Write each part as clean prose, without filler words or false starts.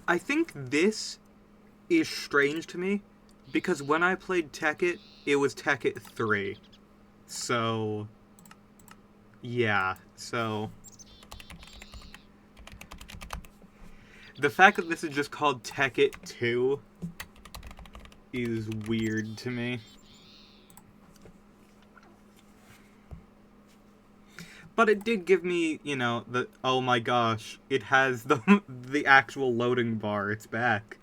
I think this is strange to me because when I played Tekkit, it was Tekkit 3. So, yeah. So, the fact that this is just called Tekkit 2 is weird to me. But it did give me, you know, the oh my gosh, it has the actual loading bar. It's back.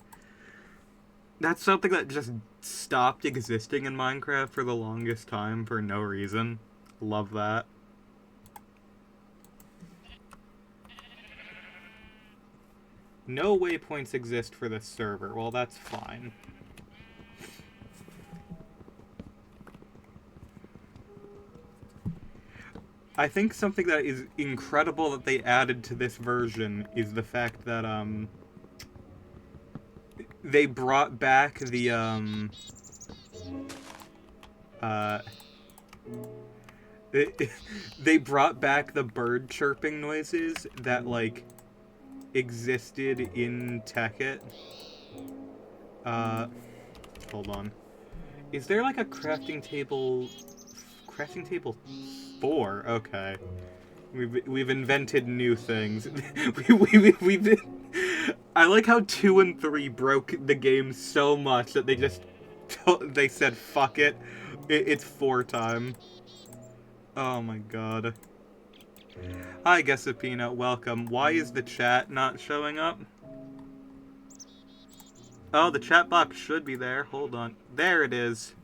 That's something that just stopped existing in Minecraft for the longest time for no reason. Love that. No waypoints exist for this server. Well, that's fine. I think something that is incredible that they added to this version is the fact that they brought back the uh they brought back the bird chirping noises that like existed in Tekkit. Uh hold on. Is there like a crafting table? Crafting table 4? Okay. We've invented new things. we've been... I like how 2 and 3 broke the game so much that they said fuck it. It's 4 time. Oh my god. Hi Gessapina, welcome. Why is the chat not showing up? Oh, the chat box should be there. Hold on. There it is.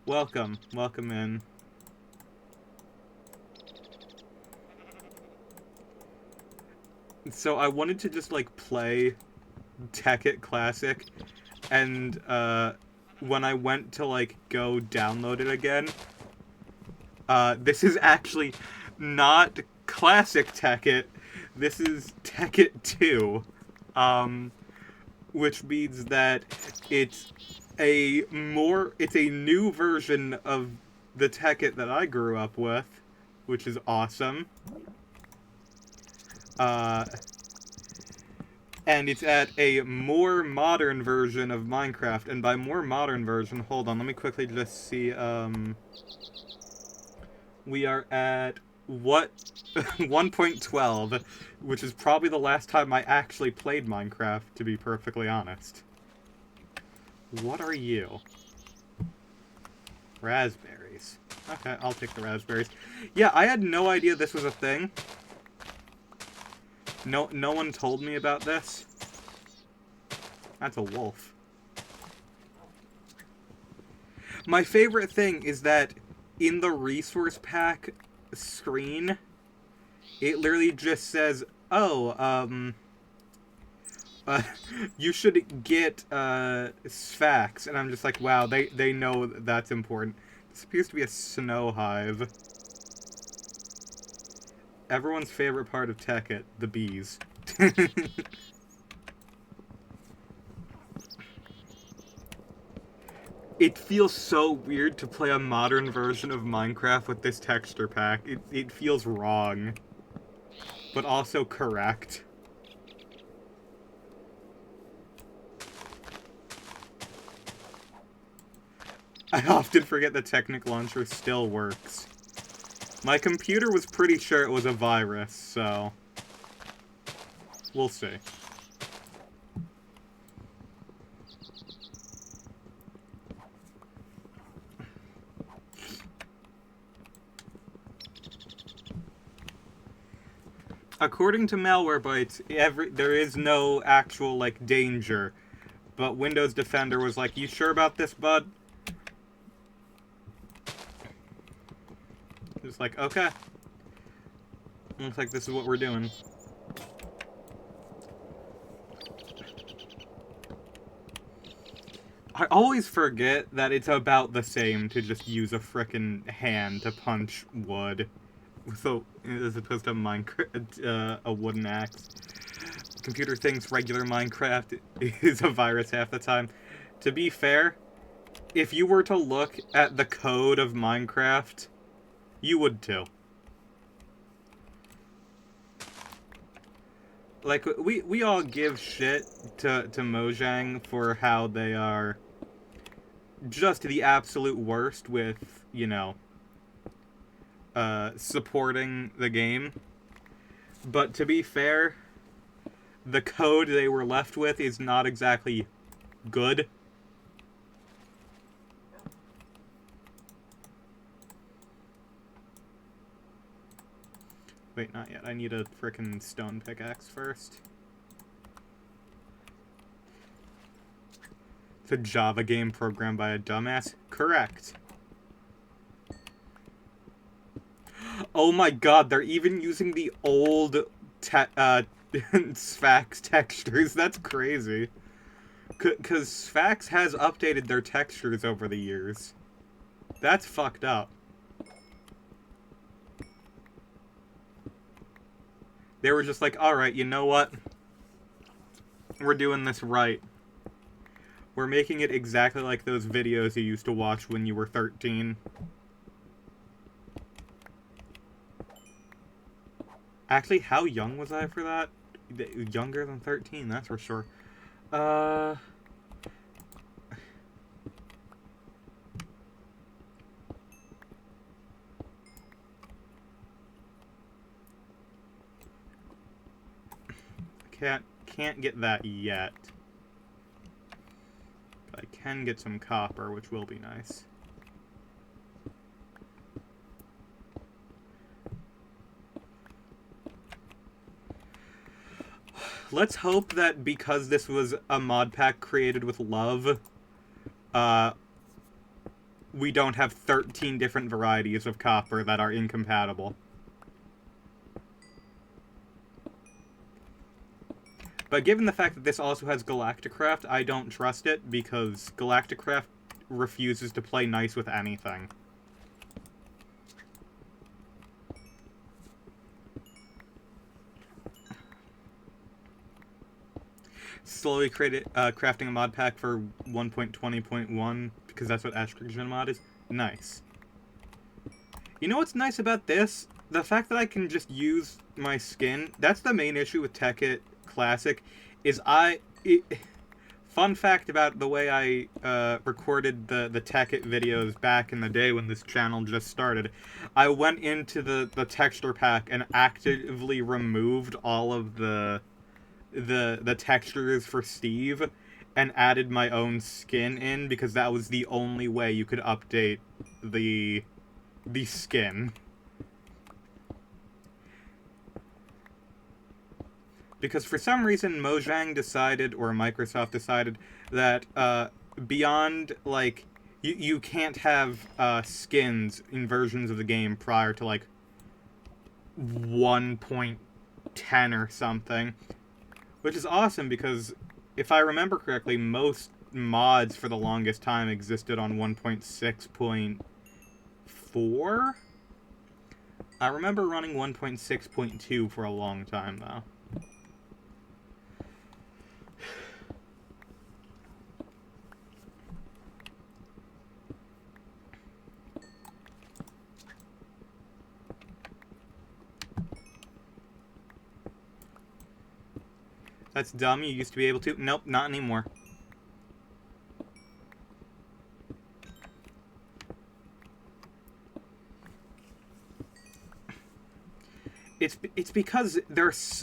Welcome. Welcome in. So I wanted to just, like, play Tekkit Classic, and, when I went to, like, go download it again, this is actually not Classic Tekkit, this is Tekkit 2, which means that it's a new version of the Tekkit that I grew up with, which is awesome. And it's at a more modern version of Minecraft, and by more modern version, hold on, let me quickly just see, we are at, 1.12, which is probably the last time I actually played Minecraft, to be perfectly honest. What are you? Raspberries. Okay, I'll take the raspberries. Yeah, I had no idea this was a thing. No one told me about this. That's a wolf. My favorite thing is that in the resource pack screen, it literally just says, oh, you should get, Sphax. And I'm just like, wow, they know that's important. This appears to be a snow hive. Everyone's favorite part of Tekkit, the bees. It feels so weird to play a modern version of Minecraft with this texture pack. It feels wrong. But also correct. I often forget the Technic Launcher still works. My computer was pretty sure it was a virus, so... we'll see. According to Malwarebytes, there is no actual, like, danger. But Windows Defender was like, you sure about this, bud? It's like, okay. Looks like this is what we're doing. I always forget that it's about the same to just use a frickin' hand to punch wood. So, as opposed to Minecraft, a wooden axe. Computer thinks regular Minecraft is a virus half the time. To be fair, if you were to look at the code of Minecraft, you would too. Like, we all give shit to Mojang for how they are just the absolute worst with, you know, supporting the game. But to be fair, the code they were left with is not exactly good. Wait, not yet. I need a frickin' stone pickaxe first. It's a Java game programmed by a dumbass? Correct. Oh my god, they're even using the old Sphax textures. That's crazy. Because Sphax has updated their textures over the years. That's fucked up. They were just like, alright, you know what? We're doing this right. We're making it exactly like those videos you used to watch when you were 13. Actually, how young was I for that? Younger than 13, that's for sure. Can't get that yet. But I can get some copper, which will be nice. Let's hope that because this was a mod pack created with love, we don't have 13 different varieties of copper that are incompatible. But given the fact that this also has Galacticraft, I don't trust it, because Galacticraft refuses to play nice with anything. Slowly crafting a mod pack for 1.20.1, because that's what Estrogen mod is. Nice. You know what's nice about this? The fact that I can just use my skin. That's the main issue with Tekkit Classic, is fun fact about the way I recorded the Tekkit videos back in the day when this channel just started. I went into the texture pack and actively removed all of the textures for Steve and added my own skin in, because that was the only way you could update the skin. Because for some reason Mojang decided, or Microsoft decided, that beyond, like, you can't have skins in versions of the game prior to, like, 1.10 or something. Which is awesome, because if I remember correctly, most mods for the longest time existed on 1.6.4? I remember running 1.6.2 for a long time, though. That's dumb, you used to be able to. Nope, not anymore. It's because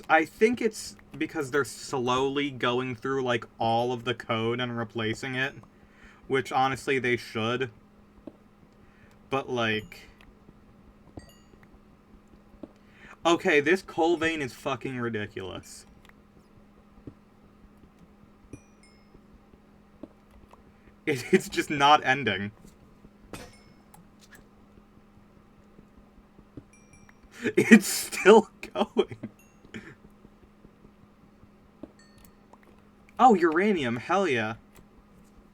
I think it's because they're slowly going through, like, all of the code and replacing it. Which, honestly, they should. But, like... Okay, this coal vein is fucking ridiculous. It's just not ending. It's still going. Oh, uranium, hell yeah.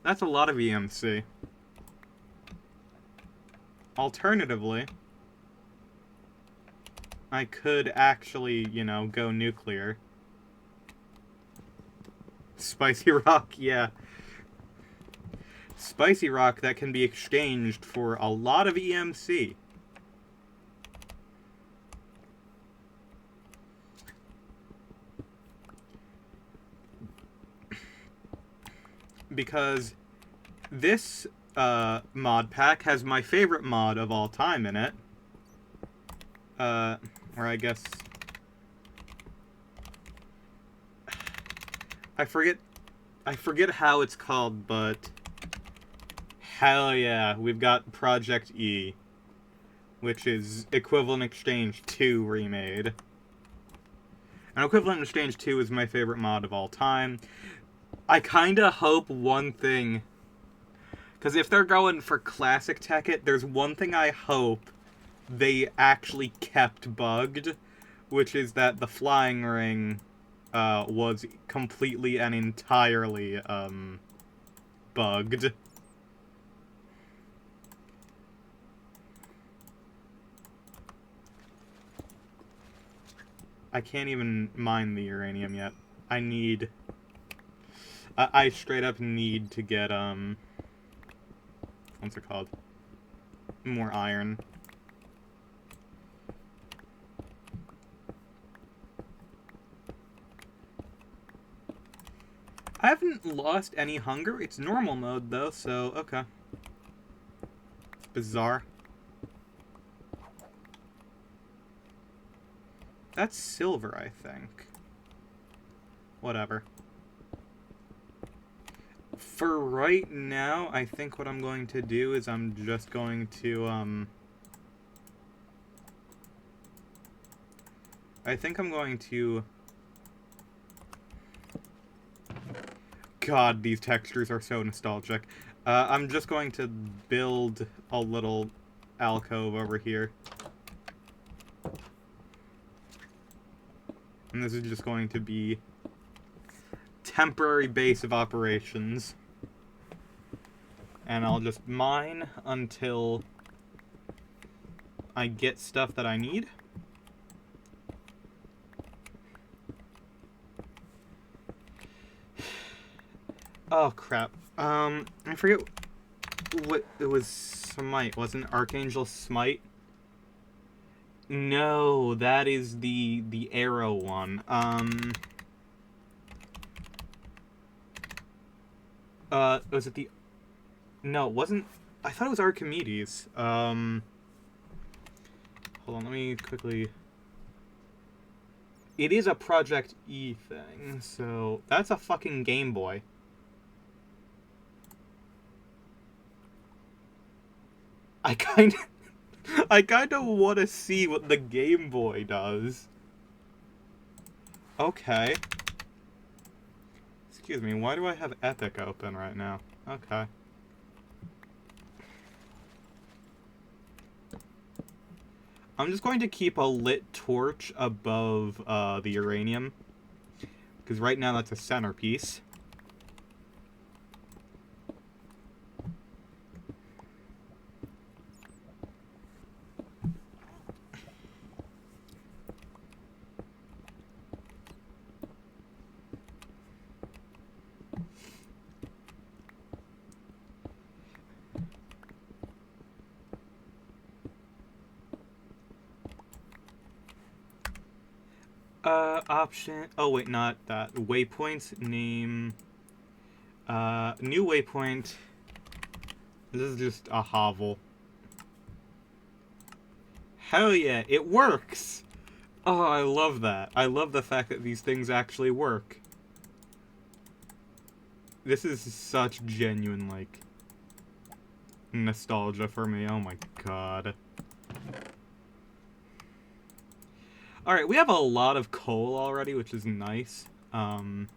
That's a lot of EMC. Alternatively, I could actually, you know, go nuclear. Spicy rock, yeah. Spicy rock that can be exchanged for a lot of EMC. because this mod pack has my favorite mod of all time in it. Or I guess... I forget how it's called, but... Hell yeah, we've got Project E, which is Equivalent Exchange 2 remade. And Equivalent Exchange 2 is my favorite mod of all time. I kinda hope one thing... Because if they're going for classic Tekkit, there's one thing I hope they actually kept bugged, which is that the flying ring was completely and entirely bugged. I can't even mine the uranium yet. I need... I straight up need to get, what's it called? More iron. I haven't lost any hunger. It's normal mode, though, so, okay. Bizarre. That's silver, I think. Whatever. For right now, I think what I'm going to do is I'm just going to, I think I'm going to... God, these textures are so nostalgic. I'm just going to build a little alcove over here. And this is just going to be temporary base of operations. And I'll just mine until I get stuff that I need. Oh, crap. I forget what it was. Smite. Wasn't it Archangel Smite? No, that is the arrow one. Was it the... No, it wasn't... I thought it was Archimedes. Hold on, let me quickly... It is a Project E thing, so... That's a fucking Game Boy. I kinda want to see what the Game Boy does. Okay. Excuse me, why do I have Epic open right now? Okay. I'm just going to keep a lit torch above the uranium, because right now that's a centerpiece. Option... Oh, wait, not that. Waypoints, name... new waypoint. This is just a hovel. Hell yeah, it works! Oh, I love that. I love the fact that these things actually work. This is such genuine, like, nostalgia for me. Oh my god. Alright, we have a lot of coal already, which is nice. I'm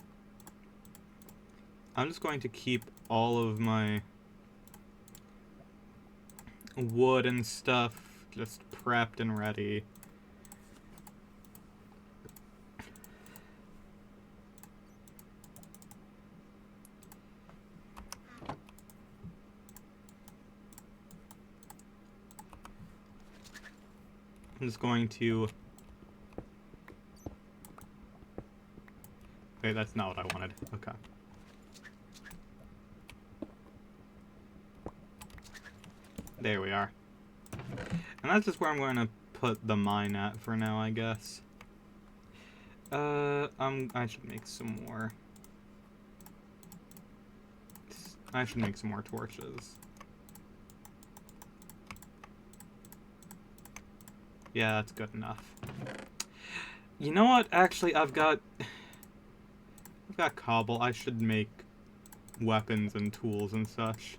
just going to keep all of my wood and stuff just prepped and ready. I'm just going to... Wait, that's not what I wanted. Okay. There we are. And that's just where I'm going to put the mine at for now, I guess. I should make some more I should make some more torches. Yeah, that's good enough. You know what? Actually, I've got cobble. I should make weapons and tools and such.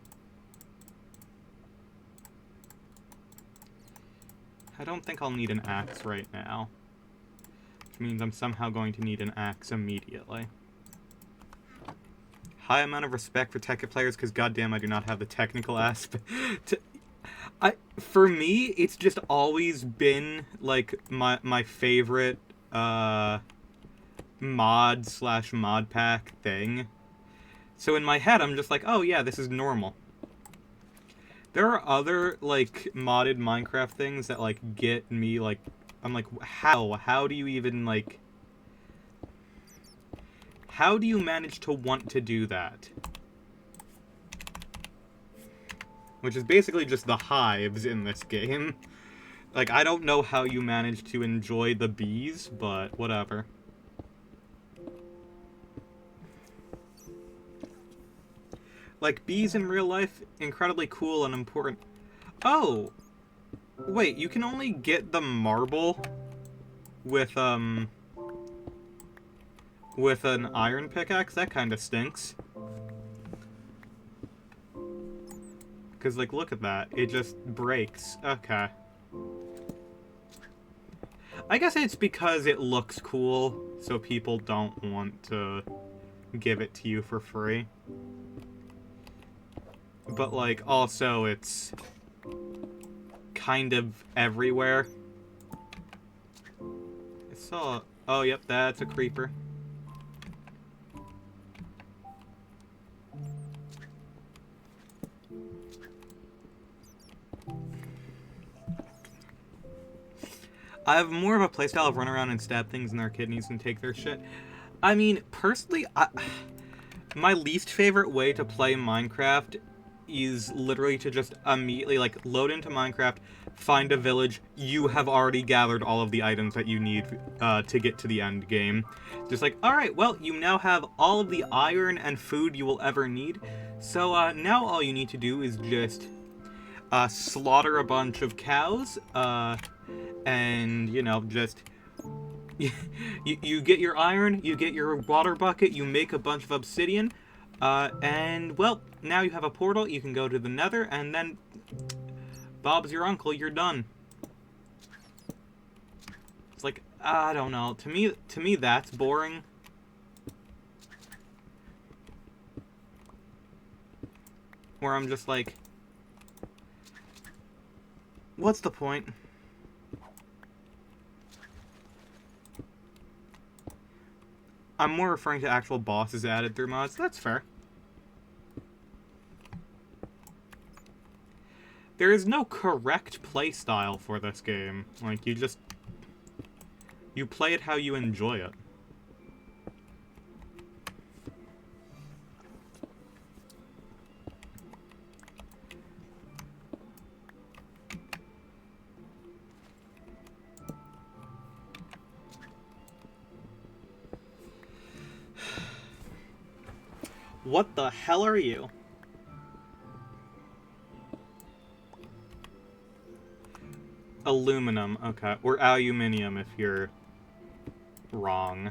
I don't think I'll need an axe right now, which means I'm somehow going to need an axe immediately. High amount of respect for Tekkit players, because goddamn, I do not have the technical aspect. For me, it's just always been like my favorite mod pack thing. So in my head, I'm just like, oh yeah, this is normal. There are other like modded Minecraft things that like get me like, I'm like, how do you even like, how do you manage to want to do that? Which is basically just the hives in this game. Like, I don't know how you manage to enjoy the bees, but whatever. Like, bees in real life, incredibly cool and important. Oh! Wait, you can only get the marble with an iron pickaxe? That kinda stinks. Because, like, look at that. It just breaks. Okay. I guess it's because it looks cool, so people don't want to give it to you for free. But, like, also it's kind of everywhere. I saw... Oh, yep, that's a creeper. I have more of a playstyle of run around and stab things in their kidneys and take their shit. I mean, personally, my least favorite way to play Minecraft is literally to just immediately, like, load into Minecraft, find a village, you have already gathered all of the items that you need to get to the end game. Just like, alright, well, you now have all of the iron and food you will ever need, so now all you need to do is just slaughter a bunch of cows, and, you know, just... you get your iron, you get your water bucket, you make a bunch of obsidian, and, well, now you have a portal, you can go to the nether, and then Bob's your uncle, you're done. It's like, I don't know, to me that's boring. Where I'm just like, what's the point? I'm more referring to actual bosses added through mods. That's fair. There is no correct playstyle for this game. Like, you play it how you enjoy it. What the hell are you? Aluminum, okay. Or aluminium if you're wrong.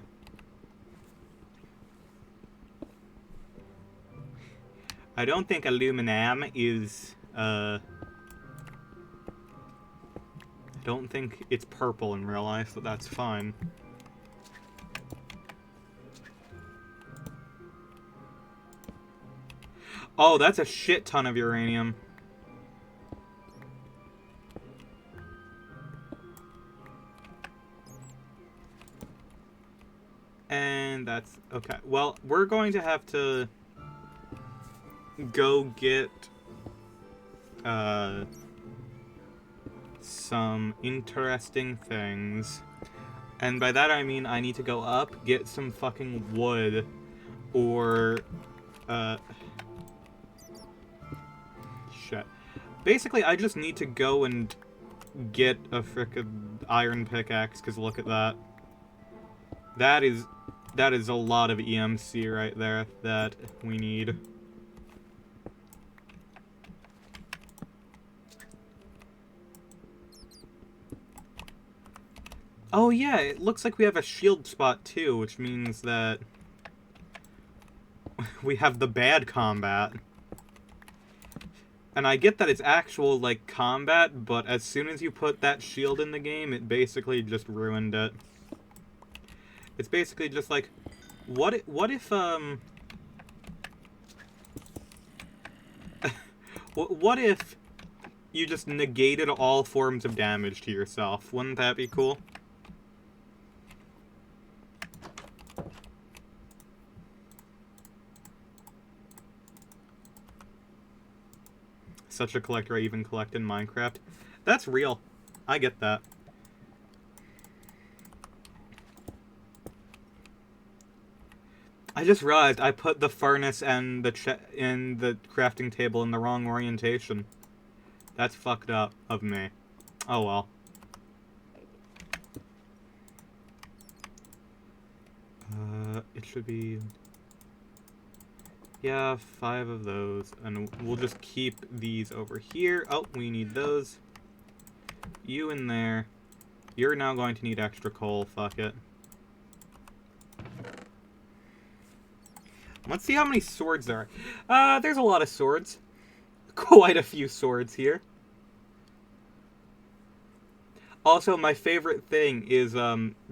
I don't think aluminum is, I don't think it's purple in real life, but that's fine. Oh, that's a shit ton of uranium. And that's... okay. Well, we're going to have to go get some interesting things. And by that I mean I need to go up, get some fucking wood, or shit. Basically, I just need to go and get a frickin' iron pickaxe, because look at that. That is a lot of EMC right there that we need. Oh yeah, it looks like we have a shield spot too, which means that we have the bad combat. And I get that it's actual, like, combat, but as soon as you put that shield in the game, it basically just ruined it. It's basically just like, what if, what if you just negated all forms of damage to yourself? Wouldn't that be cool? Such a collector, I even collect in Minecraft. That's real. I get that. I just realized I put the furnace and the crafting table in the wrong orientation. That's fucked up of me. Oh well. It should be... Yeah, 5 of those. And we'll just keep these over here. Oh, we need those. You in there. You're now going to need extra coal. Fuck it. Let's see how many swords there are. There's a lot of swords. Quite a few swords here. Also, my favorite thing is,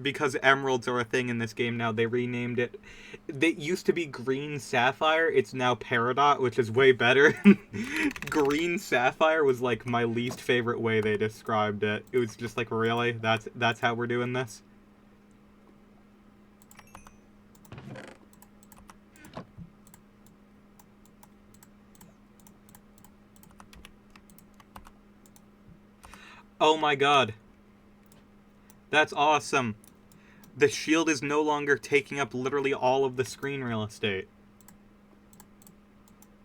because emeralds are a thing in this game now, they renamed it. It used to be green sapphire, it's now peridot, which is way better. Green sapphire was, like, my least favorite way they described it. It was just like, really? That's how we're doing this? Oh my god. That's awesome. The shield is no longer taking up literally all of the screen real estate.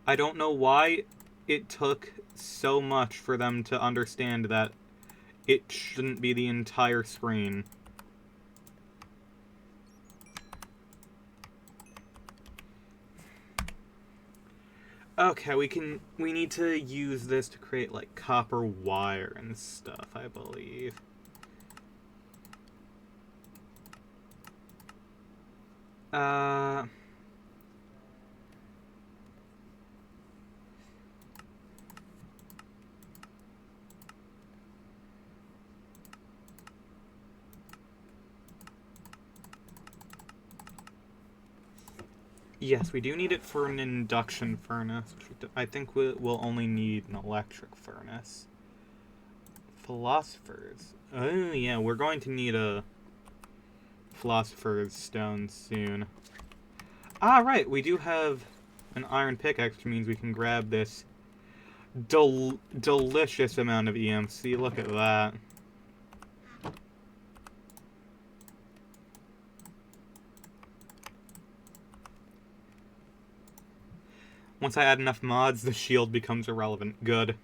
I don't know why it took so much for them to understand that it shouldn't be the entire screen. Okay, we need to use this to create, like, copper wire and stuff, I believe. Yes, we do need it for an induction furnace, which I think we'll only need an electric furnace. Philosophers. Oh, yeah, we're going to need a Philosopher's Stone soon. Ah, right, we do have an iron pickaxe, which means we can grab this delicious amount of EMC. Look at that. Once I add enough mods, the shield becomes irrelevant. Good.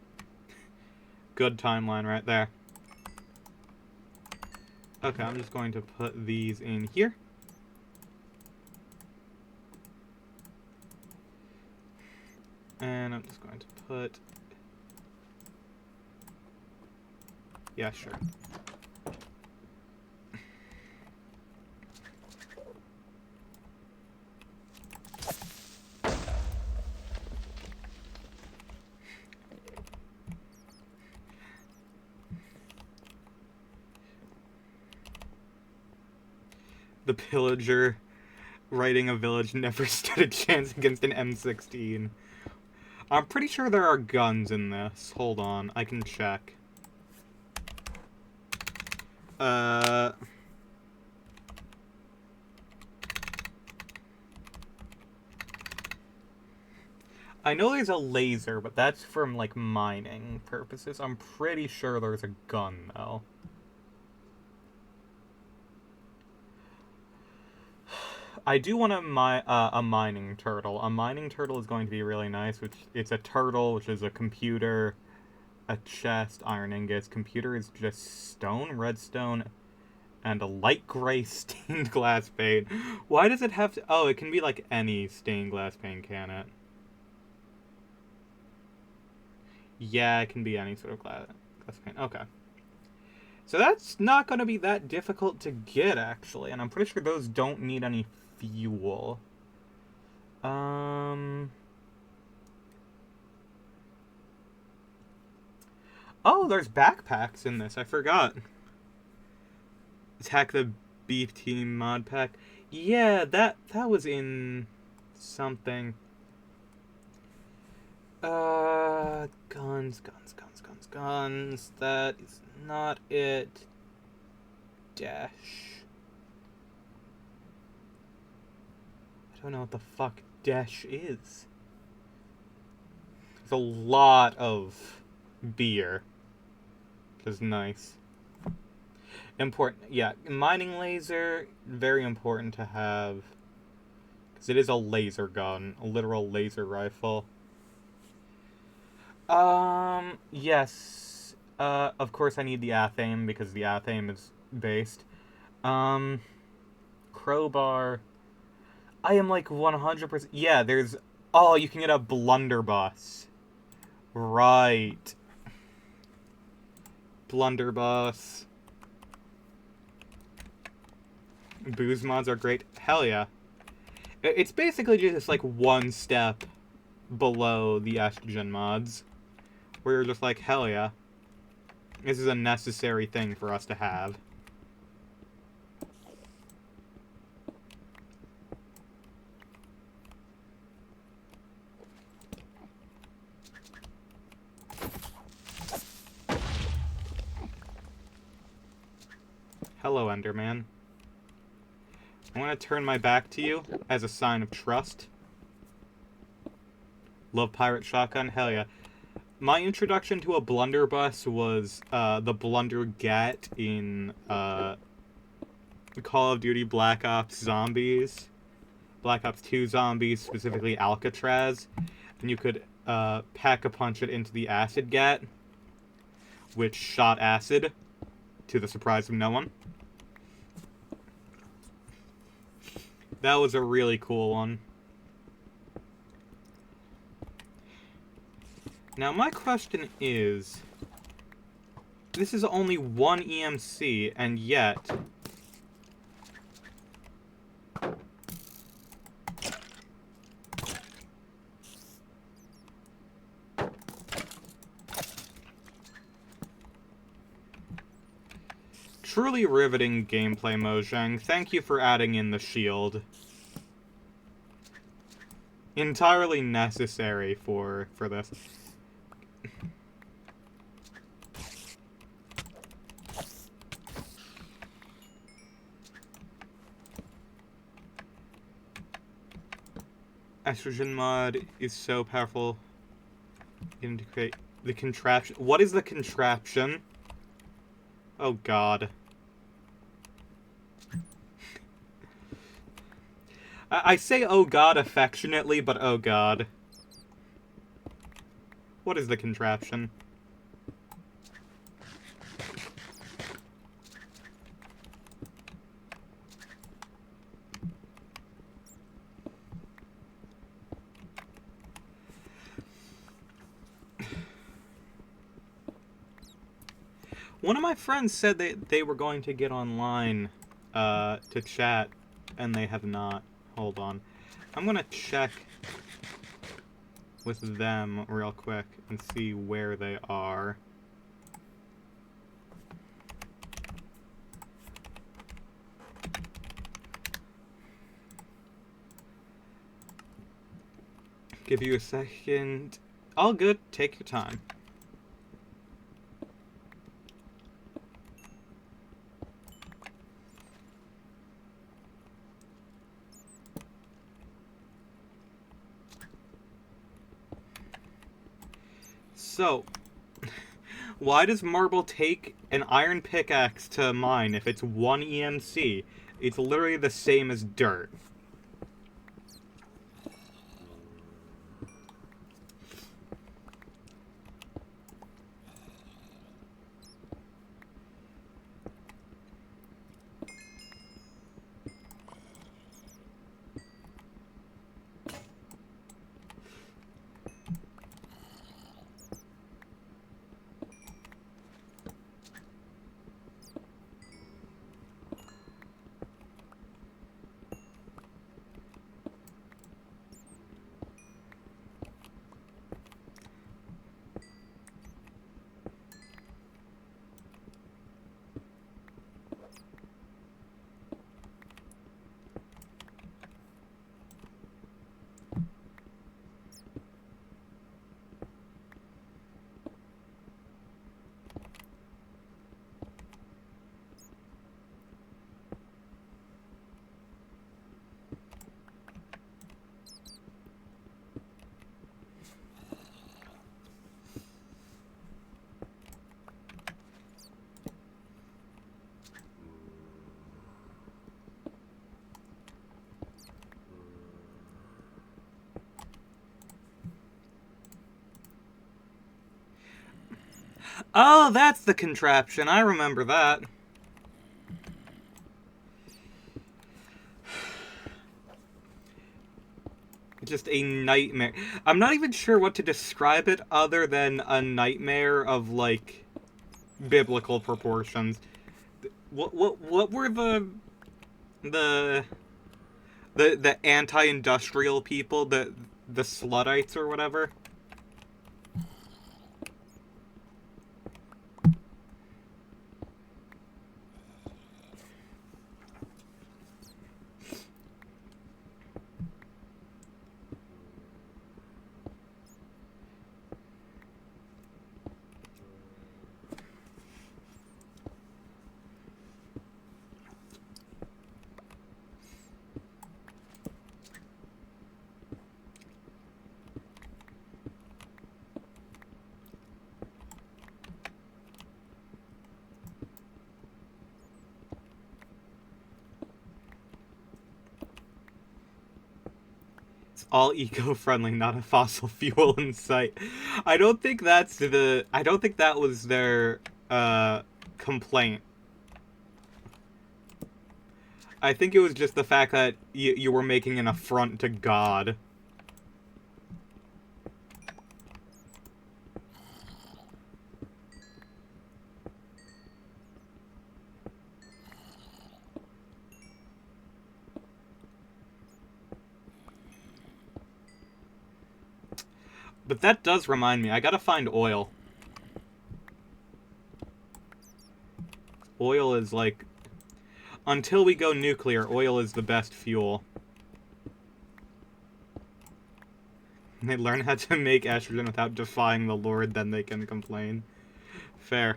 Good timeline right there. Okay, I'm just going to put these in here. And I'm just going to put... Yeah, sure. The pillager raiding a village never stood a chance against an M16. I'm pretty sure there are guns in this. Hold on, I can check. I know there's a laser, but that's from, like, mining purposes. I'm pretty sure there's a gun, though. I do want a mining turtle. A mining turtle is going to be really nice. It's a turtle, which is a computer, a chest, iron ingots. Computer is just stone, redstone, and a light gray stained glass pane. Why does it have to... Oh, it can be like any stained glass pane, can it? Yeah, it can be any sort of glass pane. Okay. So that's not going to be that difficult to get, actually. And I'm pretty sure those don't need any fuel. Oh, there's backpacks in this. I forgot. Attack the Beef Team mod pack. Yeah, that was in something. Guns. That is not it. Dash. I don't know what the fuck dash is. There's a lot of beer. Which is nice. Important. Yeah, mining laser, very important to have. Because it is a laser gun. A literal laser rifle. Yes. Of course I need the athame because the athame is based. Crowbar. I am like 100%. Yeah, there's. Oh, you can get a blunderbuss. Right. Blunderbuss. Booze mods are great. Hell yeah. It's basically just like one step below the estrogen mods. Where you're just like, hell yeah. This is a necessary thing for us to have. Hello, Enderman. I want to turn my back to you as a sign of trust. Love pirate shotgun? Hell yeah. My introduction to a blunderbuss was the blundergat in Call of Duty Black Ops Zombies. Black Ops 2 Zombies, specifically Alcatraz. And you could pack-a-punch it into the acid gat, which shot acid, to the surprise of no one. That was a really cool one. Now, my question is, this is only one EMC, and yet truly riveting gameplay, Mojang. Thank you for adding in the shield. Entirely necessary for this. Estrogen mod is so powerful. Integrate the contraption. What is the contraption? Oh god. I say oh god affectionately, but oh god. What is the contraption? One of my friends said they were going to get online to chat, and they have not. Hold on. I'm gonna check with them real quick and see where they are. Give you a second. All good. Take your time. So, why does Marble take an iron pickaxe to mine if it's one EMC? It's literally the same as dirt. Oh, that's the contraption. I remember that. Just a nightmare. I'm not even sure what to describe it other than a nightmare of, like, biblical proportions. What were the the anti-industrial people, the Sluttites or whatever? All eco-friendly, not a fossil fuel in sight. I don't think that was their complaint. I think it was just the fact that you were making an affront to God. But that does remind me, I gotta find oil. Oil is like... Until we go nuclear, oil is the best fuel. They learn how to make estrogen without defying the Lord, then they can complain. Fair.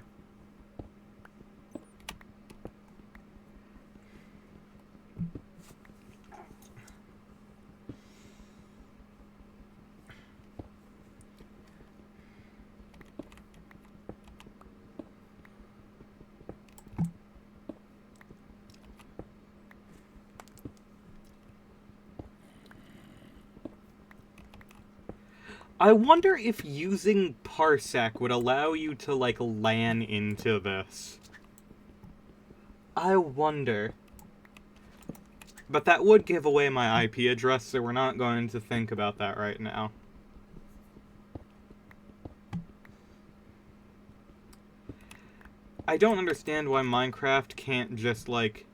I wonder if using Parsec would allow you to, like, LAN into this. I wonder. But that would give away my IP address, so we're not going to think about that right now. I don't understand why Minecraft can't just, like,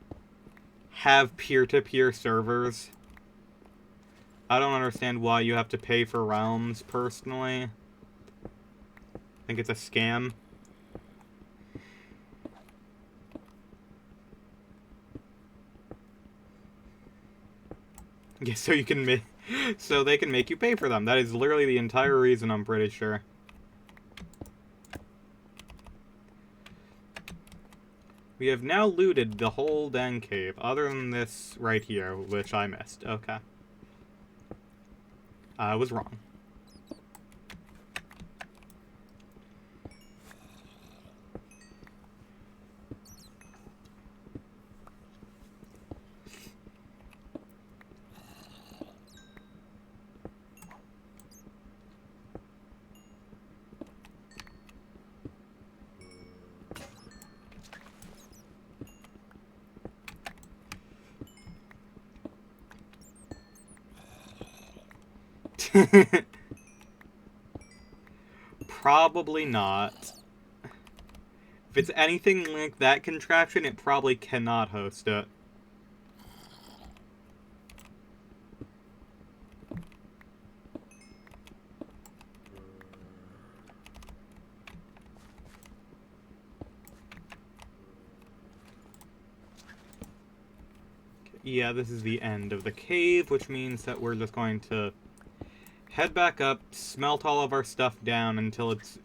have peer-to-peer servers. I don't understand why you have to pay for realms, personally. I think it's a scam. Yeah, so you can so they can make you pay for them. That is literally the entire reason, I'm pretty sure. We have now looted the whole dang cave, other than this right here, which I missed. Okay. I was wrong. Probably not. If it's anything like that contraption, it probably cannot host it. Yeah, this is the end of the cave, which means that we're just going to head back up, smelt all of our stuff down until it's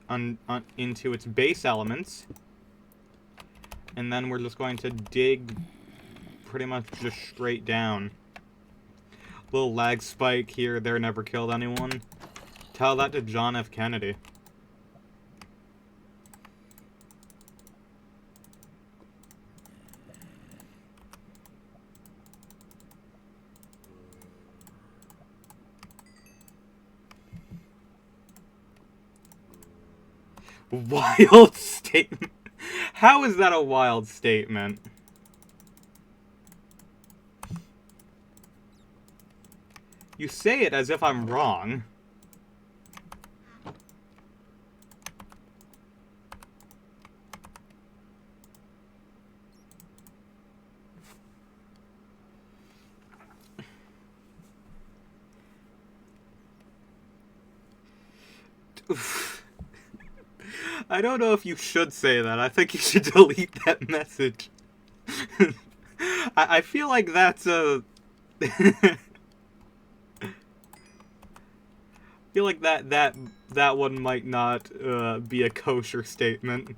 into its base elements, and then we're just going to dig pretty much just straight down. Little lag spike here, there, never killed anyone. Tell that to John F. Kennedy. Wild statement? How is that a wild statement? You say it as if I'm wrong. I don't know if you should say that. I think you should delete that message. I feel like that's a... I feel like that one might not be a kosher statement.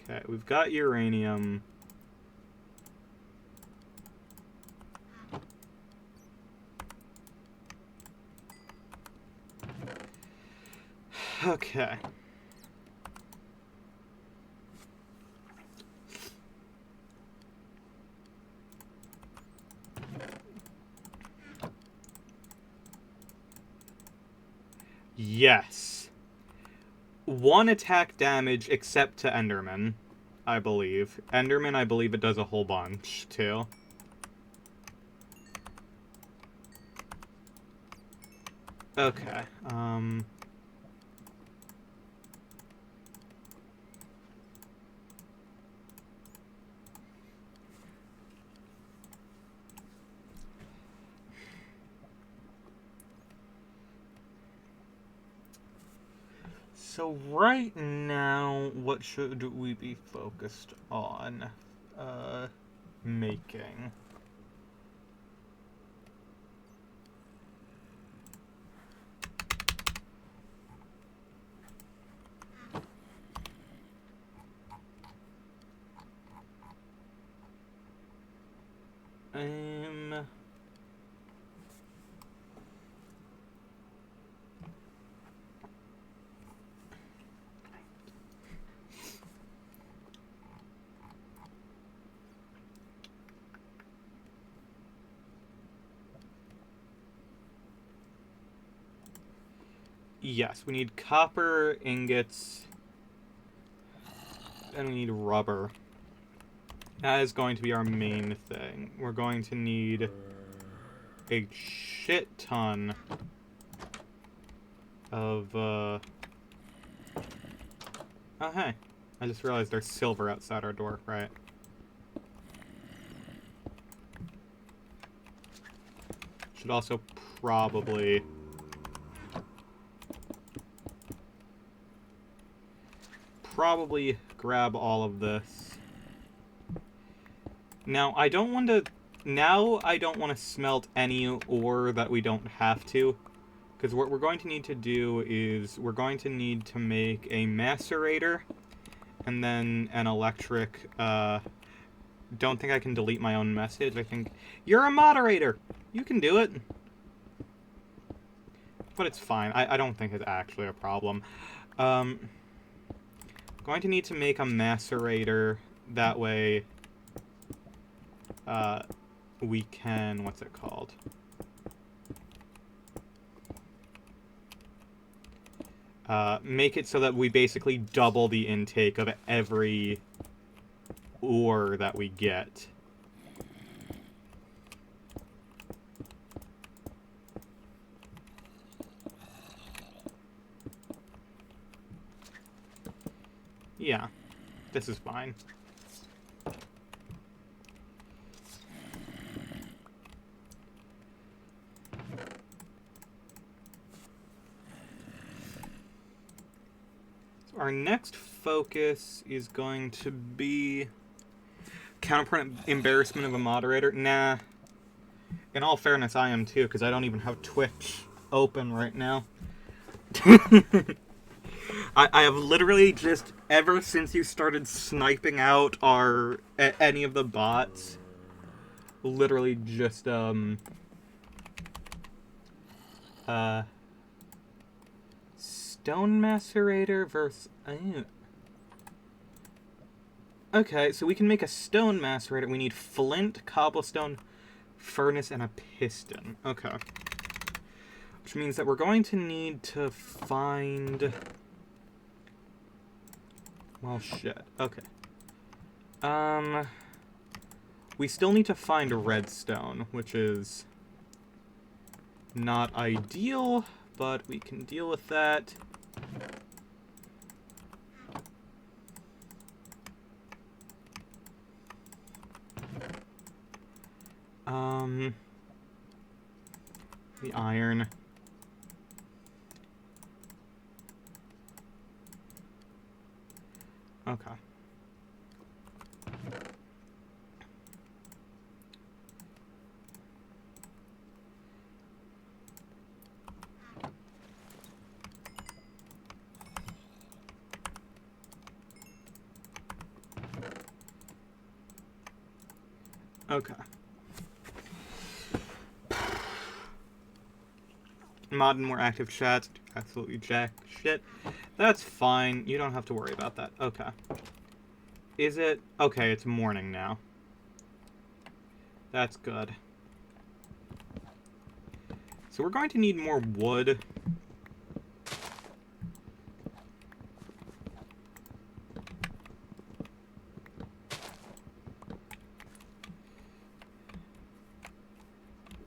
Okay, we've got uranium. Okay. Yes. 1 attack damage except to Enderman, I believe. Enderman, I believe it does a whole bunch, too. Okay, so right now, what should we be focused on making? Yes, we need copper ingots, and we need rubber. That is going to be our main thing. We're going to need a shit ton of, Oh, hey. I just realized there's silver outside our door, right? Should also probably... grab all of this. Now, I don't want to smelt any ore that we don't have to. Because what we're going to need to do is we're going to need to make a macerator and then an electric... don't think I can delete my own message. I think... You're a moderator! You can do it. But it's fine. I don't think it's actually a problem. Going to need to make a macerator. That way... we can... What's it called? Make it so that we basically double the intake of every ore that we get. Yeah, this is fine. Our next focus is going to be counterpoint embarrassment of a moderator. Nah. In all fairness, I am too, because I don't even have Twitch open right now. I have literally just, ever since you started sniping out any of the bots, literally just, stone macerator versus... Okay, so we can make a stone macerator. We need flint, cobblestone, furnace, and a piston. Okay. Which means that we're going to need to find... Well, shit. Okay. We still need to find redstone, which is not ideal, but we can deal with that. The iron. Okay. Okay. Mod and more active chats. Absolutely jack shit. That's fine. You don't have to worry about that. Okay. Is it? Okay, it's morning now. That's good. So we're going to need more wood.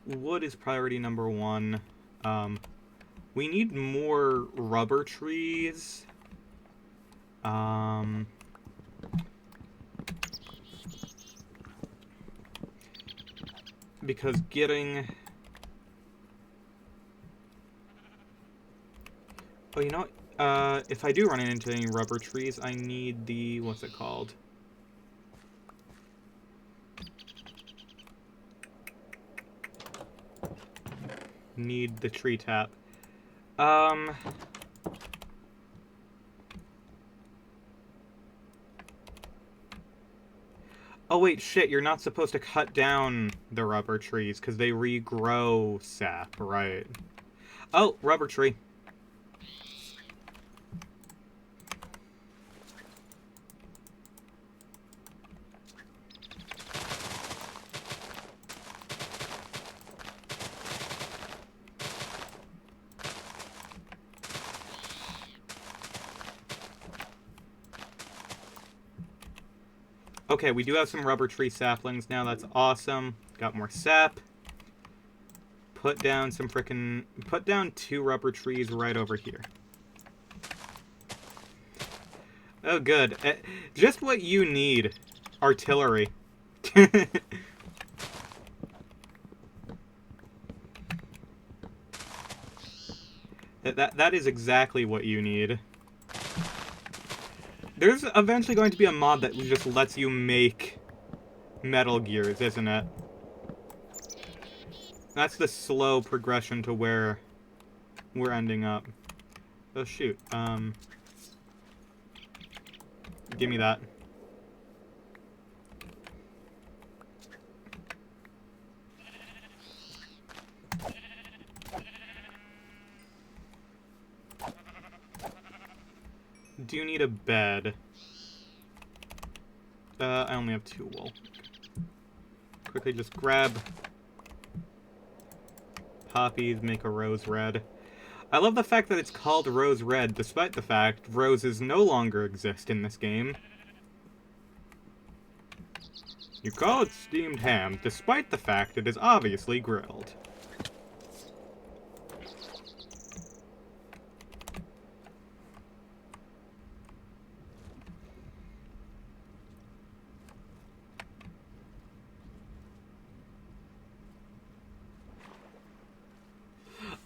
Wood is priority number one. We need more rubber trees. Because getting... Oh, you know what? If I do run into any rubber trees, I need the... What's it called? Need the tree tap. Oh, wait, shit, you're not supposed to cut down the rubber trees, because they regrow sap, right? Oh, rubber tree. Okay, we do have some rubber tree saplings now. That's awesome. Got more sap. Put down some frickin'... Put down 2 rubber trees right over here. Oh, good. Just what you need. Artillery. That is exactly what you need. There's eventually going to be a mod that just lets you make Metal Gears, isn't it? That's the slow progression to where we're ending up. Oh, shoot. Give me that. Do you need a bed? I only have 2 wool. Quickly just grab poppies, make a rose red. I love the fact that it's called rose red, despite the fact roses no longer exist in this game. You call it steamed ham, despite the fact it is obviously grilled.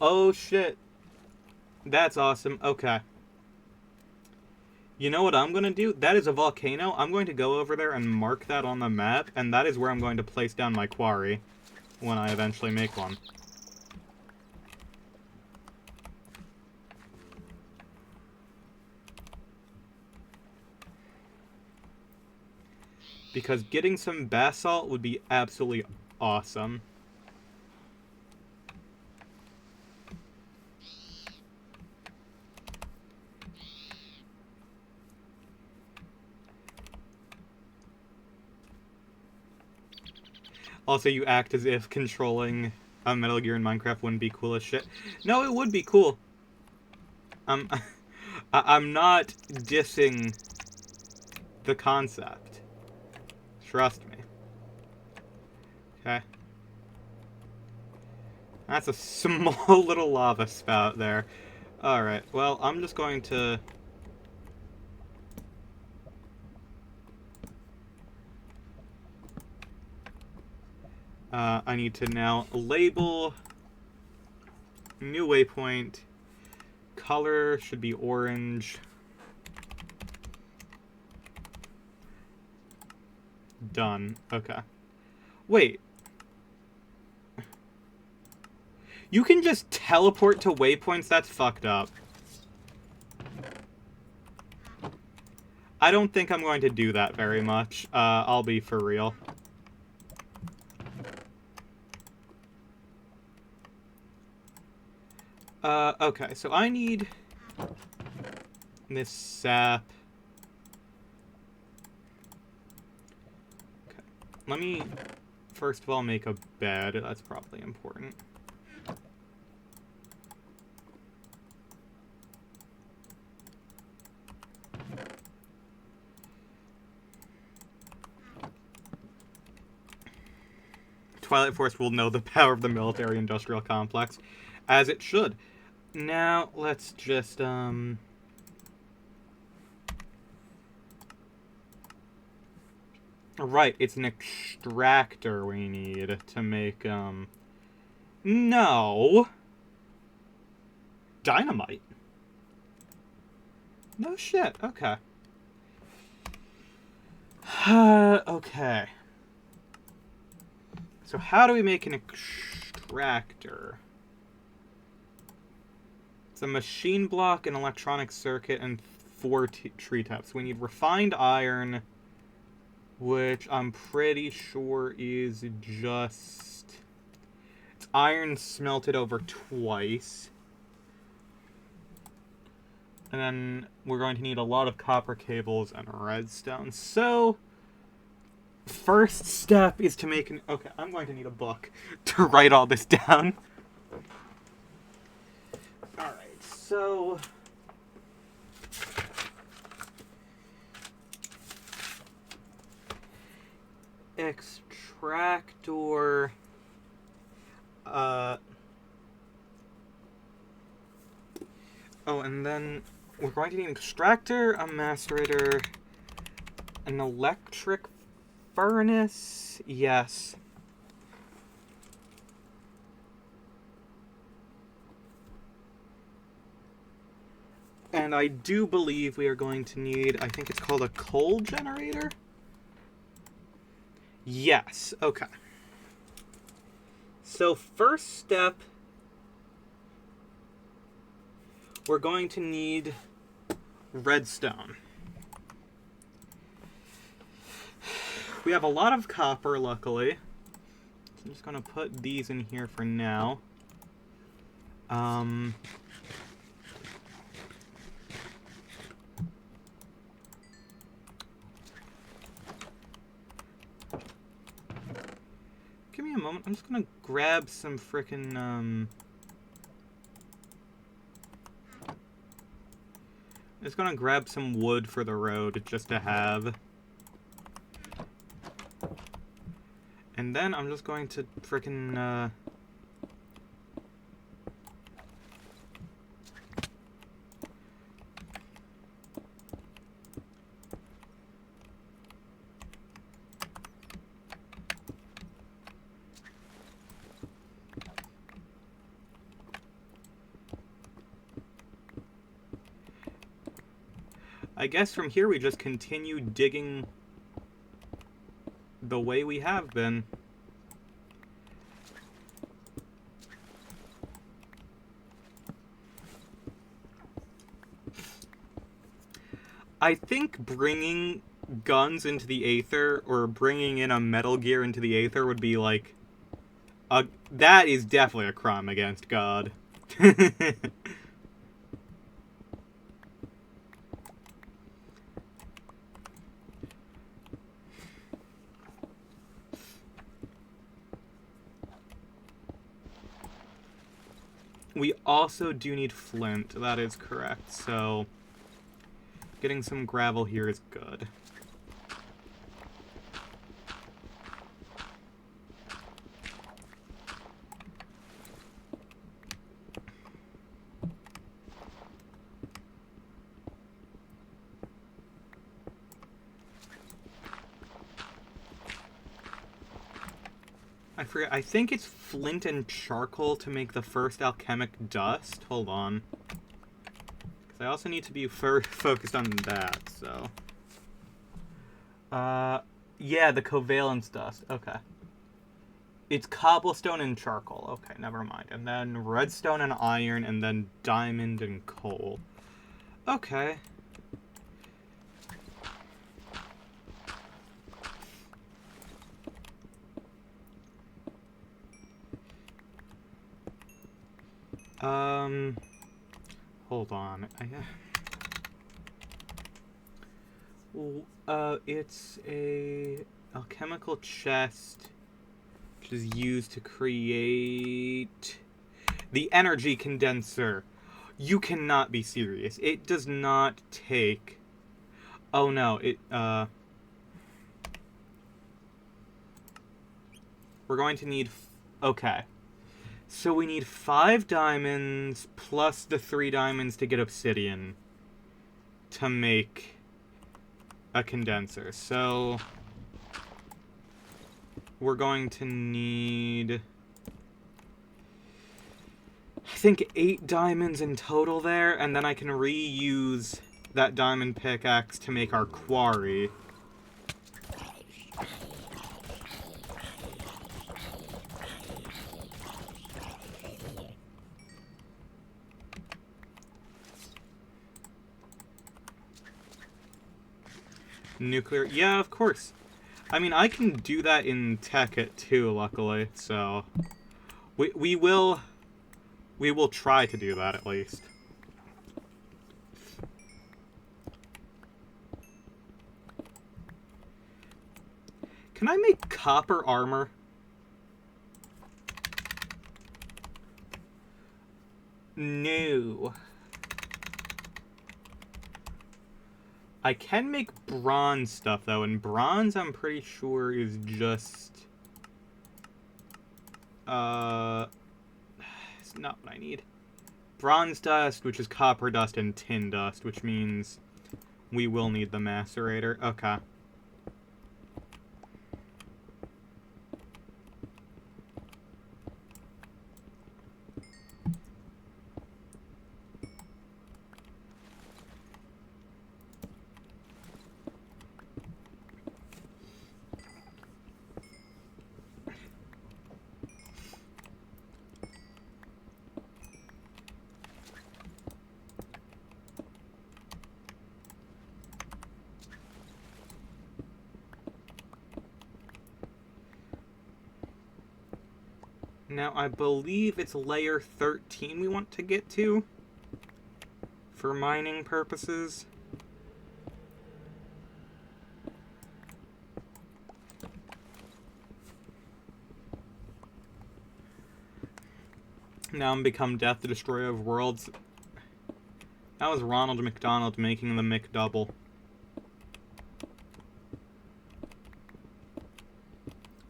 Oh, shit. That's awesome. Okay. You know what I'm going to do? That is a volcano. I'm going to go over there and mark that on the map, and that is where I'm going to place down my quarry when I eventually make one. Because getting some basalt would be absolutely awesome. Also, you act as if controlling a Metal Gear in Minecraft wouldn't be cool as shit. No, it would be cool. I'm not dissing the concept. Trust me. Okay. That's a small little lava spout there. Alright, well, I'm just going to... I need to now label new waypoint. Color should be orange. Done. Okay. Wait. You can just teleport to waypoints? That's fucked up. I don't think I'm going to do that very much. I'll be for real. Okay, so I need this sap. Okay, let me first of all make a bed. That's probably important. Twilight Force will know the power of the military-industrial complex, as it should. Now, let's just, Right, it's an extractor we need to make, No! Dynamite. No shit, okay. Okay. So how do we make an extractor? It's a machine block, an electronic circuit, and 4 tree taps. We need refined iron, which I'm pretty sure is just... It's iron smelted over twice. And then we're going to need a lot of copper cables and redstone. So... First step is to make an... Okay, I'm going to need a book to write all this down. Alright, so... Extractor... Oh, and then we're going to need an extractor, a macerator, an electric furnace, yes. And I do believe we are going to need, I think it's called a coal generator? Yes, okay. So first step, we're going to need redstone. We have a lot of copper, luckily. So I'm just going to put these in here for now. Give me a moment. I'm just going to grab some frickin', I'm just going to grab some wood for the road just to have. And then I'm just going to frickin', I guess from here we just continue digging the way we have been. I think bringing guns into the Aether, or bringing in a Metal Gear into the Aether would be like... that is definitely a crime against God. We also do need flint. That is correct. So getting some gravel here is good. I forget. I think it's flint and charcoal to make the first alchemic dust. Hold on. Because I also need to be focused on that, so. Yeah, the covalence dust. Okay. It's cobblestone and charcoal. Okay, never mind. And then redstone and iron, and then diamond and coal. Okay. Hold on. It's a alchemical chest, which is used to create the energy condenser. You cannot be serious. It does not take... Oh no, we're going to need... Okay. So we need 5 diamonds plus the 3 diamonds to get obsidian to make a condenser. So we're going to need, I think, 8 diamonds in total there, and then I can reuse that diamond pickaxe to make our quarry. Nuclear, yeah, of course. I mean, I can do that in Tekkit too, luckily, so we will try to do that at least. Can I make copper armor? No. I can make bronze stuff, though, and bronze, I'm pretty sure, is just... it's not what I need. Bronze dust, which is copper dust, and tin dust, which means we will need the macerator. Okay. Now, I believe it's layer 13 we want to get to for mining purposes. Now I'm become Death, the Destroyer of Worlds. That was Ronald McDonald making the McDouble.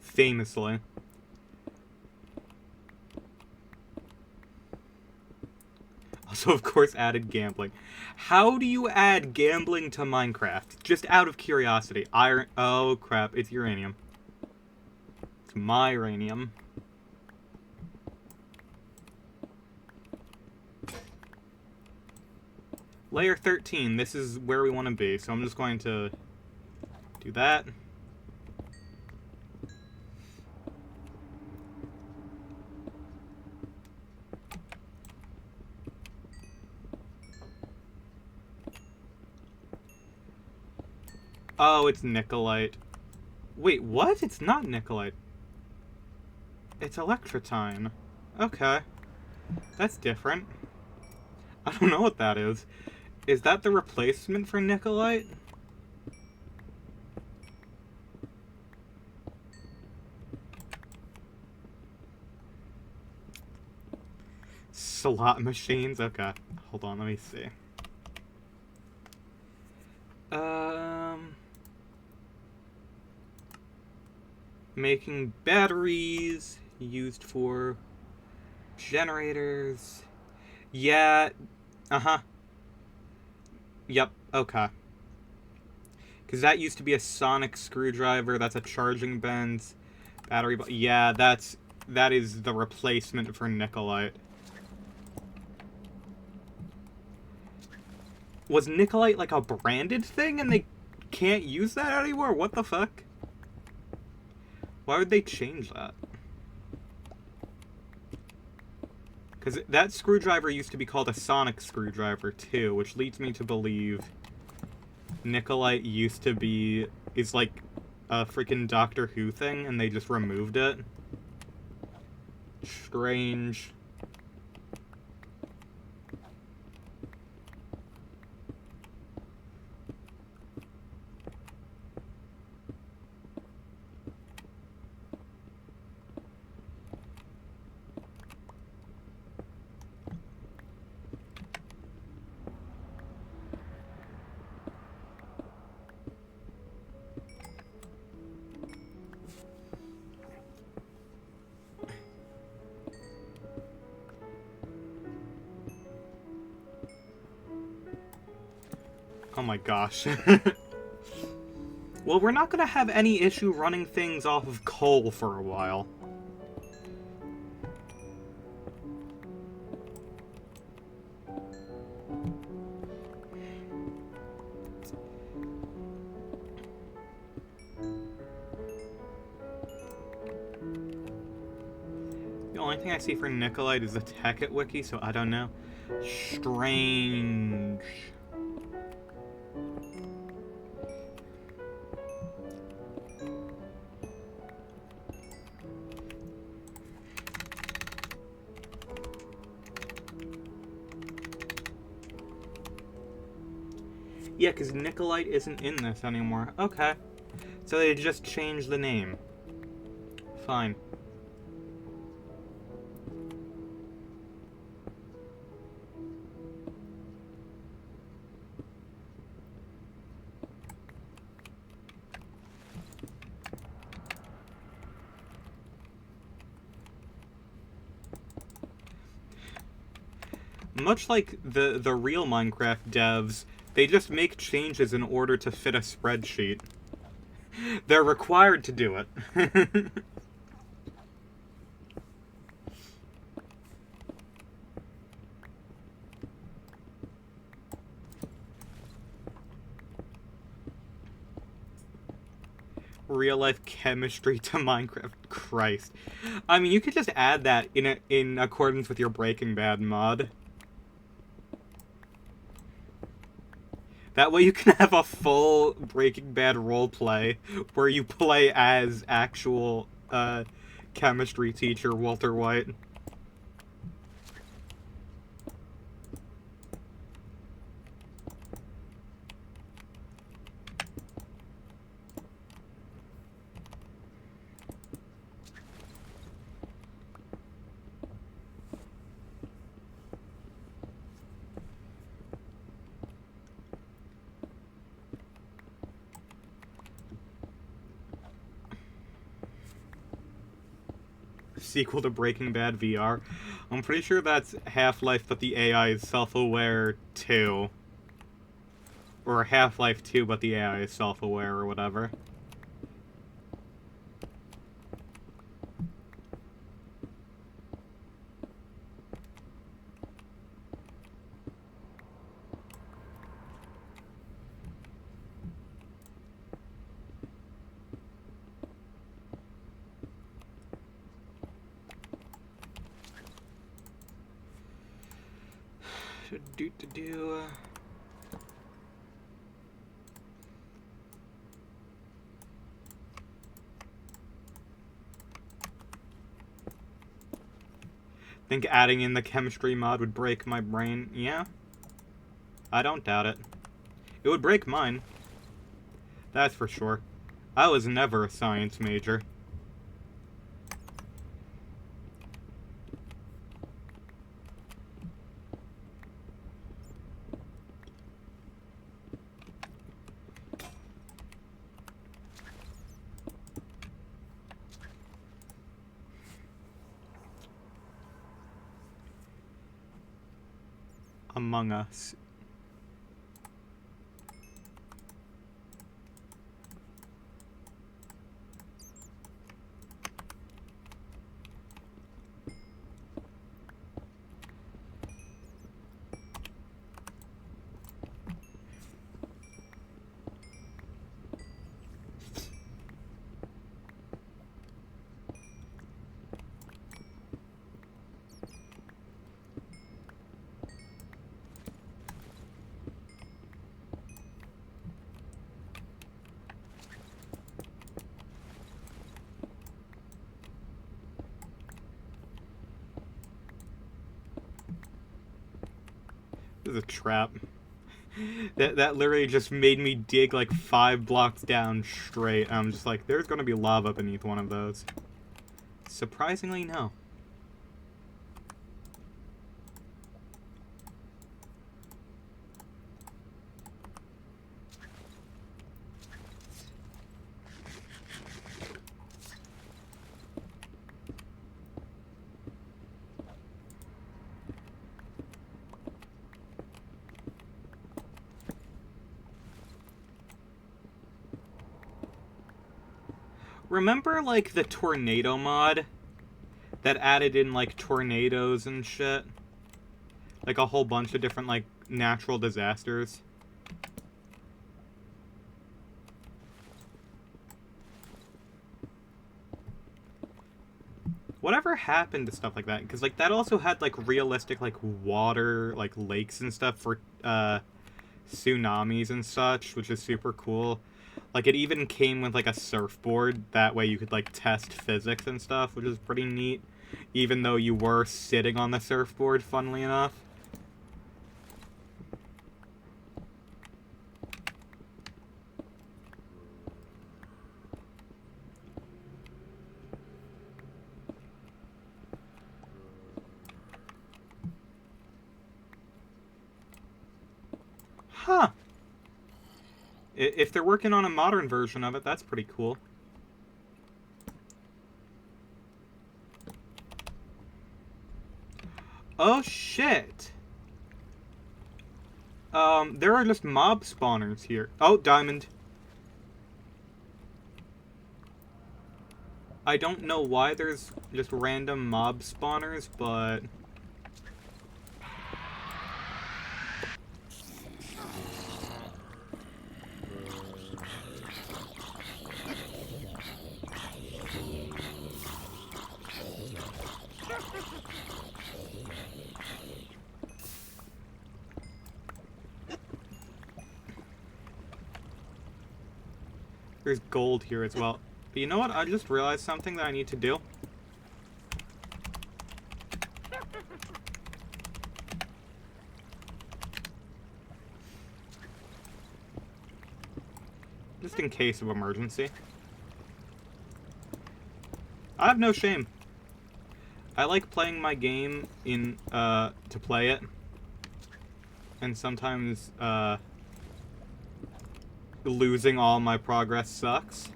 Famously. Also, of course, added gambling. How do you add gambling to Minecraft? Just out of curiosity. Iron... Oh, crap. It's uranium. It's my uranium. Layer 13. This is where we want to be. So I'm just going to do that. Oh, it's Nikolite. Wait, what? It's not Nikolite. It's Electrotine. Okay. That's different. I don't know what that is. Is that the replacement for Nikolite? slot machines? Okay. Hold on, let me see. Making batteries used for generators. Yeah. Uh-huh. Yep, okay. Because that used to be a sonic screwdriver. That's a charging bends. Battery. Yeah, that is the replacement for Nikolite. Was Nikolite like a branded thing and they can't use that anymore? What the fuck? Why would they change that? Because that screwdriver used to be called a sonic screwdriver too, which leads me to believe Nikolite is like a freaking Doctor Who thing and they just removed it. Strange. Oh my gosh. Well, we're not gonna have any issue running things off of coal for a while. The only thing I see for Nikolite is the Tekkit wiki, so I don't know. Strange. Yeah, because Nikolite isn't in this anymore. Okay. So they just changed the name. Fine. Much like the real Minecraft devs, they just make changes in order to fit a spreadsheet. They're required to do it. Real-life chemistry to Minecraft. Christ. I mean, you could just add that in accordance with your Breaking Bad mod. That way you can have a full Breaking Bad roleplay where you play as actual chemistry teacher Walter White. Sequel to Breaking Bad VR. I'm pretty sure that's Half-Life, but the AI is self-aware too. Or Half-Life 2, but the AI is self-aware or whatever. Do. Think adding in the chemistry mod would break my brain? Yeah. I don't doubt it. It would break mine. That's for sure. I was never a science major. Among Us. This is a trap. That literally just made me dig like 5 blocks down straight. I'm just like, there's gonna be lava beneath one of those. Surprisingly, no. Remember, like, the tornado mod that added in, like, tornadoes and shit? Like, a whole bunch of different, like, natural disasters? Whatever happened to stuff like that? Because, like, that also had, like, realistic, like, water, like, lakes and stuff for, tsunamis and such, which is super cool. Like, it even came with, like, a surfboard. That way you could, like, test physics and stuff, which is pretty neat. Even though you were sitting on the surfboard, funnily enough. Huh. If they're working on a modern version of it, that's pretty cool. Oh, shit. There are just mob spawners here. Oh, diamond. I don't know why there's just random mob spawners, but... There's gold here as well. But you know what? I just realized something that I need to do. Just in case of emergency. I have no shame. I like playing my game in, to play it. And sometimes, losing all my progress sucks.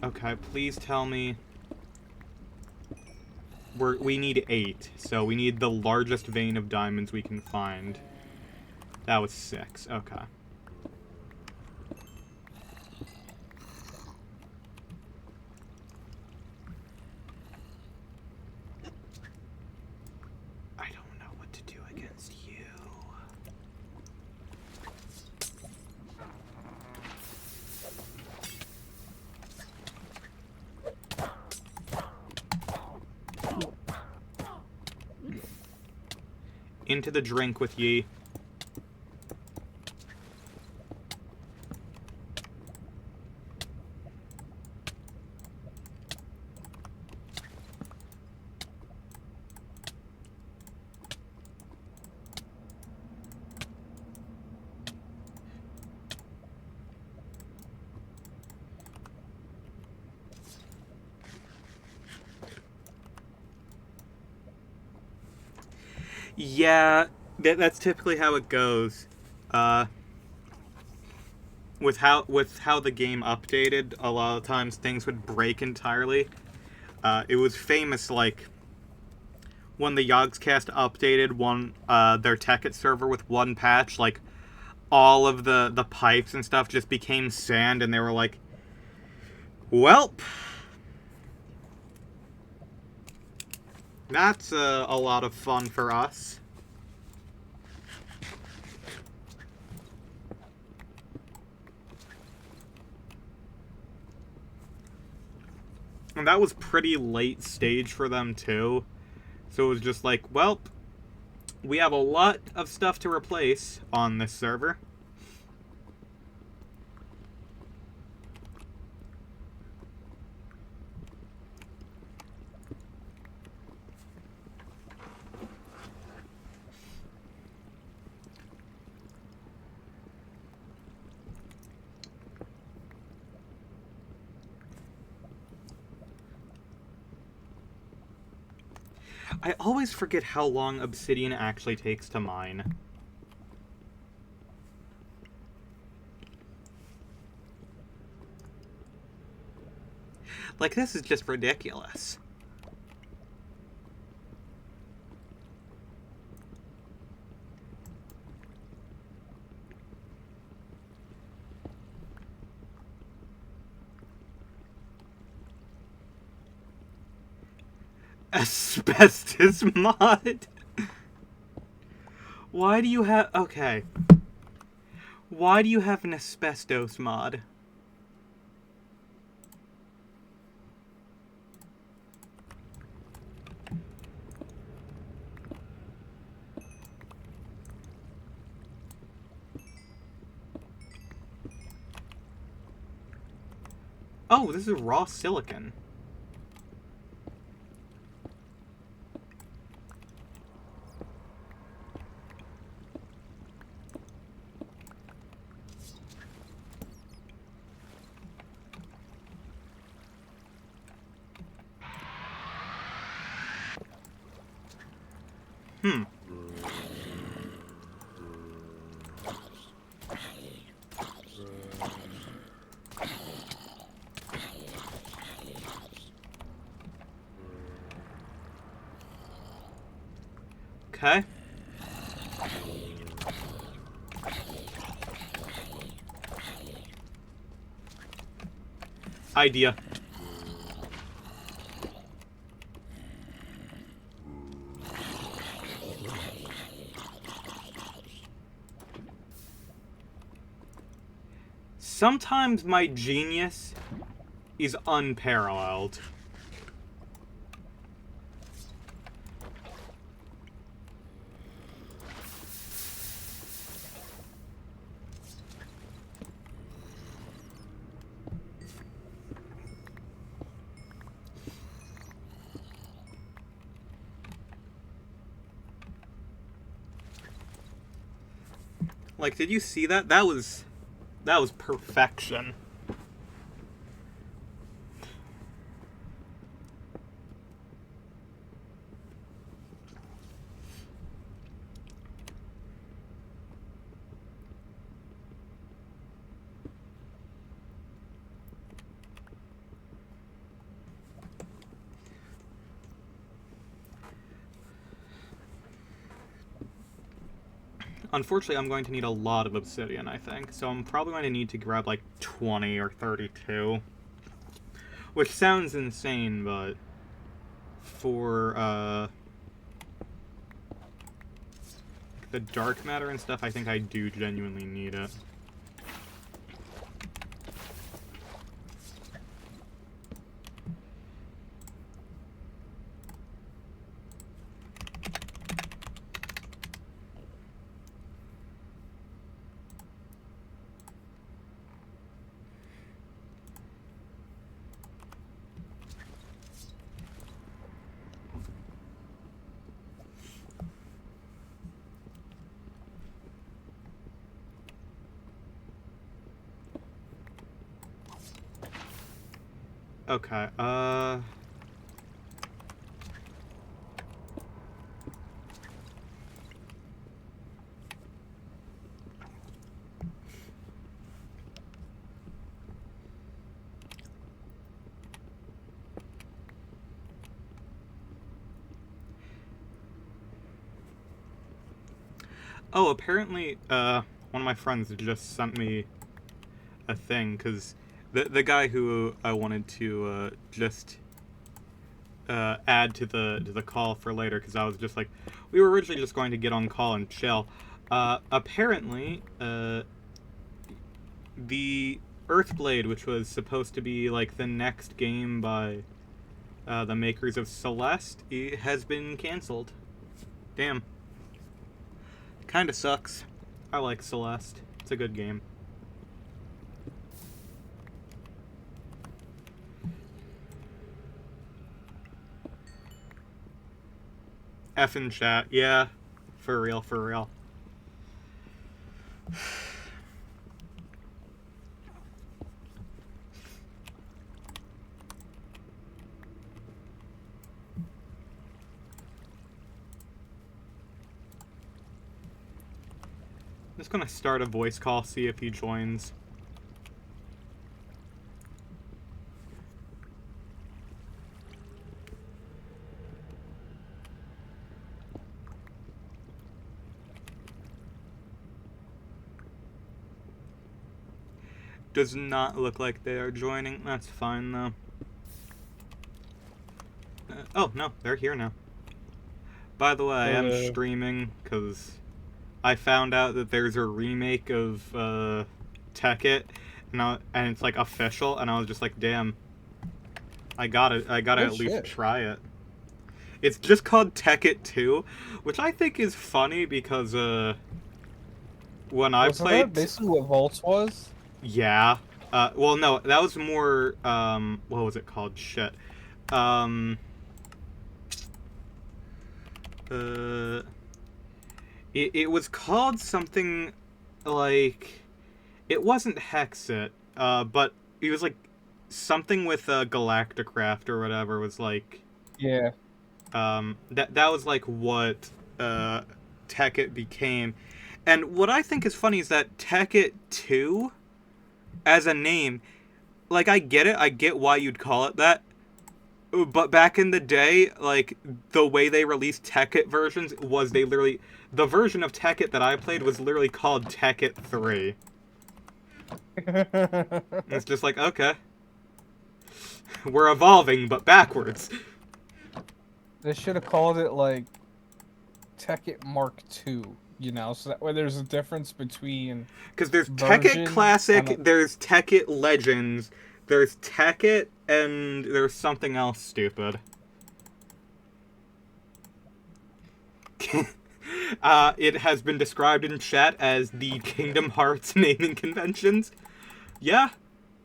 Okay, please tell me... We need 8, so we need the largest vein of diamonds we can find. That was 6, okay. I don't know what to do against you. Into the drink with ye. Yeah, that's typically how it goes. with how the game updated, a lot of times things would break entirely. It was famous, like, when the Yogscast updated their Tekkit server with one patch, like, all of the pipes and stuff just became sand, and they were like, welp. That's a lot of fun for us. And that was pretty late stage for them, too. So it was just like, well, we have a lot of stuff to replace on this server. I always forget how long obsidian actually takes to mine. Like, this is just ridiculous. Asbestos mod? Why do you have... Okay. Why do you have an asbestos mod? Oh, this is raw silicon. Hmm. Okay. Idea. Sometimes my genius is unparalleled. Like, did you see that? That was perfection. Unfortunately, I'm going to need a lot of obsidian, I think. So I'm probably going to need to grab, like, 20 or 32. Which sounds insane, but... for, the dark matter and stuff, I think I do genuinely need it. Okay, Oh, apparently, one of my friends just sent me a thing, because the guy who I wanted to, just, add to the call for later, because I was just like, we were originally just going to get on call and chill. Apparently, the Earthblade, which was supposed to be, like, the next game by, the makers of Celeste, it has been canceled. Damn. Kinda sucks. I like Celeste. It's a good game. F in chat. Yeah. For real, for real. I'm just gonna start a voice call, see if he joins. Does not look like they are joining. That's fine, though. Oh, no, they're here now. By the way, I am streaming, because I found out that there's a remake of Tekkit, and it's, like, official, and I was just like, damn. I gotta at least try it. It's just called Tekkit 2, which I think is funny because, when I played... Wasn't that basically what Volts was? Yeah. Well, no, that was more, what was it called? Shit. It was called something like... It wasn't Hexit, but it was, like, something with, Galacticraft or whatever was, like... Yeah. That was, like, what, Tekkit became. And what I think is funny is that Tekkit 2, as a name, like, I get why you'd call it that, but back in the day, like, the way they released Tekkit versions was they literally... The version of Tekkit that I played was literally called Tekkit 3. It's just like, okay. We're evolving, but backwards. They should have called it, like, Tekkit Mark II, you know, so that way there's a difference between... Because there's Tekkit Classic, there's Tekkit Legends, there's Tekkit, and there's something else stupid. It has been described in chat as the Kingdom Hearts naming conventions. Yeah,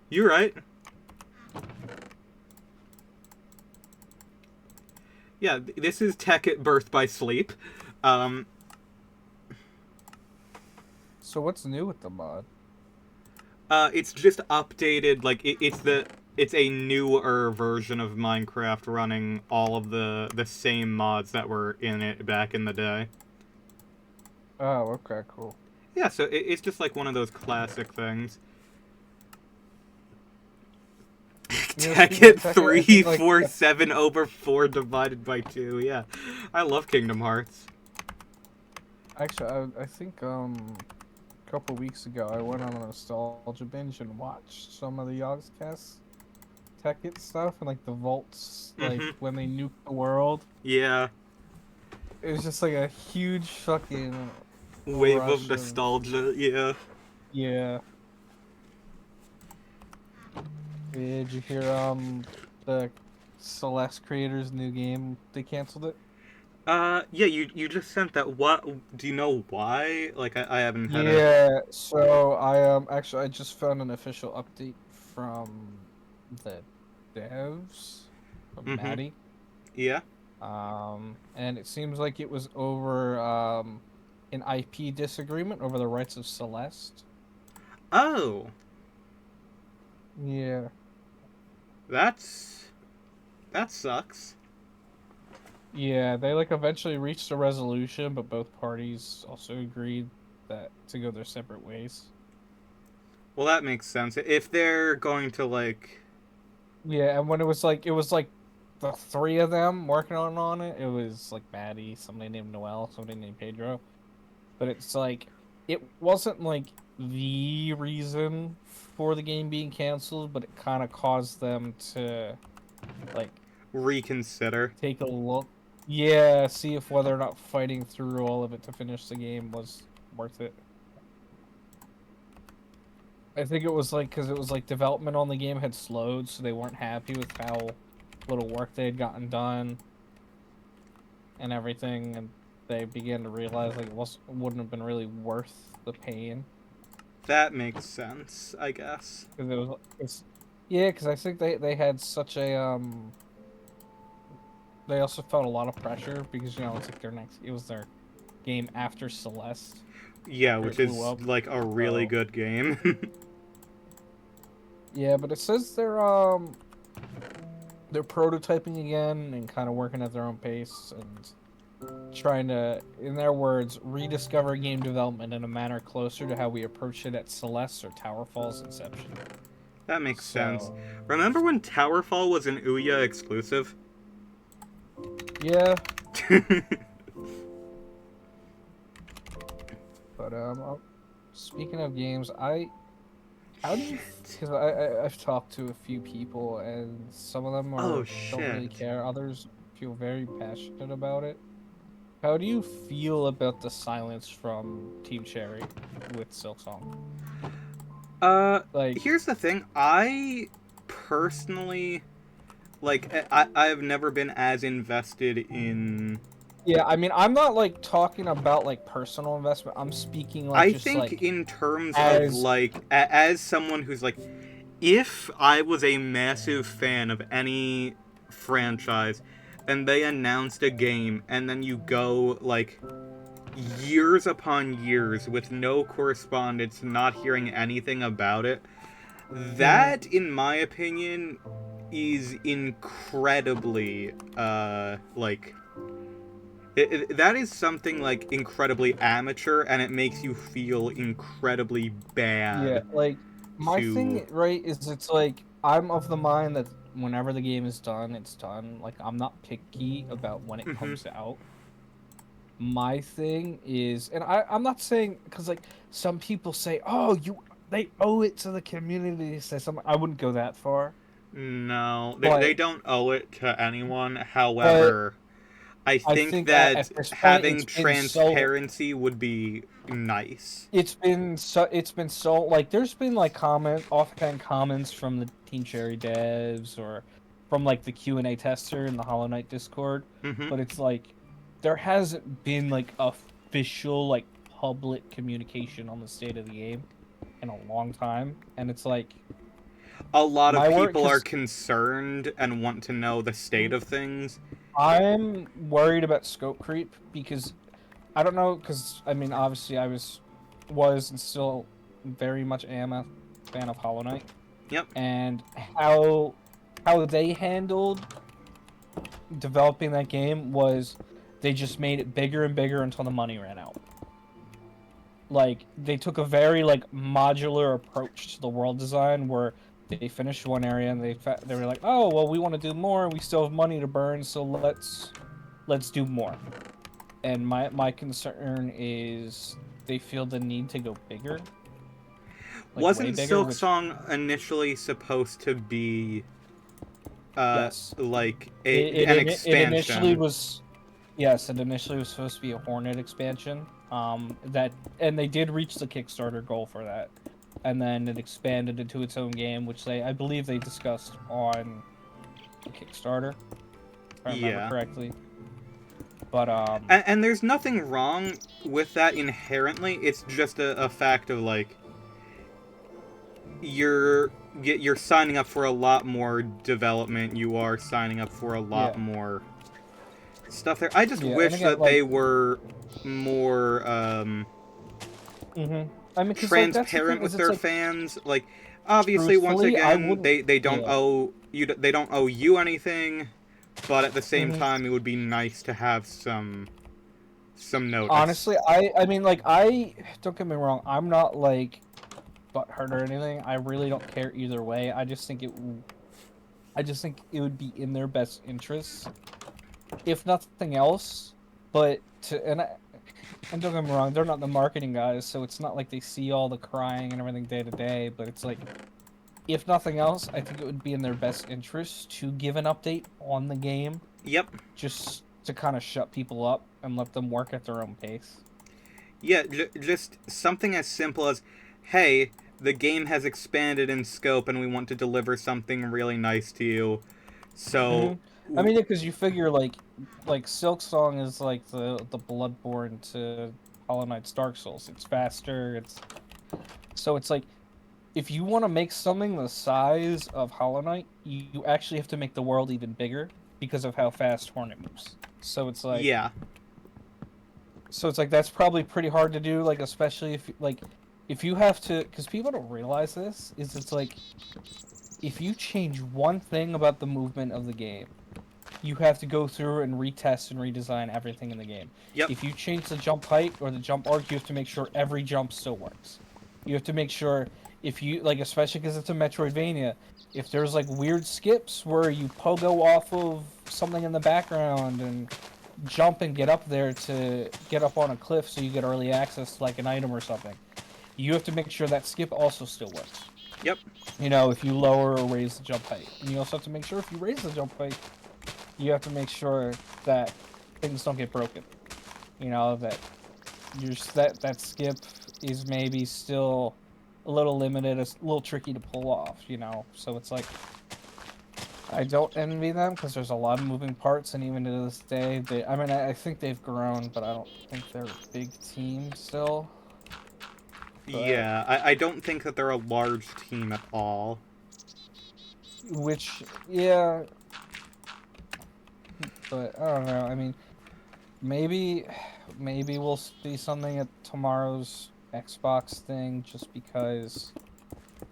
you're right. Yeah, this is Tekkit Birth by Sleep. So what's new with the mod? It's just updated, like, it's a newer version of Minecraft running all of the same mods that were in it back in the day. Oh, okay, cool. Yeah, so it's just like one of those classic things. Tekkit 347 over 4 divided by 2, yeah. I love Kingdom Hearts. Actually, I think, a couple weeks ago, I went on a nostalgia binge and watched some of the Yogscast Tekkit stuff and, like, the vaults, like, when they nuked the world. Yeah. It was just, like, a huge fucking... wave of nostalgia, yeah. Yeah. Did you hear, the Celeste creators' new game, they canceled it? Yeah, you just sent that. What, do you know why? Like, I haven't had so I just found an official update from the devs, from Maddie. Yeah. And it seems like it was over, an IP disagreement over the rights of Celeste. Oh. Yeah. That sucks. Yeah, they, like, eventually reached a resolution, but both parties also agreed that to go their separate ways. Well, that makes sense. If they're going to, like... Yeah, and when it was like the three of them working on it, it was, like, Maddie, somebody named Noel, somebody named Pedro. but it's like it wasn't like the reason for the game being canceled, but it kind of caused them to like Reconsider. take a look. Yeah, see if whether or not fighting through all of it to finish the game was worth it. I think it was like because it was like development on the game had slowed, so they weren't happy with how little work they had gotten done and everything, and they began to realize like wouldn't have been really worth the pain. That makes sense, I guess. Because yeah, because I think they had such a they also felt a lot of pressure because it's like it was their game after Celeste. Yeah, After which it is blew up. like a really So, good game. yeah, but it says they're prototyping again and kind of working at their own pace and trying to, in their words, rediscover game development in a manner closer to how we approached it at Celeste or Towerfall's inception. That makes sense. Remember when Towerfall was an Ouya exclusive? Yeah, but speaking of games, how do you? Because I've talked to a few people and some of them don't really care. Others feel very passionate about it. How do you feel about the silence from Team Cherry with Silksong? Like, Here's the thing. I personally, I've never been as invested in... yeah, I mean, I'm not, like, talking about, like, personal investment. I'm speaking, like, I just, think like... in terms of, as... like, as someone who's, like... If I was a massive fan of any franchise, and they announced a game, and then you go, like... years upon years with no correspondence, not hearing anything about it. That, in my opinion, is incredibly, that is something, like, incredibly amateur, and it makes you feel incredibly bad. Yeah, like, my thing, right, is it's like, I'm of the mind that whenever the game is done, it's done. Like, I'm not picky about when it comes out. My thing is, and I'm not saying, because, like, some people say, oh, they owe it to the community to say something. I wouldn't go that far. No, But, they don't owe it to anyone. However, I think that at this point, having transparency would be nice. It's been so like there's been like offhand comments from the Team Cherry devs or from like the Q&A tester in the Hollow Knight Discord, but it's like there hasn't been like official like public communication on the state of the game in a long time, and it's like a lot of people are concerned and want to know the state of things. I'm worried about scope creep because I don't know, because I mean obviously I was and still very much am a fan of Hollow Knight. Yep. And how they handled developing that game was they just made it bigger and bigger until the money ran out. Like, they took a very, like, modular approach to the world design where they finished one area and they were like, oh, well, we want to do more and we still have money to burn, so let's do more. And my concern is they feel the need to go bigger. Like, wasn't Silksong initially supposed to be yes. like an expansion? It initially was supposed to be a Hornet expansion. And they did reach the Kickstarter goal for that. And then it expanded into its own game, which I believe they discussed on the Kickstarter, if I remember correctly. But and there's nothing wrong with that inherently. It's just a fact of like you're signing up for a lot more development. You are signing up for a lot more stuff there. I just wish that they were more I mean, transparent with their fans. Like, obviously, once again, they don't owe you anything. But at the same time, it would be nice to have some notice. Honestly, I mean, like, don't get me wrong, I'm not, like, butthurt or anything. I really don't care either way. I just think it would be in their best interests, if nothing else. But And don't get me wrong, they're not the marketing guys, so it's not like they see all the crying and everything day to day, but it's like, if nothing else, I think it would be in their best interest to give an update on the game, Yep. just to kind of shut people up and let them work at their own pace. Yeah, just something as simple as, hey, the game has expanded in scope and we want to deliver something really nice to you. So, I mean, because you figure like Silk Song is like the Bloodborne to Hollow Knight's Dark Souls. It's faster. It's like if you want to make something the size of Hollow Knight, you actually have to make the world even bigger because of how fast Hornet moves. yeah. So it's like that's probably pretty hard to do. Like especially if you have to, because people don't realize this is it's like if you change one thing about the movement of the game, you have to go through and retest and redesign everything in the game. Yep. If you change the jump height or the jump arc, you have to make sure every jump still works. You have to make sure if you like, especially because it's a Metroidvania, if there's like weird skips where you pogo off of something in the background and jump and get up there to get up on a cliff so you get early access to like an item or something, you have to make sure that skip also still works. Yep. You know, if you lower or raise the jump height. And you also have to make sure if you raise the jump height, you have to make sure that things don't get broken. You know, that that skip is maybe still a little limited, a little tricky to pull off, you know. So it's like I don't envy them because there's a lot of moving parts, and even to this day, I think they've grown, but I don't think they're a big team still. But, Yeah, I don't think that they're a large team at all. which, yeah, but I don't know. I mean, maybe we'll see something at tomorrow's Xbox thing, just because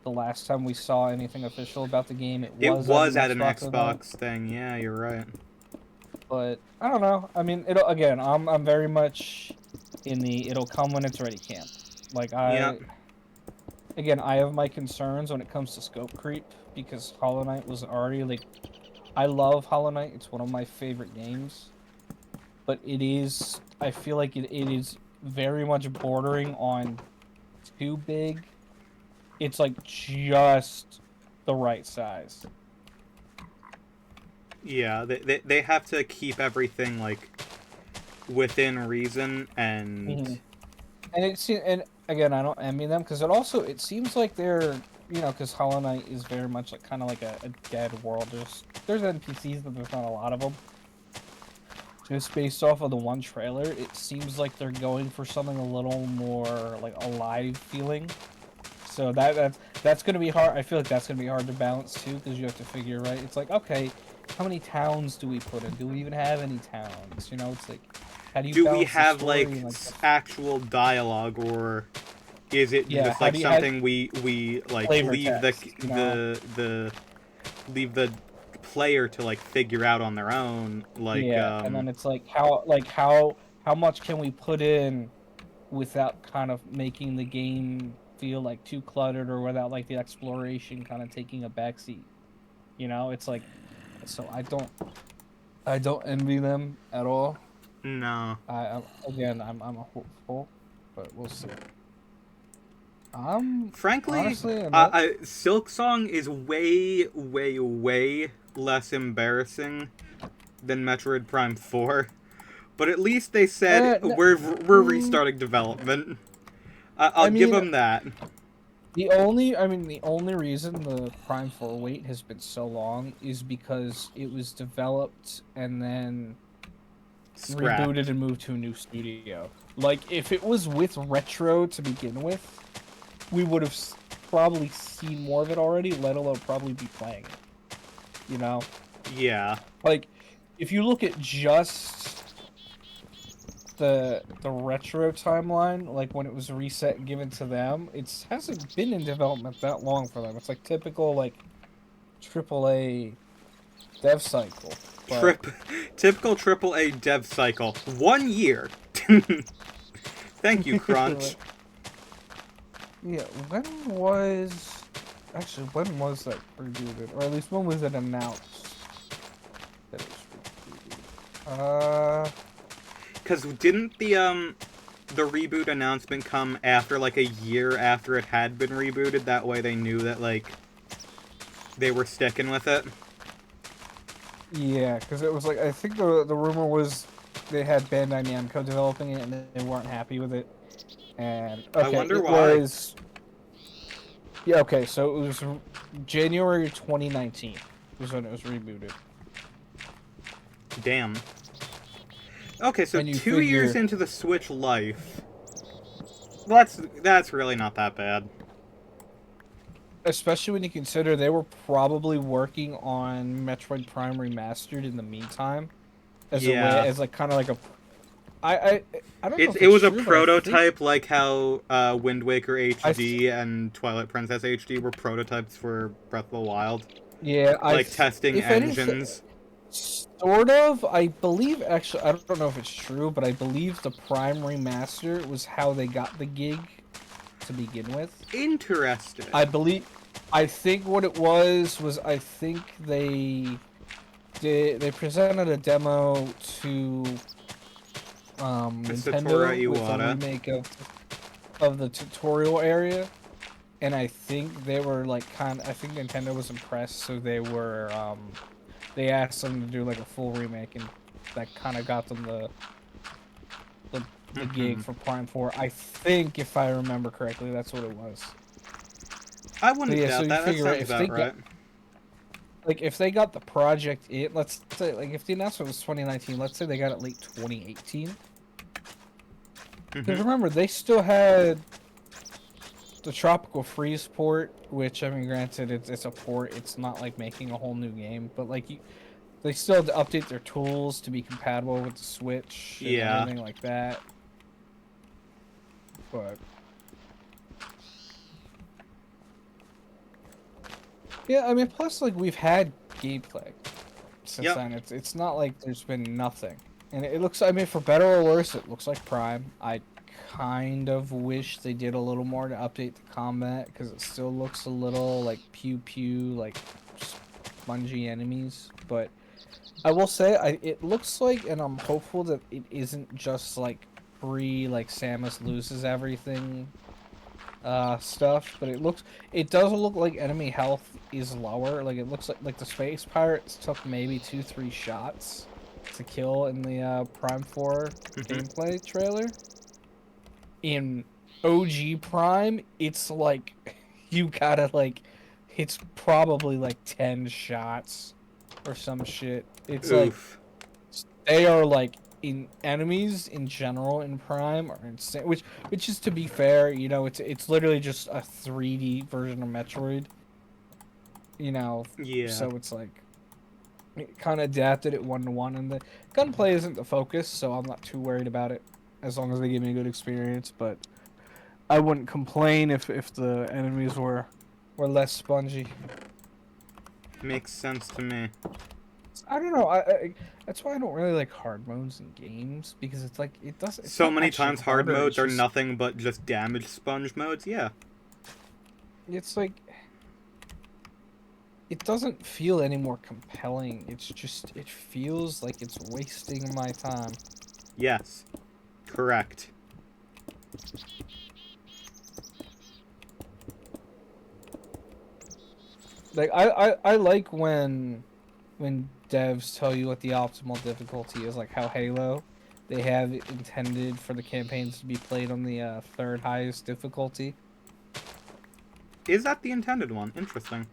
the last time we saw anything official about the game, It was at an Xbox event. Xbox thing. Yeah, you're right. But I don't know. I mean, I'm very much in the it'll come when it's ready camp. Like Yeah. I have my concerns when it comes to scope creep because Hollow Knight was already like, I love Hollow Knight. It's one of my favorite games, but I feel like it is very much bordering on too big. It's like just the right size. Yeah, they have to keep everything, like, within reason, and... And again, I don't envy them because it seems like they're, you know, because Hollow Knight is very much like kind of like a dead world. There's NPCs, but there's not a lot of them. Just based off of the one trailer, it seems like they're going for something a little more like alive feeling. So that's gonna be hard. I feel like that's gonna be hard to balance too, because you have to figure, right. It's like, okay, how many towns do we put in? Do we even have any towns? You know, it's like, how do you Do balance we the have, story like, and, actual dialogue, or is it Yeah, just, how like, do you something we like, flavor leave text, you know? leave the player to, like, figure out on their own, like, Yeah, and then it's like how much can we put in without kind of making the game feel like too cluttered, or without like the exploration kind of taking a backseat. You know, it's like, so I don't envy them at all. no. I'm a hopeful, but we'll see. I'm Frankly, honestly another. Silk Song is way, way, way less embarrassing than Metroid Prime 4. But at least they said, No, we're restarting development. I'll I give mean, them that. the only reason the Prime 4 wait has been so long is because it was developed and then Scrap. rebooted and moved to a new studio. Like, if it was with Retro to begin with, we would have probably seen more of it already, let alone probably be playing it. You know? Yeah. Like, if you look at just the Retro timeline, like when it was reset and given to them, it hasn't been in development that long for them. It's like typical, like, AAA dev cycle. But Typical AAA dev cycle. 1 year. Thank you, Crunch. yeah, when was that rebooted? Or at least when was it announced that it was rebooted? Because didn't the the reboot announcement come after, like, a year after it had been rebooted. That way they knew that, like, they were sticking with it. Yeah, because it was like, I think the rumor was they had Bandai Namco developing it and they weren't happy with it. And I okay, wonder it why. was yeah, okay, so it was January 2019 was when it was rebooted. Damn. Okay, so And you 2 years figure, into the Switch life. That's really not that bad. especially when you consider they were probably working on Metroid Prime Remastered in the meantime, as a way, Yeah. as like kind of like a, I I I don't know if It it's was a true, but I think prototype, like how Wind Waker I HD and Twilight Princess HD were prototypes for Breath of the Wild. yeah, Like testing if anything, engines. sort of. I believe actually, I don't know if it's true, but I believe the Prime Remaster was how they got the gig to begin with. Interesting. I think what it was I think they presented a demo to Satoru Nintendo with a Iwata. remake of the tutorial area, and I think they were like I think Nintendo was impressed, so they asked them to do like a full remake, and that kind of got them the gig for Prime 4. I think if I remember correctly, that's what it was. I So wouldn't yeah, so doubt you that. That figure sounds if they about got right. like if they got the project in, let's say like if the announcement was 2019, let's say they got it late 2018. Because Hmm. remember, they still had the Tropical Freeze port, which I mean, granted, it's a port. It's not like making a whole new game, but like they still had to update their tools to be compatible with the Switch and Yeah. everything like that. But yeah, I mean, plus like we've had gameplay since Yep. then. It's not like there's been nothing, and it looks. I mean, for better or worse, it looks like Prime. I kind of wish they did a little more to update the combat because it still looks a little like pew pew, like spongy enemies. But I will say, it looks like, and I'm hopeful that it isn't just like free, like Samus loses everything stuff, but it does look like enemy health is lower. Like it looks like the space pirates took maybe 2-3 shots to kill in the Prime 4 Hmm. gameplay trailer. In OG Prime, it's like you gotta like it's probably like 10 shots or some shit. It's like Oof. they are like in enemies in general in Prime are insane. Which is to be fair, you know, it's literally just a 3D version of Metroid. You know, Yeah. so it's like it kind of adapted it 1-to-1, and the gunplay isn't the focus, so I'm not too worried about it as long as they give me a good experience. But I wouldn't complain if the enemies were less spongy. Makes sense to me. I don't know. That's why I don't really like hard modes in games because it's like it does. It's So not many actually times hard harder. It's modes are just nothing but just damage sponge modes. Yeah. it's like it doesn't feel any more compelling. It's just it feels like it's wasting my time. Yes. Correct. Like I like when devs tell you what the optimal difficulty is, like how Halo, they have it intended for the campaigns to be played on the third highest difficulty. Is that the intended one? Interesting.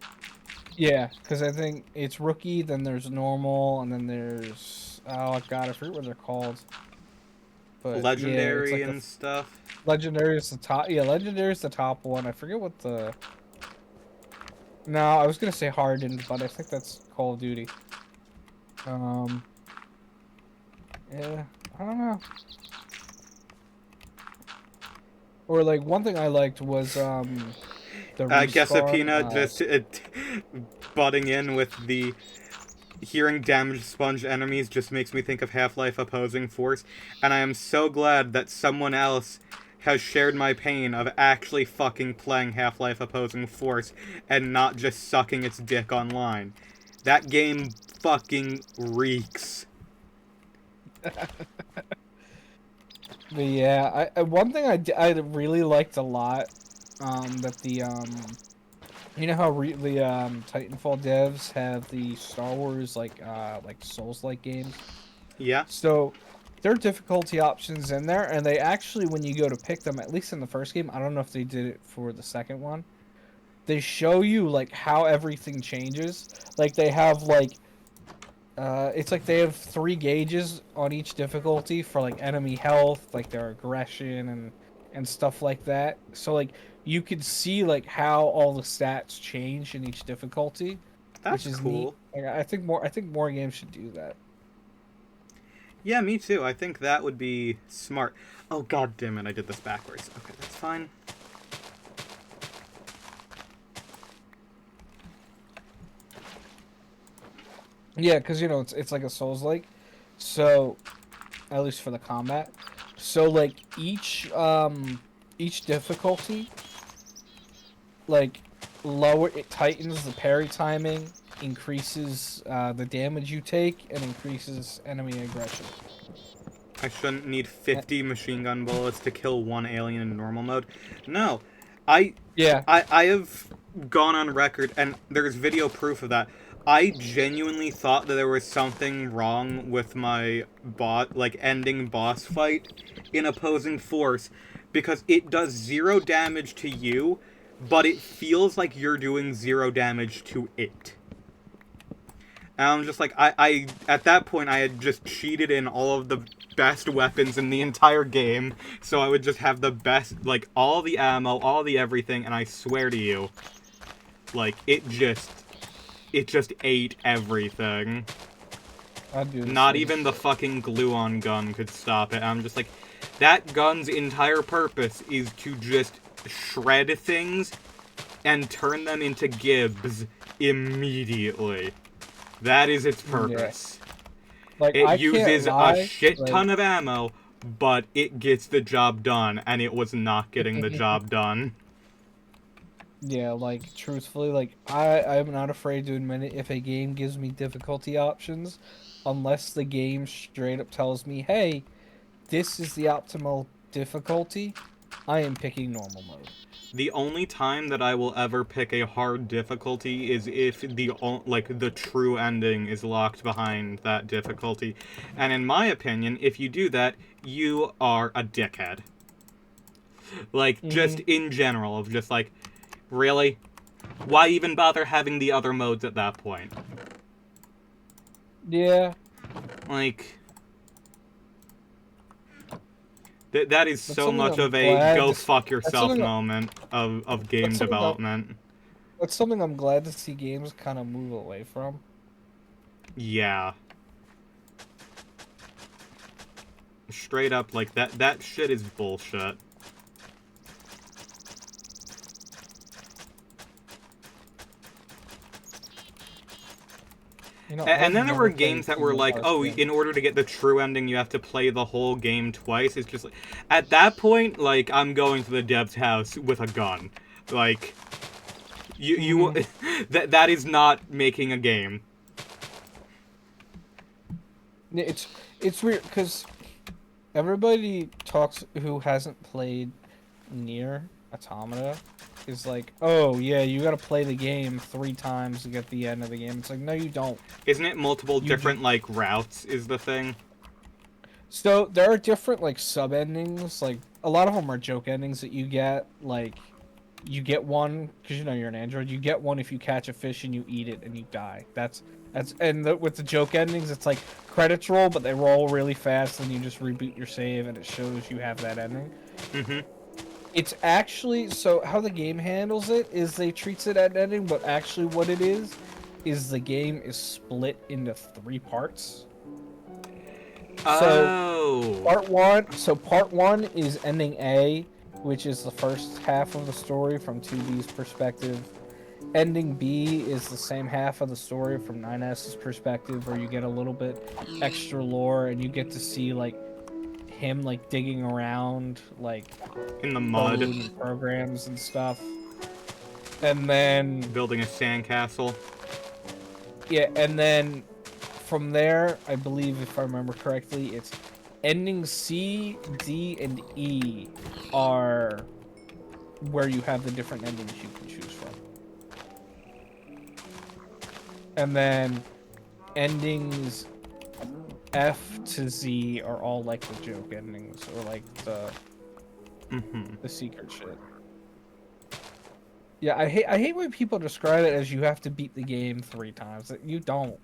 Yeah, because I think it's rookie, then there's normal, and then there's oh god, I forget what they're called. But yeah, it's Legendary like the and stuff. legendary is the top. Yeah, legendary is the top one. I forget what the. No, I was gonna say hardened, but I think that's Call of Duty. Um, yeah, I don't know. Or like one thing I liked was the respawn. Guessapina just butting in with the hearing damage sponge enemies just makes me think of Half-Life Opposing Force, and I am so glad that someone else has shared my pain of actually fucking playing Half-Life Opposing Force and not just sucking its dick online. That game fucking reeks. But yeah, one thing I really liked a lot, that you know how the Titanfall devs have the Star Wars like Souls-like games. Yeah, So there are difficulty options in there, and they actually, when you go to pick them, at least in the first game, I don't know if they did it for the second one. They show you like how everything changes. Like they have it's like they have 3 gauges on each difficulty for like enemy health, like their aggression and stuff like that. So like you could see like how all the stats change in each difficulty, which that's is neat. cool. Like I think more games should do that. Yeah, me too. I think that would be smart. Oh, god damn it, I did this backwards. Okay, that's fine. Yeah, because you know it's like a Souls like, so at least for the combat. So like each difficulty, like lower it tightens the parry timing, increases the damage you take, and increases enemy aggression. I shouldn't need Uh, 50 machine gun bullets to kill one alien in normal mode. No, I, Yeah. I have gone on record, and there's video proof of that. I genuinely thought that there was something wrong with my ending boss fight in opposing force, because it does 0 damage to you, but it feels like you're doing 0 damage to it. And I'm just like, I at that point I had just cheated in all of the best weapons in the entire game, so I would just have the best, like, all the ammo, all the everything, and I swear to you, like, it just ate everything. I do the Not same even the shit. fucking glue-on gun could stop it. I'm just like, that gun's entire purpose is to just shred things and turn them into gibs immediately. That is its Yeah. purpose. Like It I can't uses a lie. shit Like ton of ammo, but it gets the job done, and it was not getting the job done. yeah, like truthfully, like I'm not afraid to admit it if a game gives me difficulty options, unless the game straight up tells me, "Hey, this is the optimal difficulty." I am picking normal mode. The only time that I will ever pick a hard difficulty is if the true ending is locked behind that difficulty. And in my opinion, if you do that, you are a dickhead. Like, just Hmm. in general, of just like, really? Why even bother having the other modes at that point? Yeah, Like, that is that's so something much I'm of a glad go to. fuck That's yourself something. moment of game That's something. development. That's something I'm glad to see games kind of move away from. Yeah. Straight up, like, that shit is bullshit. You know, And I've then there were never played games that were Kingdom like, Hearts oh, games. in order to get the true ending, you have to play the whole game twice. It's just like, at that point, like, I'm going to the dev's house with a gun. Like, you Hmm. that is not making a game. It's weird because everybody talks who hasn't played Near Automata is like, oh yeah, you got to play the game 3 times to get the end of the game. It's like, no, you don't. Isn't it multiple You just different, like, routes is the thing? so there are different like sub endings. Like a lot of them are joke endings that you get. Like you get one because you know you're an android. You get one if you catch a fish and you eat it and you die. That's with the joke endings, it's like credits roll, but they roll really fast, and you just reboot your save, and it shows you have that ending. Mm-hmm. It's actually so how the game handles it is they treats it at ending, but actually what it is the game is split into 3 parts. So Oh. part one is ending A, which is the first half of the story from 2B's perspective. Ending B is the same half of the story from 9S's perspective, where you get a little bit extra lore and you get to see like him like digging around like In the mud. code and programs and stuff. And then Building a sandcastle. yeah, and then from there, I believe if I remember correctly, it's endings C, D, and E are where you have the different endings you can choose from. And then endings F to Z are all like the joke endings or like the secret shit. Yeah, I hate when people describe it as you have to beat the game 3 times. You don't.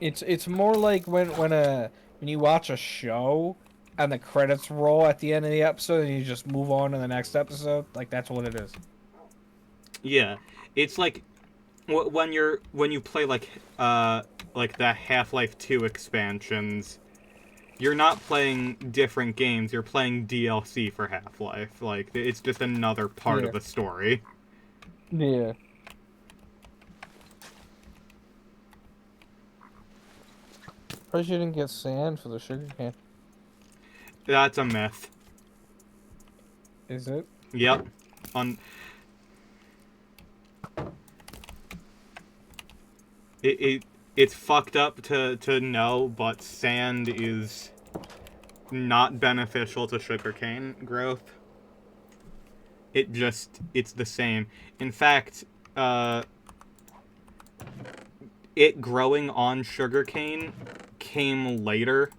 It's more like when you watch a show and the credits roll at the end of the episode and you just move on to the next episode. Like that's what it is. Yeah, it's like when you play like the Half-Life 2 expansions, you're not playing different games, you're playing DLC for Half-Life. Like it's just another part Yeah. of the story. Yeah. Surprised you didn't get sand for the sugar cane. That's a myth. Is it? Yep. On it it's fucked up to know, but sand is not beneficial to sugarcane growth. It's the same. In fact, uh it growing on sugarcane came later.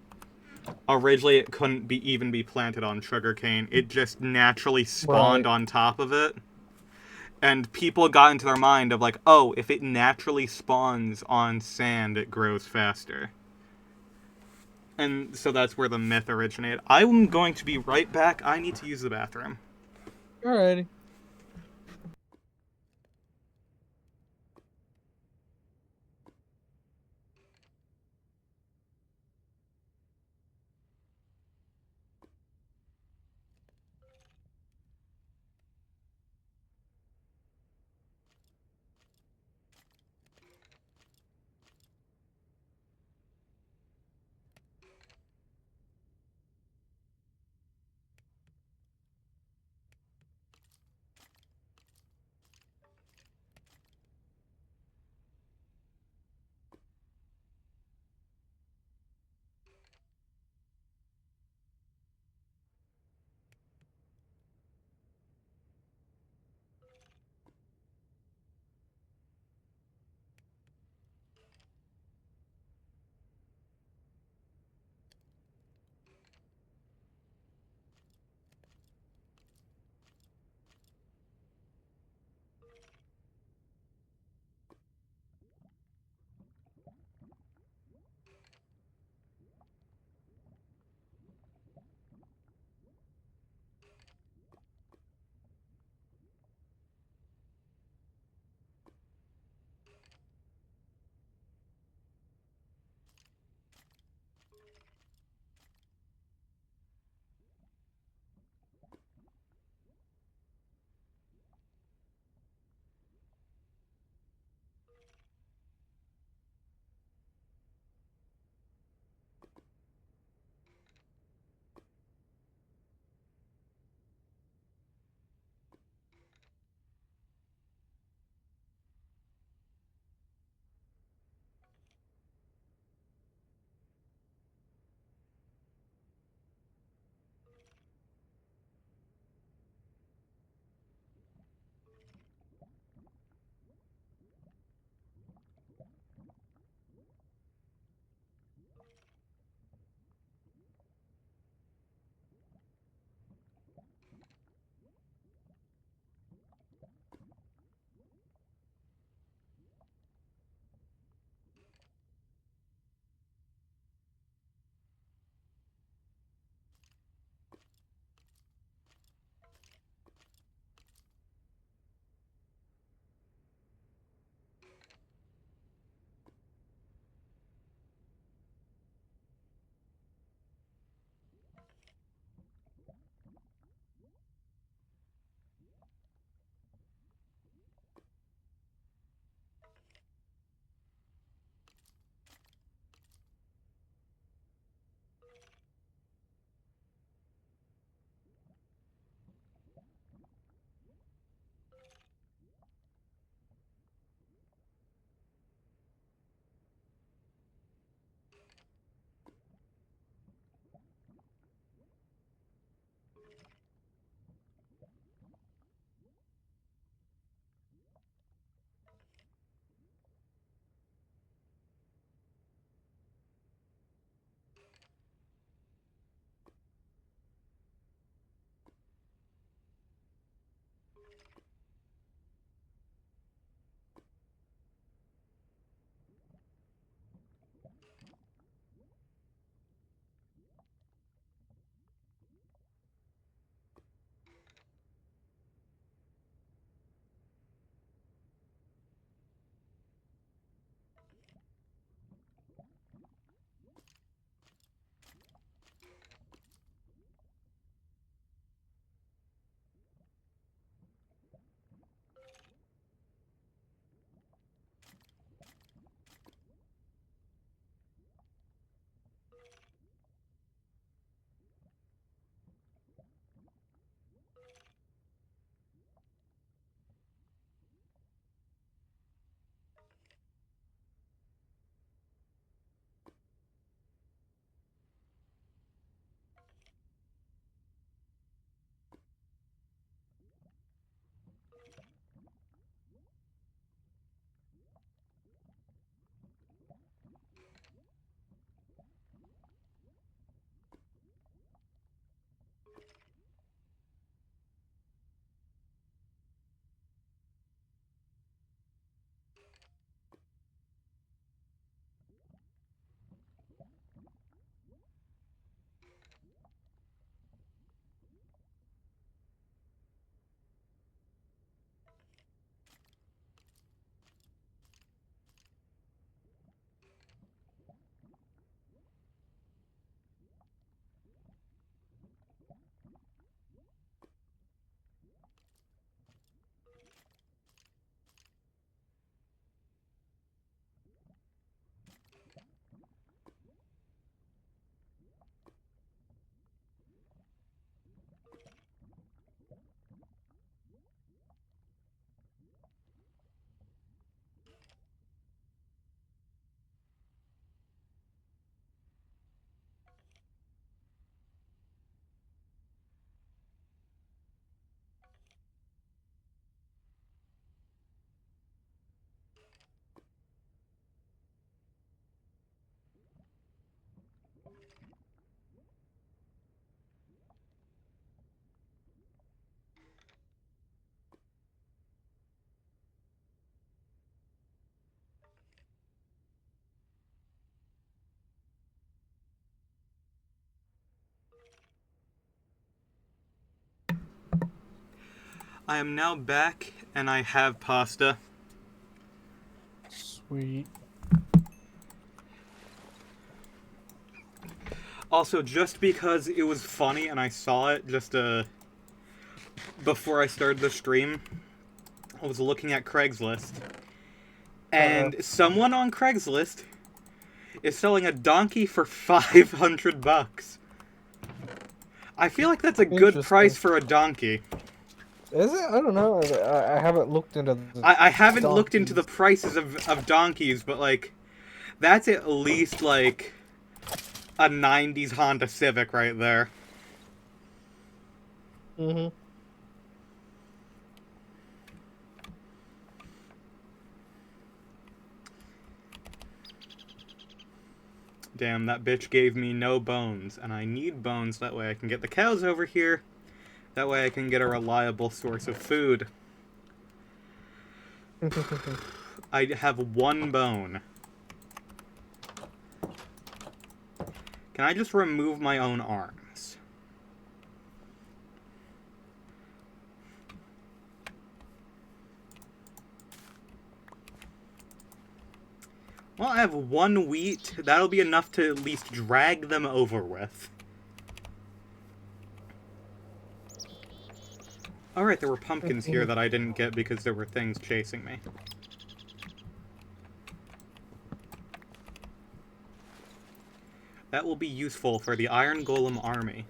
Originally, it couldn't even be planted on sugarcane. It just naturally spawned Right. on top of it. And people got into their mind of like, oh, if it naturally spawns on sand, it grows faster. And so that's where the myth originated. I'm going to be right back. I need to use the bathroom. Alrighty. I am now back, and I have pasta. Sweet. Also, just because it was funny and I saw it just before I started the stream, I was looking at Craigslist. And someone on Craigslist is selling a donkey for $500. I feel like that's a good price for a donkey. Is it? I don't know. I haven't looked into the I haven't donkeys. looked into the prices of donkeys, but, like, that's at least, like, a 90s Honda Civic right there. Mm-hmm. Damn, that bitch gave me no bones, and I need bones, that way I can get the cows over here. That way I can get a reliable source of food. I have one bone. Can I just remove my own arms? Well, I have one wheat. That'll be enough to at least drag them over with. Alright, there were pumpkins here that I didn't get because there were things chasing me. That will be useful for the Iron Golem army.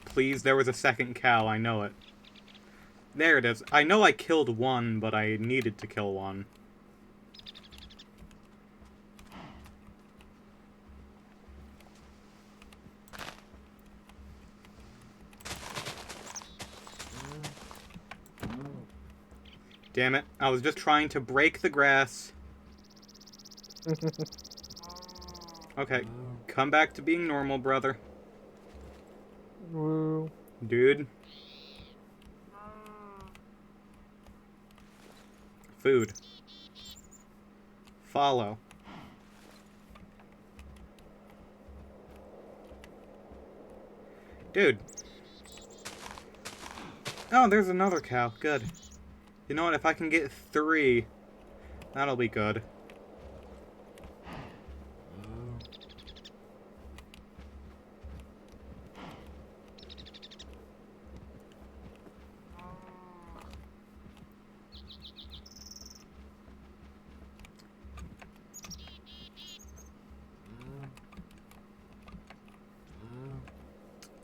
Please, there was a second cow, I know it. There it is. I know I killed one, but I needed to kill one. Damn it. I was just trying to break the grass. Okay. Come back to being normal, brother. Woo. Dude. Food. Follow. Dude. Oh, there's another cow. Good. You know what? If I can get 3, that'll be good.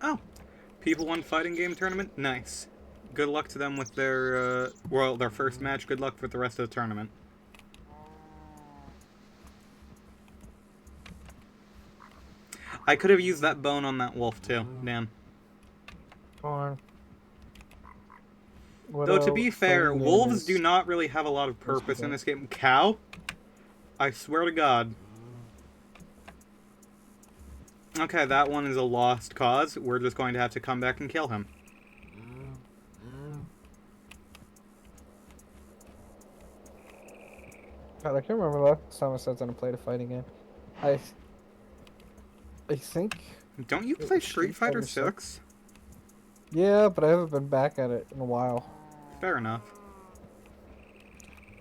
Oh. People won fighting game tournament? Nice. Good luck to them with their, well, their first match. Good luck with the rest of the tournament. I could have used that bone on that wolf, too. Damn. Though, to be fair, wolves do not really have a lot of purpose in this game. Cow? I swear to God. Okay, that one is a lost cause. We're just going to have to come back and kill him. God, I can't remember the last time I sat down and played a fighting game. I think... Don't you play Street Fighter 6? Yeah, but I haven't been back at it in a while. Fair enough.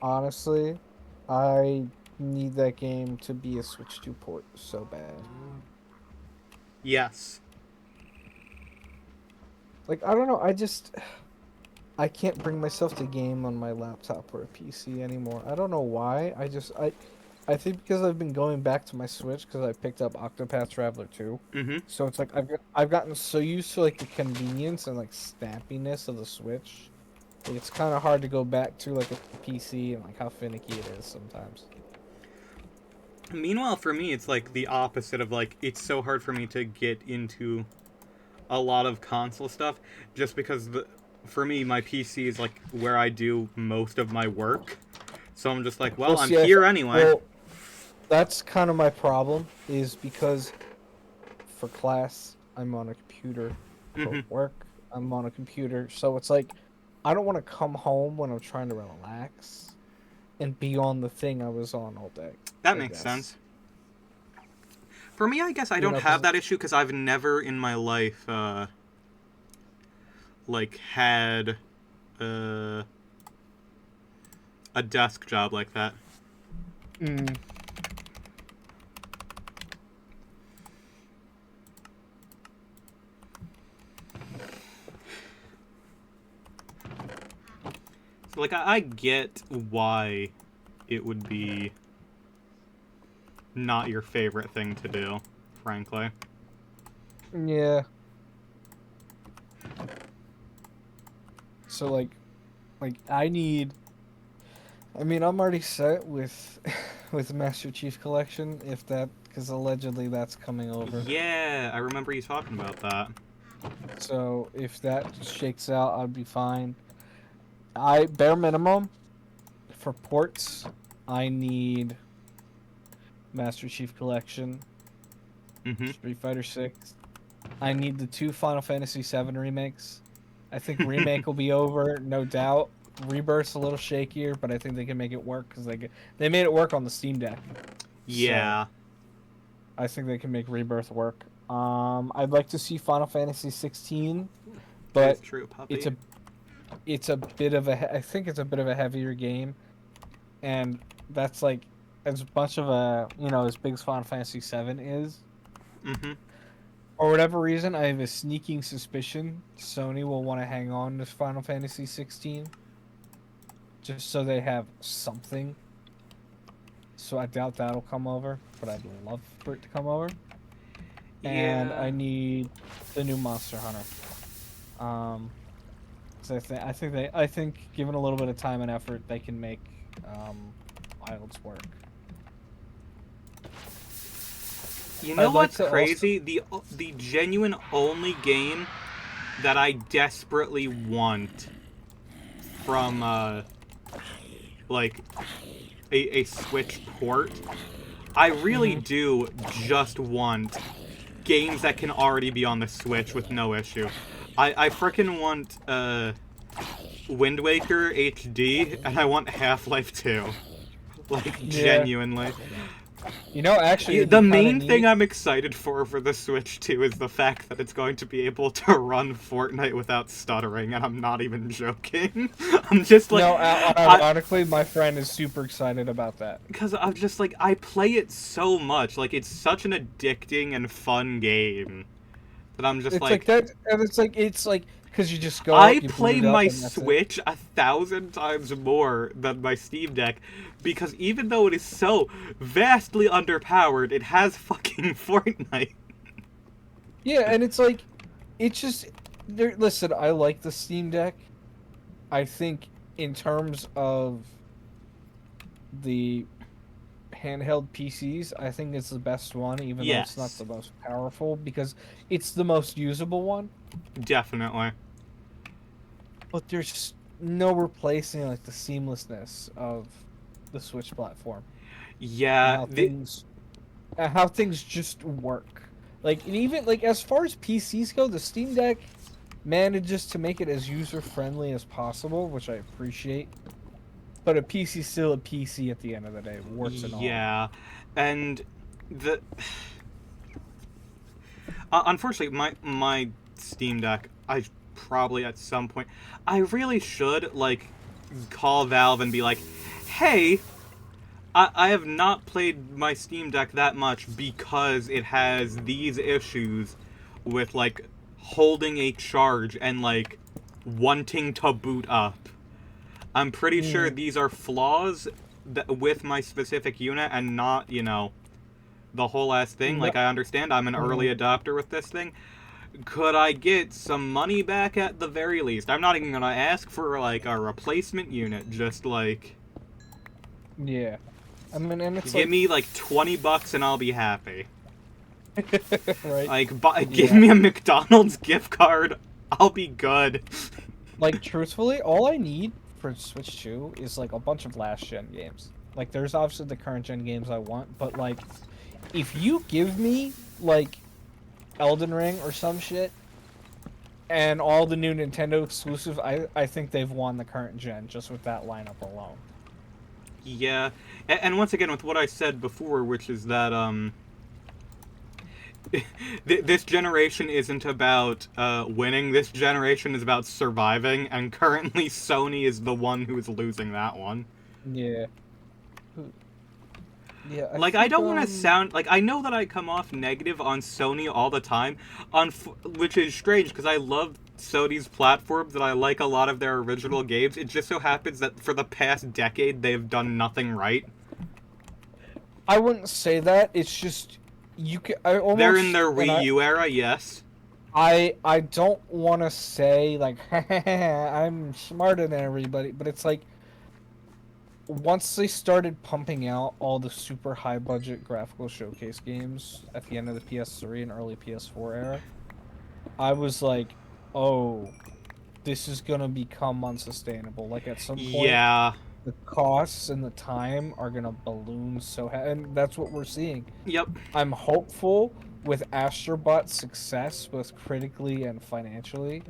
Honestly, I need that game to be a Switch 2 port so bad. Yes. Like, I don't know, I can't bring myself to game on my laptop or a PC anymore. I don't know why. I think because I've been going back to my Switch because I picked up Octopath Traveler 2. Mm-hmm. So it's like I've gotten so used to like the convenience and like snappiness of the Switch. Like, it's kind of hard to go back to like a PC and like how finicky it is sometimes. Meanwhile, for me, it's like the opposite of like, it's so hard for me to get into a lot of console stuff just because for me, my PC is like where I do most of my work. So I'm just like, well, I'm here anyway. Well, that's kind of my problem, is because for class, I'm on a computer. For work, I'm on a computer. So it's like, I don't want to come home when I'm trying to relax and be on the thing I was on all day. That I makes guess. sense. For me, I guess I You don't know, have 'cause- that issue because I've never in my life, like, had uh, a desk job like that. Mm. So, like, I get why it would be not your favorite thing to do, frankly. Yeah. So like I need. I mean, I'm already set with with Master Chief Collection, if that, because allegedly that's coming over. Yeah, I remember you talking about that. So if that shakes out, I'd be fine. I bare minimum for ports, I need Master Chief Collection, Mm-hmm. Street Fighter 6. I need the 2 Final Fantasy 7 remakes. I think remake will be over, no doubt. Rebirth's a little shakier, but I think they can make it work because they made it work on the Steam Deck. So Yeah. I think they can make Rebirth work. I'd like to see Final Fantasy 16, That is but true, puppy. it's a bit of a I think it's a bit of a heavier game, and that's like as much of a as big as Final Fantasy 7 is. Mm-hmm. For whatever reason, I have a sneaking suspicion Sony will want to hang on to Final Fantasy 16 just so they have something. So I doubt that'll come over, but I'd love for it to come over. And Yeah. I need the new Monster Hunter. So I think given a little bit of time and effort, they can make Wilds work. You I'd know like what's to also. crazy? The genuine only game that I desperately want from like a Switch port, I really Mhm. do just want games that can already be on the Switch with no issue. I frickin' want Wind Waker HD and I want Half-Life 2. Like, Yeah. genuinely. Actually, it'd be The kind of main thing neat. I'm excited for the Switch 2 is the fact that it's going to be able to run Fortnite without stuttering, and I'm not even joking. I'm just like, No, I, ironically, my friend is super excited about that. because I'm just like, I play it so much. Like, it's such an addicting and fun game that I'm just It's like like, that, and it's like because you just go I up, you boot play it up, my and that's it. Switch 1,000 times more than my Steam Deck because even though it is so vastly underpowered, it has fucking Fortnite. Yeah, and it's like, it's just there. Listen, I like the Steam Deck. I think in terms of the handheld PCs, I think it's the best one, even though it's not Yes, the most powerful because it's the most usable one. definitely. But there's no replacing like the seamlessness of the Switch platform and Yeah, how things just work. Like, and even like as far as PCs go, the Steam Deck manages to make it as user friendly as possible, which I appreciate. But a PC is still a PC at the end of the day, warts and all. yeah, and the unfortunately my Steam Deck, I probably at some point, I really should like call Valve and be like, hey, I have not played my Steam Deck that much because it has these issues with like holding a charge and like wanting to boot up. I'm pretty sure Mm. these are flaws with my specific unit and not, the whole ass thing. No, Like, I understand I'm an early mm, adopter with this thing. Could I get some money back at the very least? I'm not even gonna ask for, like, a replacement unit. Just, like, yeah. I mean, and it's give like, me, like, $20 and I'll be happy. right? Like, give Yeah. me a McDonald's gift card. I'll be good. Like, truthfully, all I need for Switch 2 is like a bunch of last gen games. Like, there's obviously the current gen games I want, but like, if you give me like Elden Ring or some shit and all the new Nintendo exclusive, I think they've won the current gen just with that lineup alone. Yeah, and once again with what I said before, which is that this generation isn't about winning. This generation is about surviving, and currently Sony is the one who is losing that one. Yeah. Yeah, I Like, I think don't want to sound like, I know that I come off negative on Sony all the time, which is strange because I love Sony's platforms and I like a lot of their original games. It just so happens that for the past decade they've done nothing right. I wouldn't say that. It's just you can. I almost. They're in their and Wii U era, yes. I don't want to say like I'm smarter than everybody, but it's like once they started pumping out all the super high budget graphical showcase games at the end of the PS3 and early PS4 era, I was like, oh, this is gonna become unsustainable. Like at some point, Yeah. the costs and the time are gonna balloon and that's what we're seeing. Yep. I'm hopeful with Astrobot's success, both critically and financially.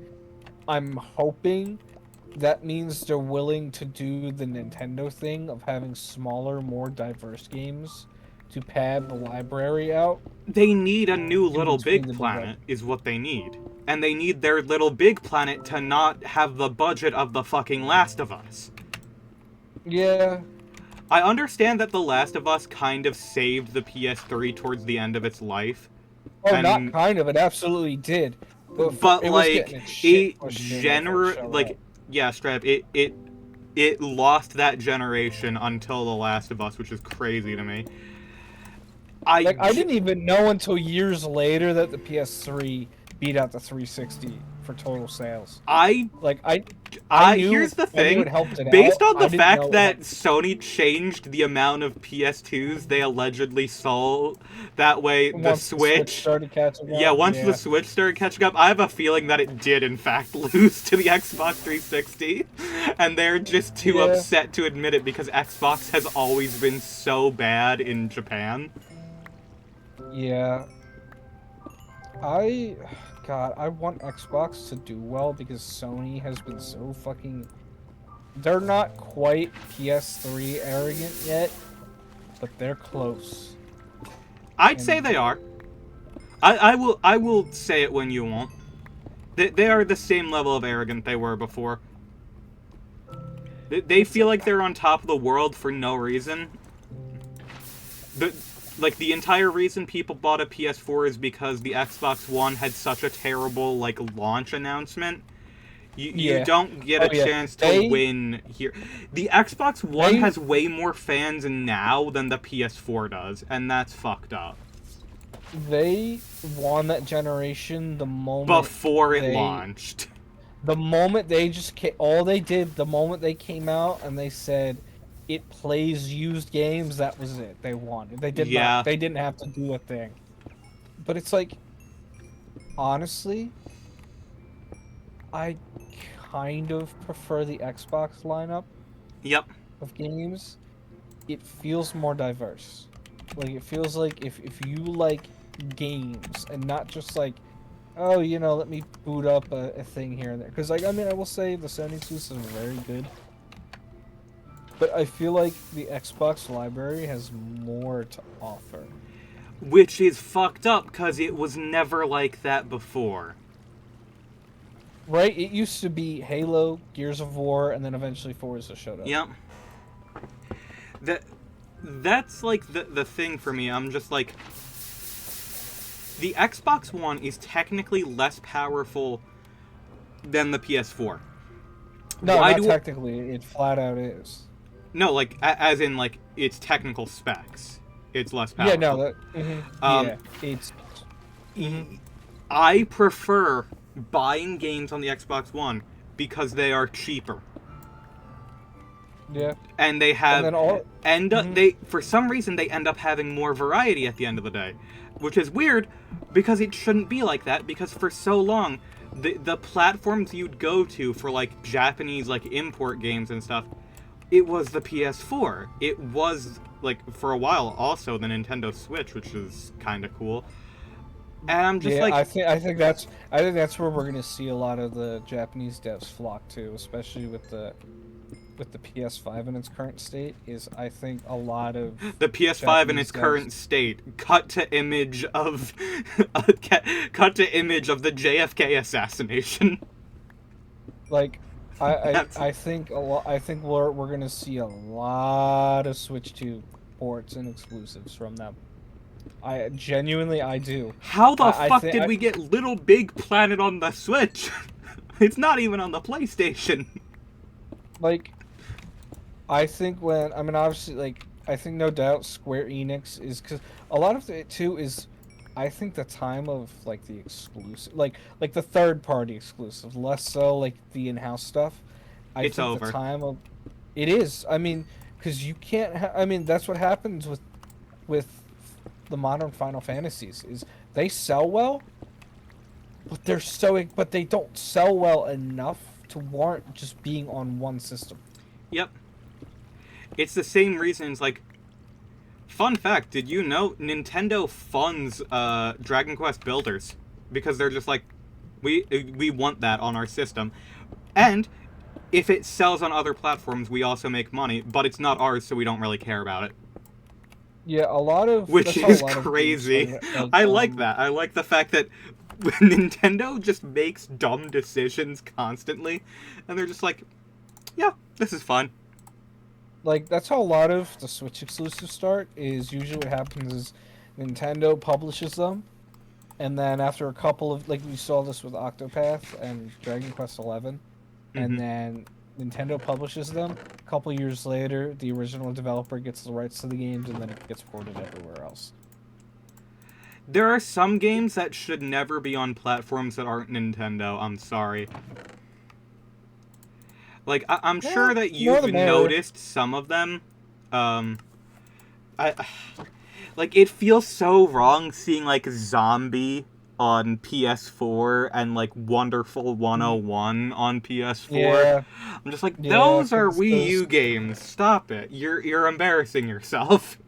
I'm hoping that means they're willing to do the Nintendo thing of having smaller, more diverse games to pad the library out. They need a new in Little between Big the Planet, is what they need. And they need their Little Big Planet to not have the budget of the fucking Last of Us. Yeah. I understand that The Last of Us kind of saved the PS3 towards the end of its life. Oh, And- not kind of. It absolutely did. But it was like, getting its shit pushed in before it gener showed like, up. yeah, Strap, it lost that generation until The Last of Us, which is crazy to me. I didn't even know until years later that the PS3 beat out the 360 for total sales. I knew, here's the I knew thing. it helped it Based out. on the I didn't know fact it that helped- Sony changed the amount of PS2s they allegedly sold, that way the once Switch started catching up. yeah, once the Switch started catching up, I have a feeling that it did in fact lose to the Xbox 360, and they're just too Yeah. upset to admit it because Xbox has always been so bad in Japan. Yeah. God, I want Xbox to do well because Sony has been so fucking... They're not quite PS3 arrogant yet, but they're close. I'd say they are. I will say it when you won't. They are the same level of arrogant they were before. They feel like they're on top of the world for no reason. The entire reason people bought a PS4 is because the Xbox One had such a terrible, launch announcement. You don't get a chance to win here. The Xbox One has way more fans now than the PS4 does, and that's fucked up. They won that generation the moment... Before it launched. The moment they just all they did, the moment they came out and they said... It plays used games. That was it. They won. They did not. They didn't have to do a thing. But it's like, honestly, I kind of prefer the Xbox lineup. Yep. Of games. It feels more diverse. Like it feels like if you like games and not just like, oh, let me boot up a thing here and there. Because I will say the Sony exclusives are very good. But I feel like the Xbox library has more to offer. Which is fucked up, because it was never like that before. Right? It used to be Halo, Gears of War, and then eventually Forza showed up. Yep. That's like the thing for me. I'm just like... The Xbox One is technically less powerful than the PS4. No, not technically. It flat out is. No, as in, its technical specs. It's less powerful. Yeah, no, it's... I prefer buying games on the Xbox One because they are cheaper. Yeah. And they have... they for some reason, they end up having more variety at the end of the day. Which is weird, because it shouldn't be like that, because for so long, the platforms you'd go to for, Japanese, import games and stuff... It was the PS4. It was, for a while, also the Nintendo Switch, which is kind of cool. And I'm just I think that's where we're gonna see a lot of the Japanese devs flock to, especially with the with the PS5 in its current state is I think a lot of The PS5 in its Japanese current devs, state. Cut to image of cut to image of the JFK assassination. like That's I think a lot I think we're gonna see a lot of Switch 2 ports and exclusives from them. I genuinely I do. how the I fuck think did we get Little Big Planet on the Switch? It's not even on the PlayStation. like I think when I mean obviously like I think no doubt Square Enix is because a lot of it too is I think the time of like the exclusive like the third party exclusive less so like the in-house stuff. I It's think the over. time of it is I mean because you can't I mean that's what happens with the modern Final Fantasies is they sell well but but they don't sell well enough to warrant just being on one system. Yep. It's the same reasons, like, fun fact, did you know Nintendo funds Dragon Quest builders? Because they're just like, we want that on our system. And if it sells on other platforms, we also make money, but it's not ours, so we don't really care about it. Yeah, a lot of Which that's how a is lot of games crazy. like I like that. I like the fact that Nintendo just makes dumb decisions constantly, and they're just like, yeah, this is fun. like that's how a lot of the Switch exclusives start. Is usually what happens is Nintendo publishes them, and then after a couple of like we saw this with Octopath and Dragon Quest 11, and Hmm. then Nintendo publishes them. A couple years later, the original developer gets the rights to the games, and then it gets ported everywhere else. There are some games that should never be on platforms that aren't Nintendo. I'm sorry. Like, I'm Yeah, sure that more you've the merrier. noticed some of them. Um, I like it feels so wrong seeing like Zombie on PS4 and like Wonderful Mhm. 101 on PS4. Yeah, I'm just like yeah, those are Wii U games. Stop it. You're embarrassing yourself.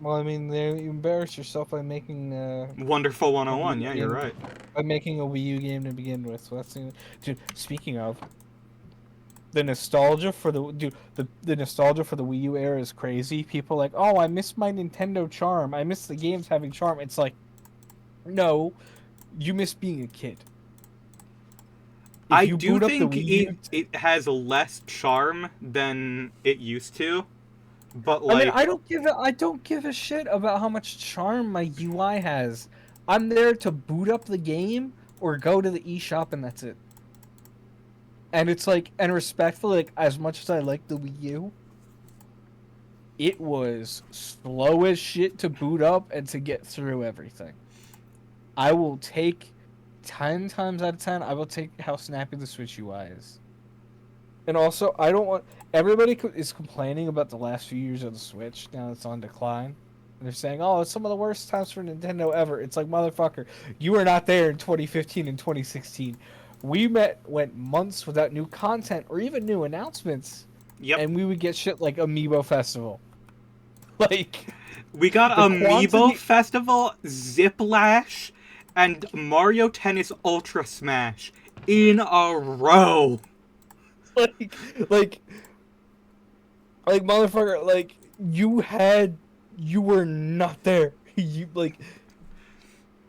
well, I mean, you embarrass yourself by making Wonderful a 101. Wii Yeah, U you're game right. by making a Wii U game to begin with. So that's dude. Speaking of the nostalgia for the nostalgia for the Wii U era is crazy. People are like, oh, I miss my Nintendo charm. I miss the games having charm. It's like, no, you miss being a kid. If I you do boot up the think Wii U, it has less charm than it used to, but I mean, like I don't give a shit about how much charm my UI has. I'm there to boot up the game or go to the eShop and that's it. And it's like, and respectfully, like as much as I like the Wii U, it was slow as shit to boot up and to get through everything. I will take 10 times out of 10, I will take how snappy the Switch UI is. And also, I don't want is complaining about the last few years of the Switch now it's on decline. And they're saying, "Oh, it's some of the worst times for Nintendo ever." It's like, motherfucker, you were not there in 2015 and 2016. Went months without new content or even new announcements, yep. and we would get shit like Amiibo Festival. Like We got the Amiibo quantity Festival, Ziplash, and Mario Tennis Ultra Smash in a row. like like like motherfucker, like you were not there. You like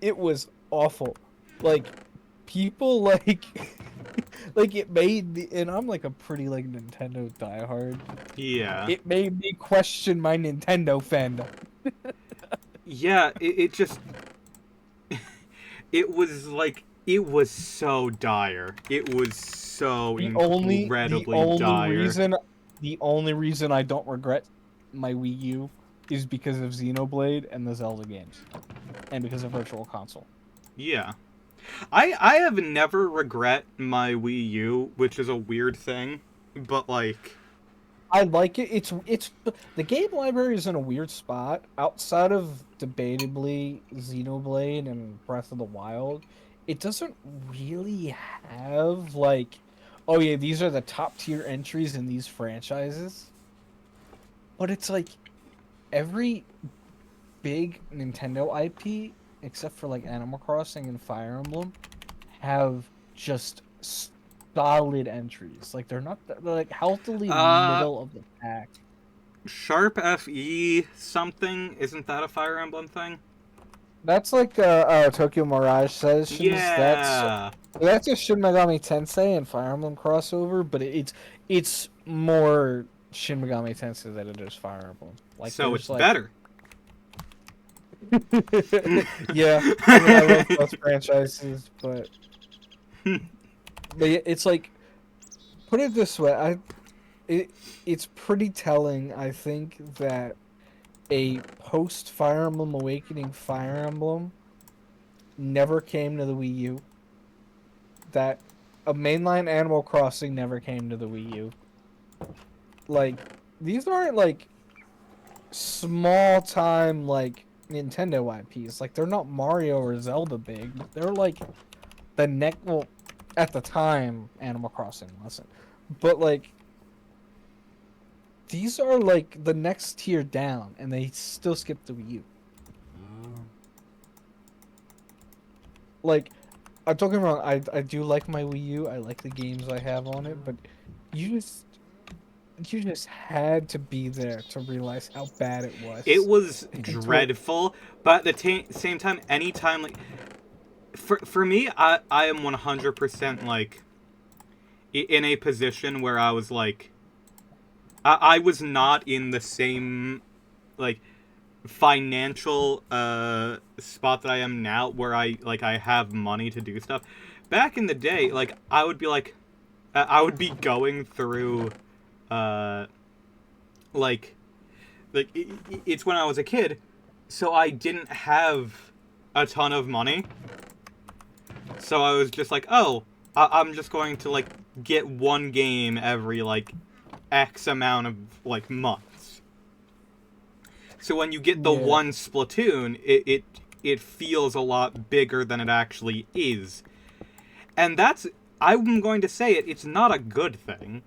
it was awful. Like people like like it made me, and I'm like a pretty like Nintendo diehard. Yeah. It made me question my Nintendo fandom. Yeah, it just it was like it was so dire. It was so The incredibly only dire. reason I don't regret my Wii U is because of Xenoblade and the Zelda games, and because of Virtual Console. Yeah. I have never regret my Wii U, which is a weird thing, but like I like it. It's the game library is in a weird spot outside of debatably Xenoblade and Breath of the Wild. It doesn't really have like, oh yeah, these are the top tier entries in these franchises. But it's like every big Nintendo IP, except for like Animal Crossing and Fire Emblem, have just solid entries. Like they're not they're like healthily Uh, middle of the pack. Sharp FE something, isn't that a Fire Emblem thing? That's like Tokyo Mirage Sessions. Yeah. That's a Shin Megami Tensei and Fire Emblem crossover, but it's more Shin Megami Tensei than it is Fire Emblem. Like So there's it's like better. yeah, I mean I love both franchises, but it's like put it this way, it's pretty telling, I think, that a post Fire Emblem Awakening Fire Emblem never came to the Wii U. That a mainline Animal Crossing never came to the Wii U. Like, these aren't like small time like Nintendo IPs. Like, they're not Mario or Zelda big. They're like the well, at the time Animal Crossing wasn't. But like these are like the next tier down and they still skip the Wii U. Like, I'm talking about I do like my Wii U. I like the games I have on it, but you just had to be there to realize how bad it was. It was dreadful, but at the same time, anytime, like, for me, I am 100% like in a position where I was like, I was not in the same like financial spot that I am now, where I have money to do stuff. Back in the day, like, I would be like, I would be going through like it's when I was a kid, so I didn't have a ton of money. So I was just like, oh, I'm just going to like get one game every like X amount of like months. So when you get the one Splatoon, it feels a lot bigger than it actually is. And that's, I'm going to say it, it's not a good thing,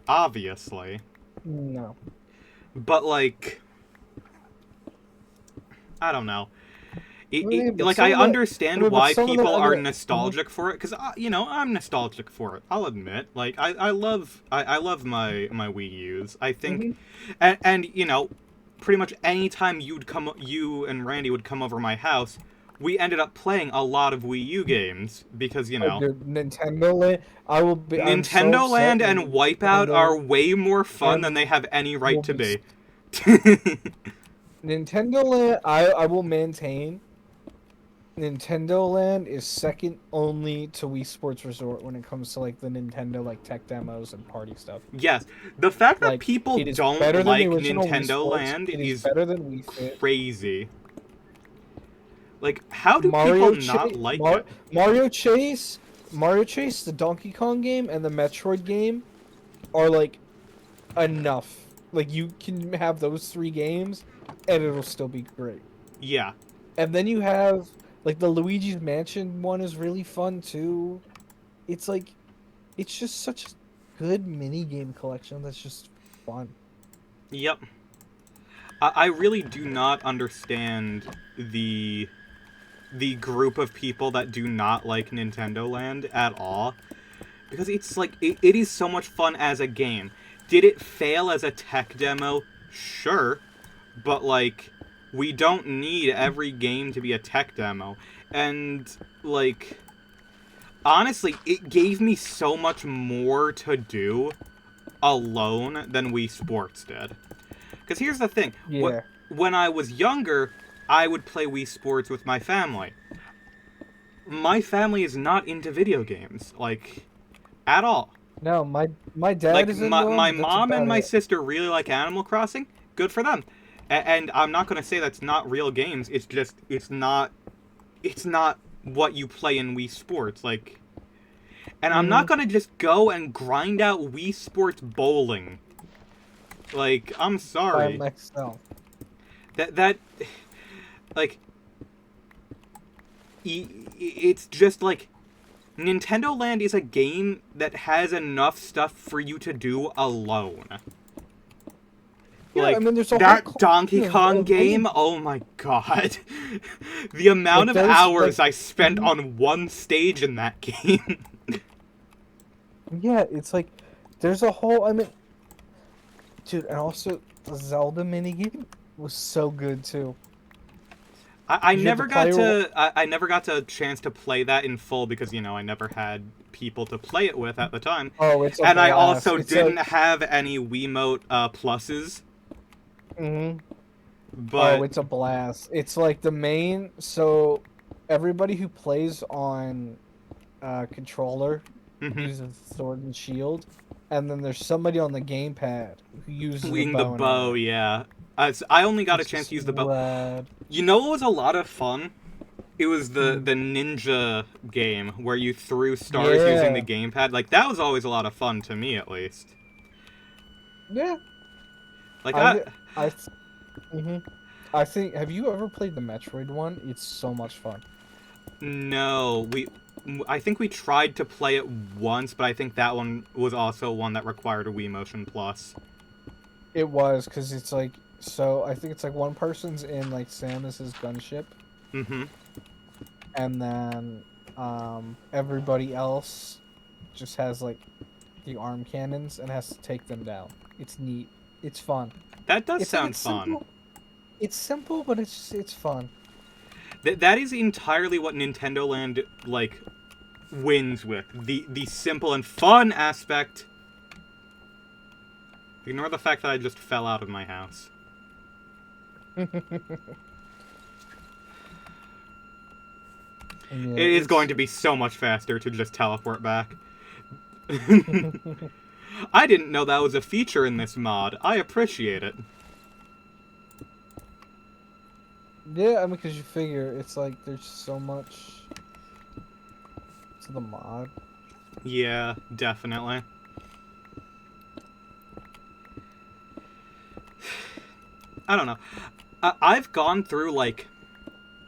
obviously. No. But like, I don't know. Like, I understand why people are nostalgic for it, because you know, I'm nostalgic for it. I'll admit. Like, I love my Wii U's. I think, and you know, pretty much anytime you and Randy would come over my house, we ended up playing a lot of Wii U games because, you know, Nintendo Land. Nintendo Land and Wipeout are way more fun than they have any right to be. Nintendo Land, I will maintain. Nintendo Land is second only to Wii Sports Resort when it comes to like the Nintendo like tech demos and party stuff. Yes, the fact that Like, people don't like Nintendo Land is better than Wii Fit. Crazy. Like, how do people not like it? Mario Chase, the Donkey Kong game, and the Metroid game are like enough. Like, you can have those three games, and it'll still be great. Yeah. And then you have like the Luigi's Mansion one is really fun too. It's like, it's just such a good mini game collection that's just fun. Yep. I really do not understand the group of people that do not like Nintendo Land at all, because it's like it is so much fun as a game. Did it fail as a tech demo? Sure, but like, we don't need every game to be a tech demo. And like, honestly, it gave me so much more to do alone than Wii Sports did. Because here's the thing. Yeah. When I was younger, I would play Wii Sports with my family. My family is not into video games, like, at all. No, my dad like, is into my mom and my sister really like Animal Crossing. Good for them. And I'm not going to say that's not real games. It's just, it's not what you play in Wii Sports. Like, and I'm not going to just go and grind out Wii Sports bowling. Like, I'm sorry. By myself. That, like, it's just like, Nintendo Land is a game that has enough stuff for you to do alone. Yeah, like, I mean, there's that Donkey Kong game, oh my god. The amount of hours I spent on one stage in that game. Yeah, it's like there's a whole. I mean, dude, and also the Zelda minigame was so good too. I 'Cause you had to never got play. to I never got to a chance to play that in full because I never had people to play it with at the time, Oh, it's a and I blast. also It's didn't like. have any Wiimote pluses. Mhm. Oh, But it's a blast. It's like the main. So everybody who plays on controller mhm, uses sword and shield, and then there's somebody on the gamepad who uses a wing the bow and bow, arrow. yeah. I only got a It's chance just to use the bow. rad. You know what was a lot of fun? It was the Mm. the ninja game where you threw stars using the Yeah, gamepad. Like that was always a lot of fun to me, at least. yeah. Like I I hmm I think. Have you ever played the Metroid one? It's so much fun. no, I think we tried to play it once, but I think that one was also one that required a Wii Motion Plus. It was because it's like so. I think it's like one person's in like Samus's gunship, Mm-hmm. and then everybody else just has like the arm cannons and has to take them down. It's neat. It's fun. That does It's like sound it's fun. simple. It's simple, but it's fun. That is entirely what Nintendo Land like wins with the simple and fun aspect. Ignore the fact that I just fell out of my house. And yeah, It is going it's to be so much faster to just teleport back. I didn't know that was a feature in this mod. I appreciate it. yeah. I mean, because you figure it's like there's so much to the mod. Yeah, definitely. I don't know. I've gone through, like...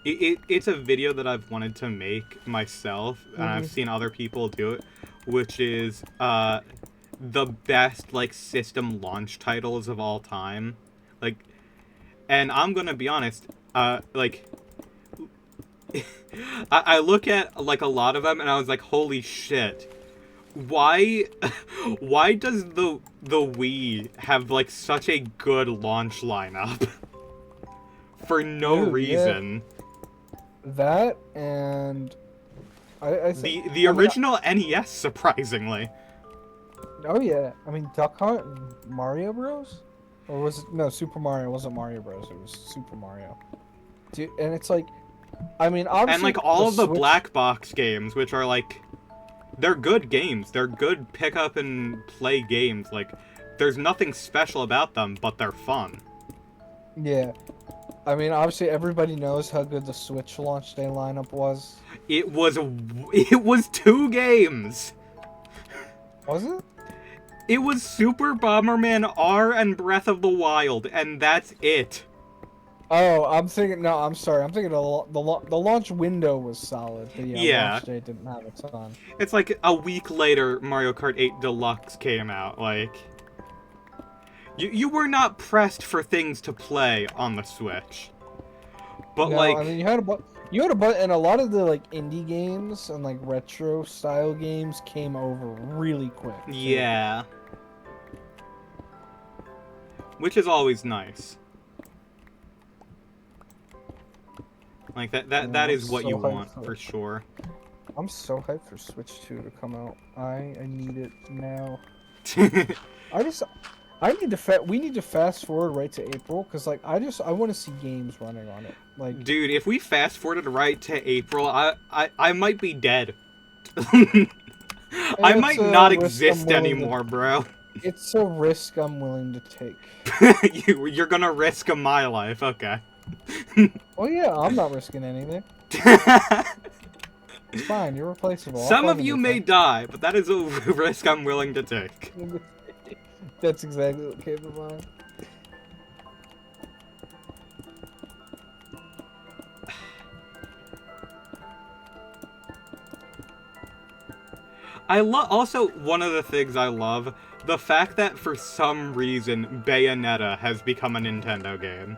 it's a video that I've wanted to make myself, and I've Hmm. seen other people do it, which is, the best, like, system launch titles of all time. Like, and I'm gonna be honest, like... I look at, like, a lot of them, and I was like, holy shit. Why why does the Wii have like such a good launch lineup? For no Dude, yeah, reason. that and I think. The I mean, original NES, surprisingly. oh yeah. I mean, Duck Hunt and Mario Bros. Or was it no Super Mario? It wasn't Mario Bros. It was Super Mario. Dude, and it's like, I mean, And obviously like the all of the Switch. black box games, which are like they're good games. They're good pick up and play games. Like there's nothing special about them, but they're fun. Yeah, I mean, obviously everybody knows how good the Switch launch day lineup was. It was two games. Was it? It was Super Bomberman R and Breath of the Wild, and that's it. Oh, I'm thinking. No, I'm sorry. I'm thinking the launch window was solid, but yeah, Yeah. launch day didn't have a ton. It's like a week later, Mario Kart 8 Deluxe came out. Like, you were not pressed for things to play on the Switch. But, No, I like, mean you had a and a lot of the like indie games and like retro style games came over really quick too. yeah. Which is always nice. Like, that Yeah, I'm is what so you hyped want, for sure. I'm so hyped for Switch 2 to come out. I need it now. I just I need to we need to fast forward right to April because like I want to see games running on it. Like Dude, if we fast forwarded right to April, I might be dead. I it's might a not risk I'm exist willing to anymore, bro. it's a risk I'm willing to take. You're gonna risk my life, okay. Oh yeah, I'm not risking anything. It's fine. You're replaceable. I'll Some find of a you new may thing. die, but that is a risk I'm willing to take. That's exactly what came to mind. Also, one of the things I love, the fact that for some reason Bayonetta has become a Nintendo game.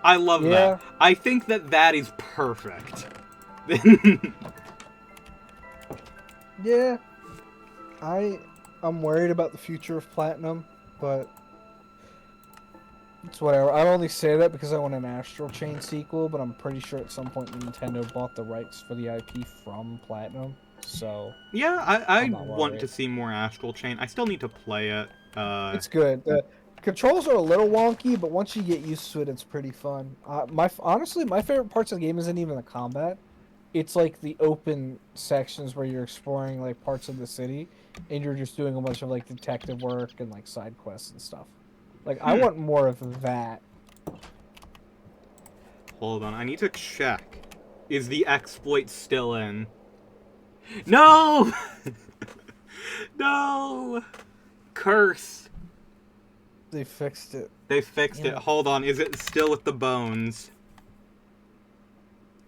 I love that. Yeah. I think that is perfect. Yeah. I'm worried about the future of Platinum, but it's whatever. I only say that because I want an Astral Chain sequel, but I'm pretty sure at some point Nintendo bought the rights for the IP from Platinum, so Yeah, I I'm not want to worried. see more Astral Chain. I still need to play it. It's good. The controls are a little wonky, but once you get used to it, it's pretty fun. Honestly, my favorite parts of the game isn't even the combat. It's like the open sections where you're exploring like parts of the city, and you're just doing a bunch of like detective work and like side quests and stuff. Like I Hmm. want more of that. Hold on, I need to check. Is the exploit still in? No! No! Curse! They fixed it. They fixed Damn it. it. Hold on, is it still with the bones?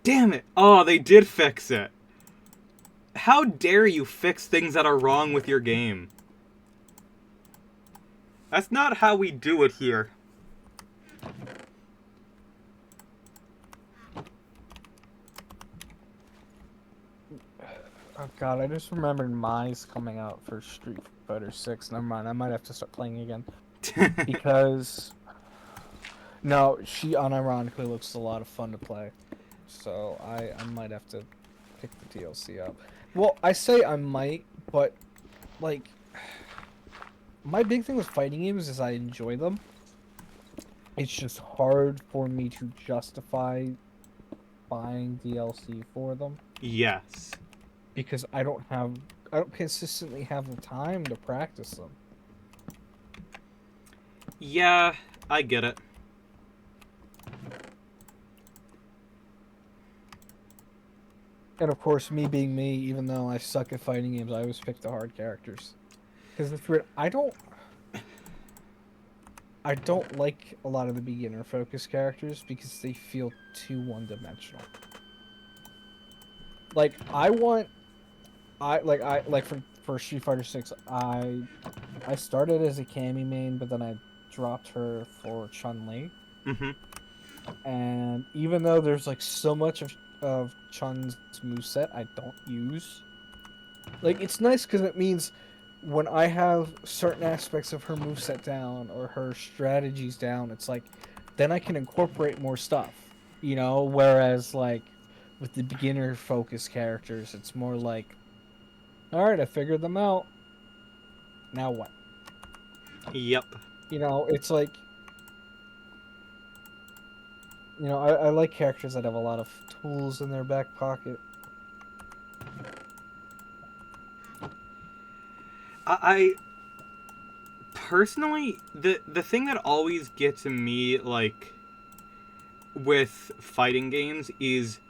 Damn it! Oh, they did fix it. How dare you fix things that are wrong with your game? That's not how we do it here. Oh god, I just remembered Mai's coming out for Street Fighter 6. Never mind, I might have to start playing again. Because no, she unironically looks a lot of fun to play. So I might have to pick the DLC up. Well, I say I might, but like my big thing with fighting games is I enjoy them. It's just hard for me to justify buying DLC for them Yes. because I don't consistently have the time to practice them. Yeah, I get it. And of course, me being me, even though I suck at fighting games, I always pick the hard characters. Because it's weird. I don't like a lot of the beginner focused characters because they feel too one-dimensional. Like for Street Fighter 6, I started as a Cammy main, but then I dropped her for Chun-Li. Mm-hmm. And even though there's like so much of Chun's moveset I don't use, like it's nice because it means when I have certain aspects of her moveset down or her strategies down, it's like then I can incorporate more stuff, you know. Whereas like with the beginner focused characters, it's more like, all right, I figured them out. Now what? Yep. You know, it's like, you know, I like characters that have a lot of tools in their back pocket. I personally, the thing that always gets me, like, with fighting games is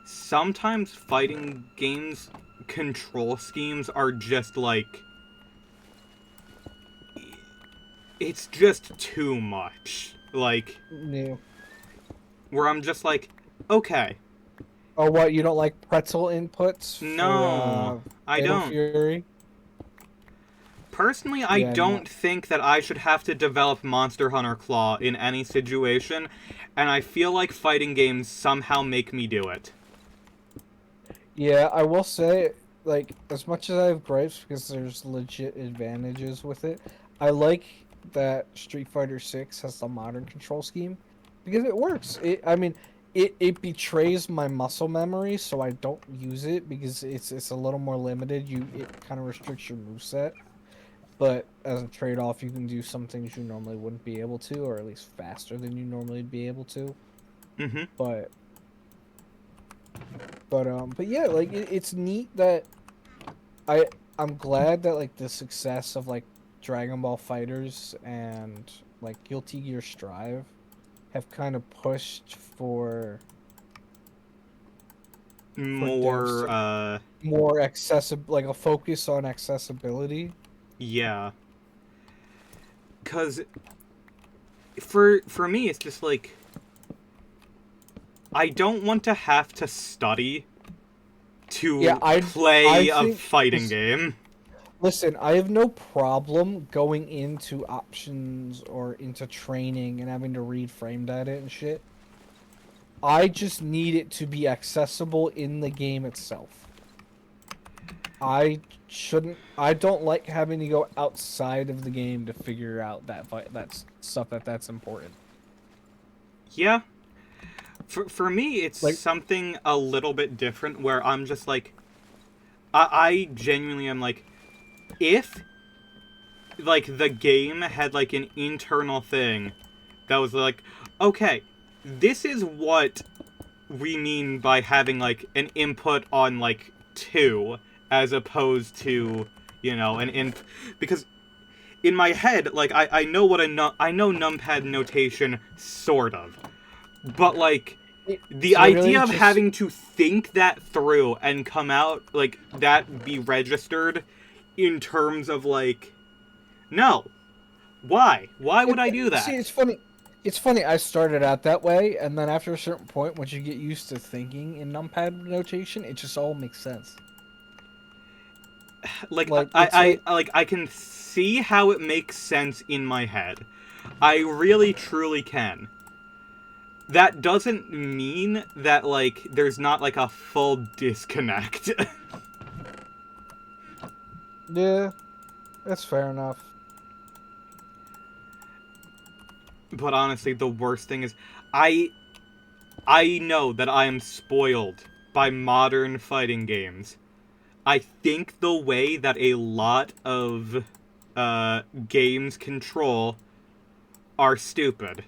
sometimes fighting games control schemes are just like, it's just too much. Like, New. where I'm just like, okay, Oh, what, you don't like pretzel inputs for no, I Fatal don't. Fury? Personally, I Yeah, no. don't think that I should have to develop Monster Hunter Claw in any situation, and I feel like fighting games somehow make me do it. Yeah, I will say, like, as much as I have gripes because there's legit advantages with it, I like that Street Fighter 6 has the modern control scheme because it works. I mean, it betrays my muscle memory, so I don't use it because it's a little more limited. It kind of restricts your moveset, but as a trade-off, you can do some things you normally wouldn't be able to, or at least faster than you normally would be able to. Mm-hmm. But but yeah, like it's neat that I I'm glad that like the success of like Dragon Ball Fighters and like Guilty Gear Strive have kind of pushed for devs More, to more accessible, like a focus on accessibility. yeah. Cause for me, it's just like, I don't want to have to study Yeah, to I play a think fighting game. listen, I have no problem going into options or into training and having to read frame data and shit. I just need it to be accessible in the game itself. I don't like having to go outside of the game to figure out that stuff that's important. Yeah. For me, it's Like, something a little bit different where I'm just like, I genuinely am like, if, like, the game had, like, an internal thing that was like, okay, this is what we mean by having, like, an input on, like, 2, as opposed to, you know, because in my head, like, I know what I know numpad notation, sort of. But, like, the it's literally idea of just having to think that through and come out, like, that be registered in terms of, like, no. Why? Why would I do see, that? it's funny. It's funny. I started out that way, and then after a certain point, once you get used to thinking in numpad notation, it just all makes sense. Like, Like it's like I can see how it makes sense in my head. I really, truly can. That doesn't mean that, like, there's not, like, a full disconnect. yeah, that's fair enough. But honestly, the worst thing is, I I know that I am spoiled by modern fighting games. I think the way that a lot of games control are stupid.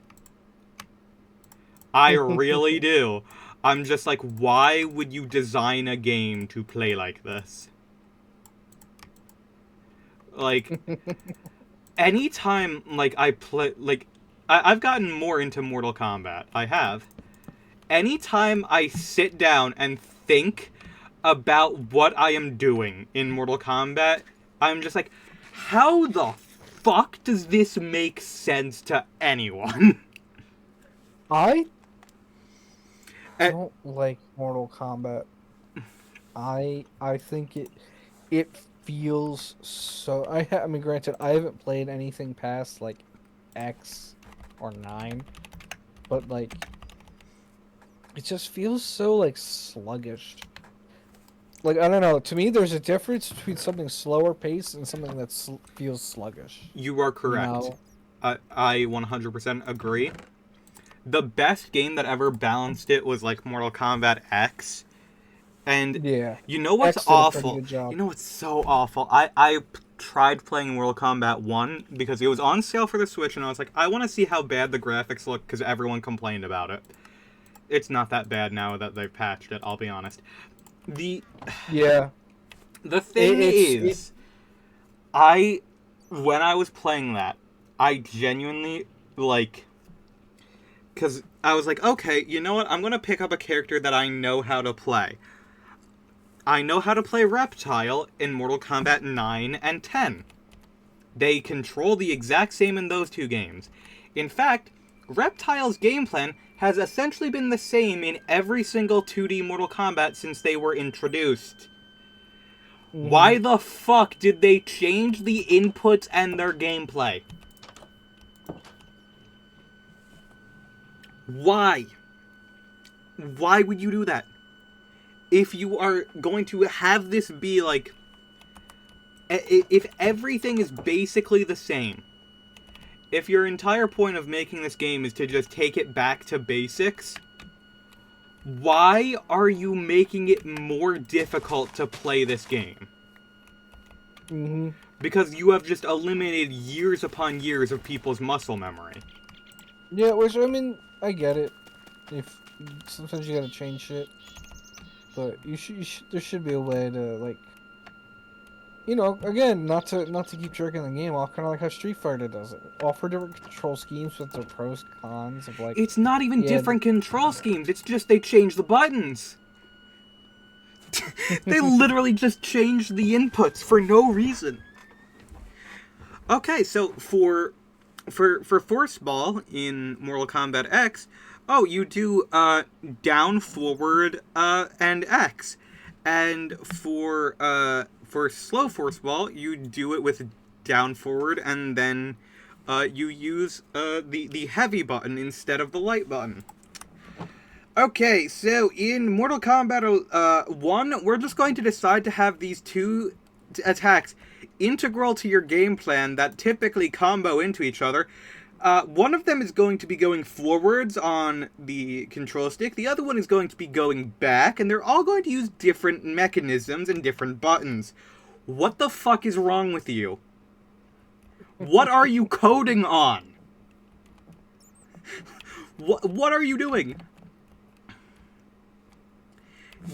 I really do. I'm just like, why would you design a game to play like this? Like, anytime, like, I play, like, I've gotten more into Mortal Kombat. I have. Anytime I sit down and think about what I am doing in Mortal Kombat, I'm just like, how the fuck does this make sense to anyone? I Eh, don't like Mortal Kombat. I think it feels so. I mean, granted, I haven't played anything past like X or 9, but like it just feels so like sluggish. Like I don't know. To me, there's a difference between something slower paced and something that feels sluggish. you are You correct. know? I 100% agree. The best game that ever balanced it was like Mortal Kombat X. And Yeah. you know what's X did a pretty awful? good job. You know what's so awful? Tried playing Mortal Kombat 1 because it was on sale for the Switch, and I was like, I want to see how bad the graphics look because everyone complained about it. It's not that bad now that they've patched it, I'll be honest. The Yeah. the thing It is, I when I was playing that, I genuinely like cuz I was like, okay, you know what? I'm going to pick up a character that I know how to play. I know how to play Reptile in Mortal Kombat 9 and 10. They control the exact same in those two games. In fact, Reptile's game plan has essentially been the same in every single 2D Mortal Kombat since they were introduced. Mhm. Why the fuck did they change the inputs and their gameplay? Why? Why would you do that? If you are going to have this be like... If everything is basically the same, if your entire point of making this game is to just take it back to basics, why are you making it more difficult to play this game? Mhm. Because you have just eliminated years upon years of people's muscle memory. Yeah, which I mean, I get it. If sometimes you gotta change shit, but you should there should be a way to like, again, not to keep jerking the game off, kind of like how Street Fighter does it. Offer different control schemes with their pros cons of like, It's not even yeah, different control schemes, it's just they change the buttons. They literally just changed the inputs for no reason. Okay, so for Force Ball in Mortal Kombat X, oh, you do down, forward, and X, and for slow Force Ball, you do it with down, forward, and then you use the heavy button instead of the light button. Okay, so in Mortal Kombat 1, we're just going to decide to have these two attacks integral to your game plan that typically combo into each other. One of them is going to be going forwards on the control stick, the other one is going to be going back, and they're all going to use different mechanisms and different buttons. What the fuck is wrong with you? What are you coding on? What are you doing?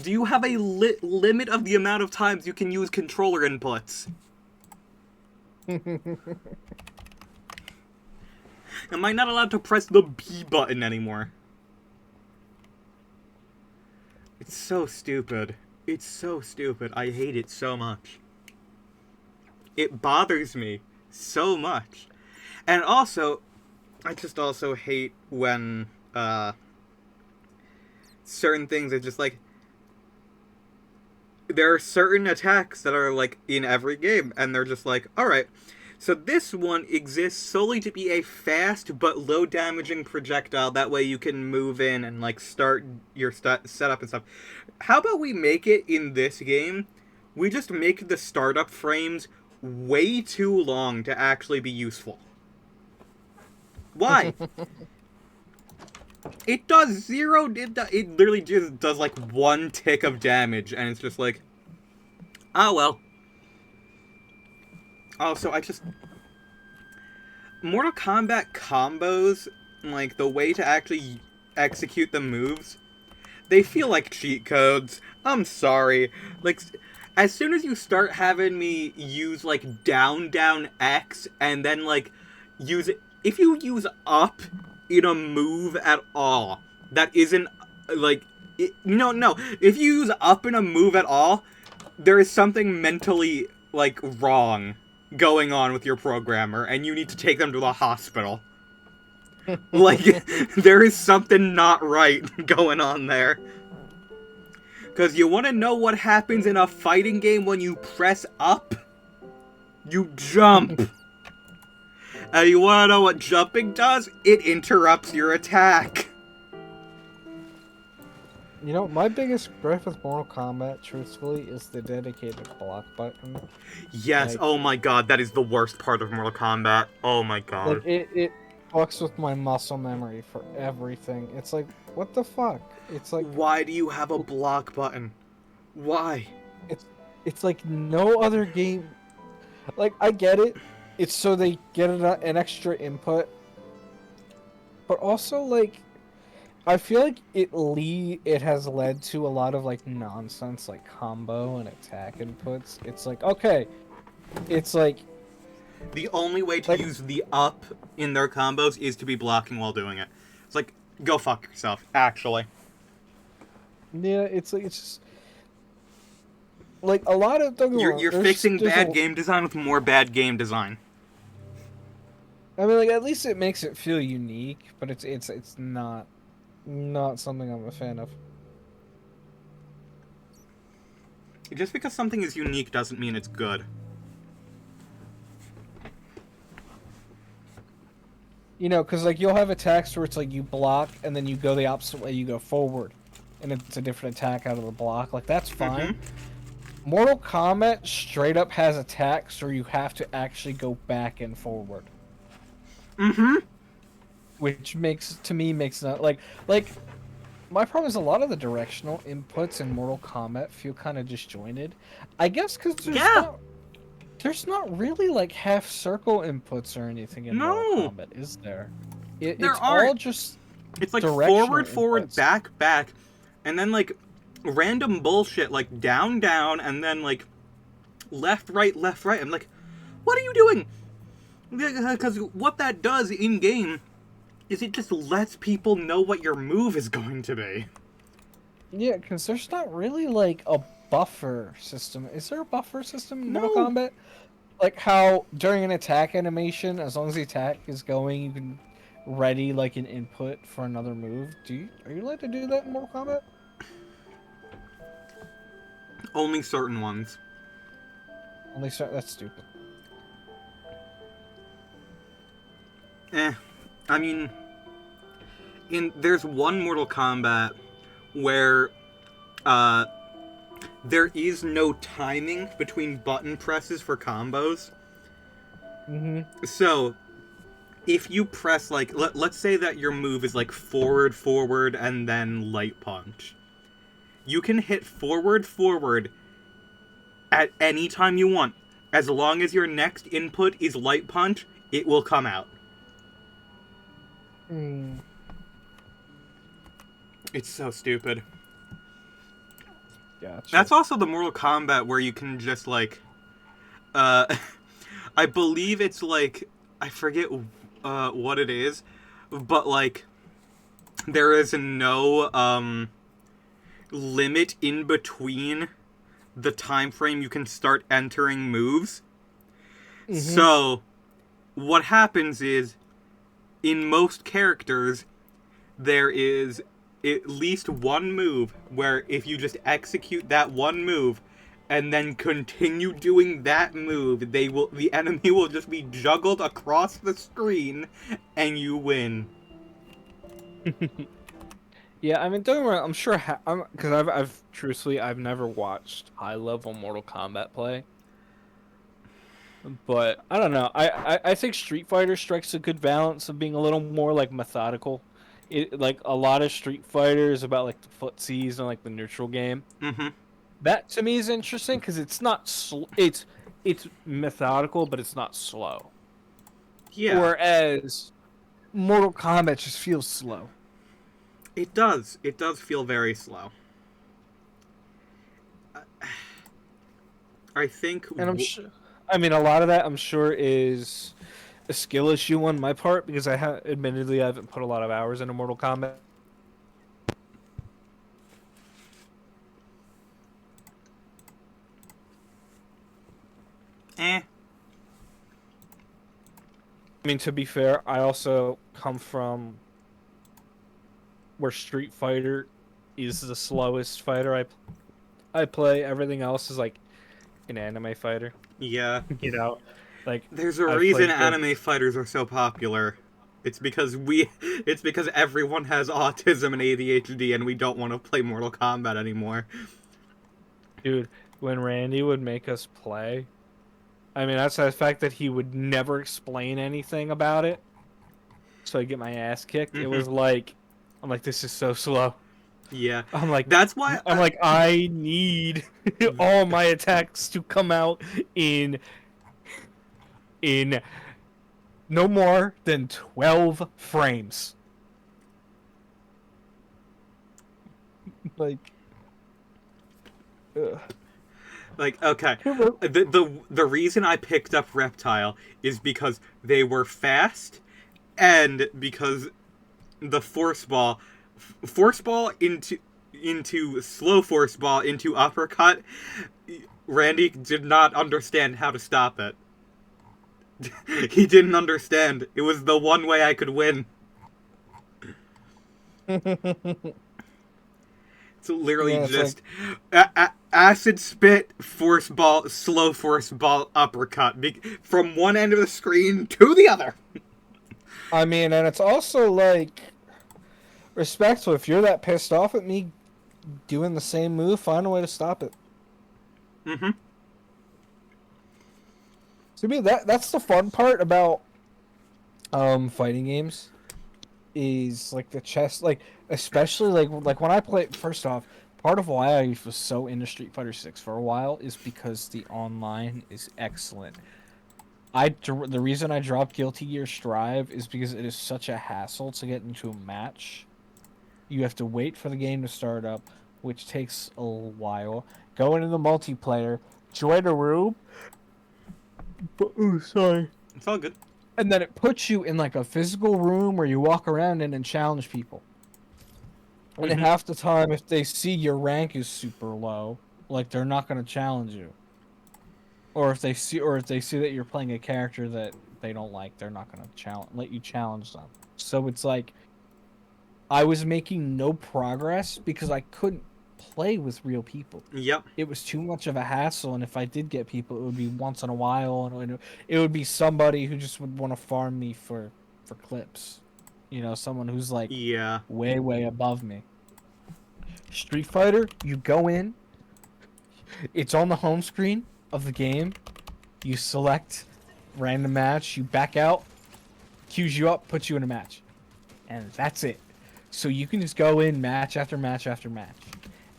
Do you have a limit of the amount of times you can use controller inputs? Am I not allowed to press the B button anymore? It's so stupid. It's so stupid. I hate it so much. It bothers me so much. And also, I just also hate when, certain things are just like, there are certain attacks that are, like, in every game, and they're just like, alright, so this one exists solely to be a fast but low-damaging projectile, that way you can move in and, like, start your setup and stuff. How about we make it in this game, we just make the startup frames way too long to actually be useful. Why? It does zero. It literally just does like one tick of damage, and it's just like, oh well. Also, Mortal Kombat combos, like the way to actually execute the moves, they feel like cheat codes. I'm sorry. Like, as soon as you start having me use like down X and then like use it, if you use up in a move at all that isn't like no, if you use up in a move at all, there is something mentally like wrong going on with your programmer and you need to take them to the hospital. Like, there is something not right going on there. Because you want to know what happens in a fighting game when you press up? You jump. And you want to know what jumping does? It interrupts your attack. You know, my biggest gripe with Mortal Kombat, truthfully, is the dedicated block button. Yes, like, oh my god, that is the worst part of Mortal Kombat. Oh my god. Like, it fucks with my muscle memory for everything. It's like, what the fuck? It's like... Why do you have a block button? Why? It's like no other game... Like, I get it. It's so they get an extra input. But also, like, I feel like it has led to a lot of, like, nonsense, like, combo and attack inputs. It's like, okay. It's like... The only way to use the up in their combos is to be blocking while doing it. It's like, go fuck yourself, actually. Yeah, it's like, it's just... Like, a lot of... You're fixing bad game design with more bad game design. I mean, like, at least it makes it feel unique, but it's not something I'm a fan of. Just because something is unique doesn't mean it's good. You know, because, like, you'll have attacks where it's like you block, and then you go the opposite way, you go forward. And it's a different attack out of the block. Like, that's fine. Mm-hmm. Mortal Kombat straight up has attacks where you have to actually go back and forward. Mm-hmm. Which makes not like my problem is a lot of the directional inputs in Mortal Kombat feel kind of disjointed. I guess because there's not really like half circle inputs or anything in Mortal Kombat, is there? It's all just it's like forward, inputs. back, and then like random bullshit like down, and then like left, right. I'm like, what are you doing? Because what that does in-game is it just lets people know what your move is going to be. Yeah, because there's not really, like, a buffer system. Is there a buffer system in Mortal Kombat? Like, how during an attack animation, as long as the attack is going, you can ready, like, an input for another move. Are you allowed to do that in Mortal Kombat? Only certain ones. That's stupid. I mean, there's one Mortal Kombat where uh, there is no timing between button presses for combos. Mm-hmm. So, if you press, like, let's say that your move is, like, forward, forward, and then light punch. You can hit forward, forward at any time you want. As long as your next input is light punch, it will come out. Mm. It's so stupid. Gotcha. That's also the Mortal Kombat where you can just, like, uh, I believe it's, like, I forget what it is, but, like, there is no, limit in between the time frame you can start entering moves. Mm-hmm. So, what happens is, in most characters, there is at least one move where if you just execute that one move and then continue doing that move, the enemy will just be juggled across the screen and you win. Yeah, I mean, don't get me wrong, I'm sure, because I've truthfully, I've never watched high-level Mortal Kombat play, but I don't know. I think Street Fighter strikes a good balance of being a little more like methodical. It like a lot of Street Fighter is about like the footsies and like the neutral game. Mm-hmm. That to me is interesting because it's not it's methodical, but it's not slow. Yeah, Whereas Mortal Kombat just feels slow. it does. It does feel very slow. I think. And I'm sure, I mean, a lot of that I'm sure is a skill issue on my part because admittedly, I haven't put a lot of hours into Mortal Kombat. Eh. I mean, to be fair, I also come from where Street Fighter is the slowest fighter I play. Everything else is like an anime fighter. Yeah. You know, like There's a I've reason played the anime fighters are so popular. It's because it's because everyone has autism and ADHD and we don't want to play Mortal Kombat anymore. dude when Randy would make us play. I mean, that's the fact that he would never explain anything about it, so I get my ass kicked. It Mm-hmm. was like, I'm like, this is so slow. Yeah. I'm like, That's why I need all my attacks to come out in no more than 12 frames. Like, ugh. like, okay. The reason I picked up Reptile is because they were fast and because the force ball into slow force ball into uppercut, Randy did not understand how to stop it. He didn't understand. It was the one way I could win. It's literally Yeah, it's just acid spit, force ball, slow force ball, uppercut. From one end of the screen to the other. I mean, and it's also like respectful. If you're that pissed off at me doing the same move, find a way to stop it. Mm-hmm. To me, that's the fun part about fighting games is like the chess, like especially like when I play. First off, part of why I was so into Street Fighter 6 for a while is because the online is excellent. The reason I dropped Guilty Gear Strive is because it is such a hassle to get into a match. You have to wait for the game to start up, which takes a while. Go into the multiplayer, join a room. Oh, sorry. It's all good. And then it puts you in like a physical room where you walk around in and challenge people. And then half the time, if they see your rank is super low, like they're not going to challenge you. Or if they see that you're playing a character that they don't like, they're not going to let you challenge them. So it's like I was making no progress because I couldn't play with real people. Yep. It was too much of a hassle, and if I did get people, it would be once in a while, and it would be somebody who just would want to farm me for clips. You know, someone who's like Yeah. way above me. Street Fighter, you go in, it's on the home screen of the game, you select random match, you back out, queues you up, puts you in a match. And that's it. So you can just go in match after match after match.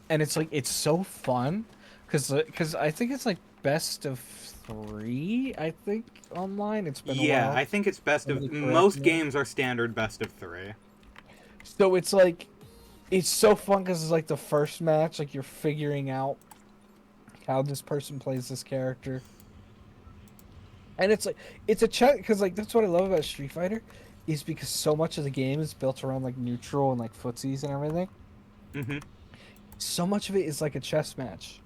And it's like, it's so fun. Because I think it's like best of 3, I think, online. It's been a Yeah, while. I think it's best of... Somebody correct Most me. games are standard best of 3. So it's like, it's so fun because it's like the first match, like you're figuring out how this person plays this character. And it's like, it's a check, because like that's what I love about Street Fighter, is because so much of the game is built around like neutral and like footsies and everything. Mm-hmm. So much of it is like a chess match.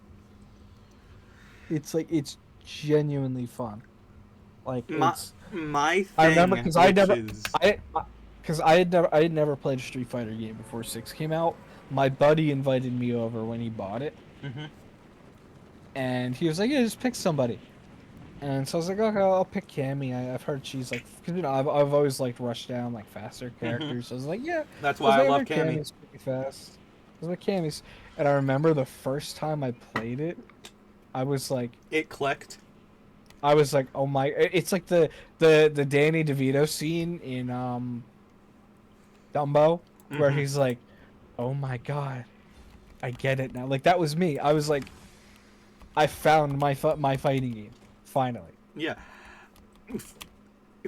It's like, it's genuinely fun. Like it's, My thing, I remember because I never, is... I had never played a Street Fighter game before 6 came out. My buddy invited me over when he bought it, Mm-hmm. and he was like, "Yeah, just pick somebody." And so I was like, "Okay, I'll pick Cammy. I've heard she's like, because I've always liked rush down like faster characters." So I was like, "Yeah." That's I was why I like, love "Her Cammy. Cammy's pretty fast." I was like, "Cammy's," and I remember the first time I played it, I was like, It clicked. "Oh my!" It's like the Danny DeVito scene in Dumbo, where Mm-hmm. he's like, "Oh my god, I get it now." Like that was me. I was like, I found my fighting game finally. Yeah.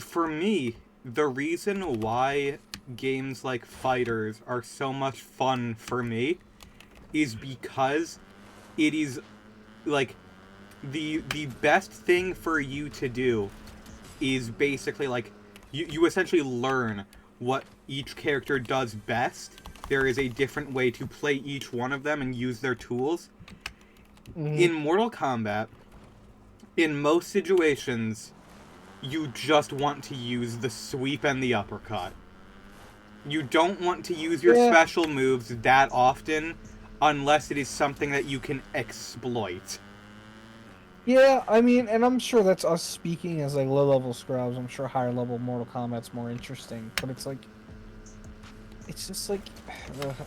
For me, the reason why games like Fighters are so much fun for me is because it is like the best thing for you to do is basically like you essentially learn what each character does best. There is a different way to play each one of them and use their tools. In Mortal Kombat, in most situations, you just want to use the sweep and the uppercut. You don't want to use your Yeah. special moves that often unless it is something that you can exploit. Yeah, I mean, and I'm sure that's us speaking as like low-level scrubs. I'm sure higher-level Mortal Kombat's more interesting, but it's like, it's just like,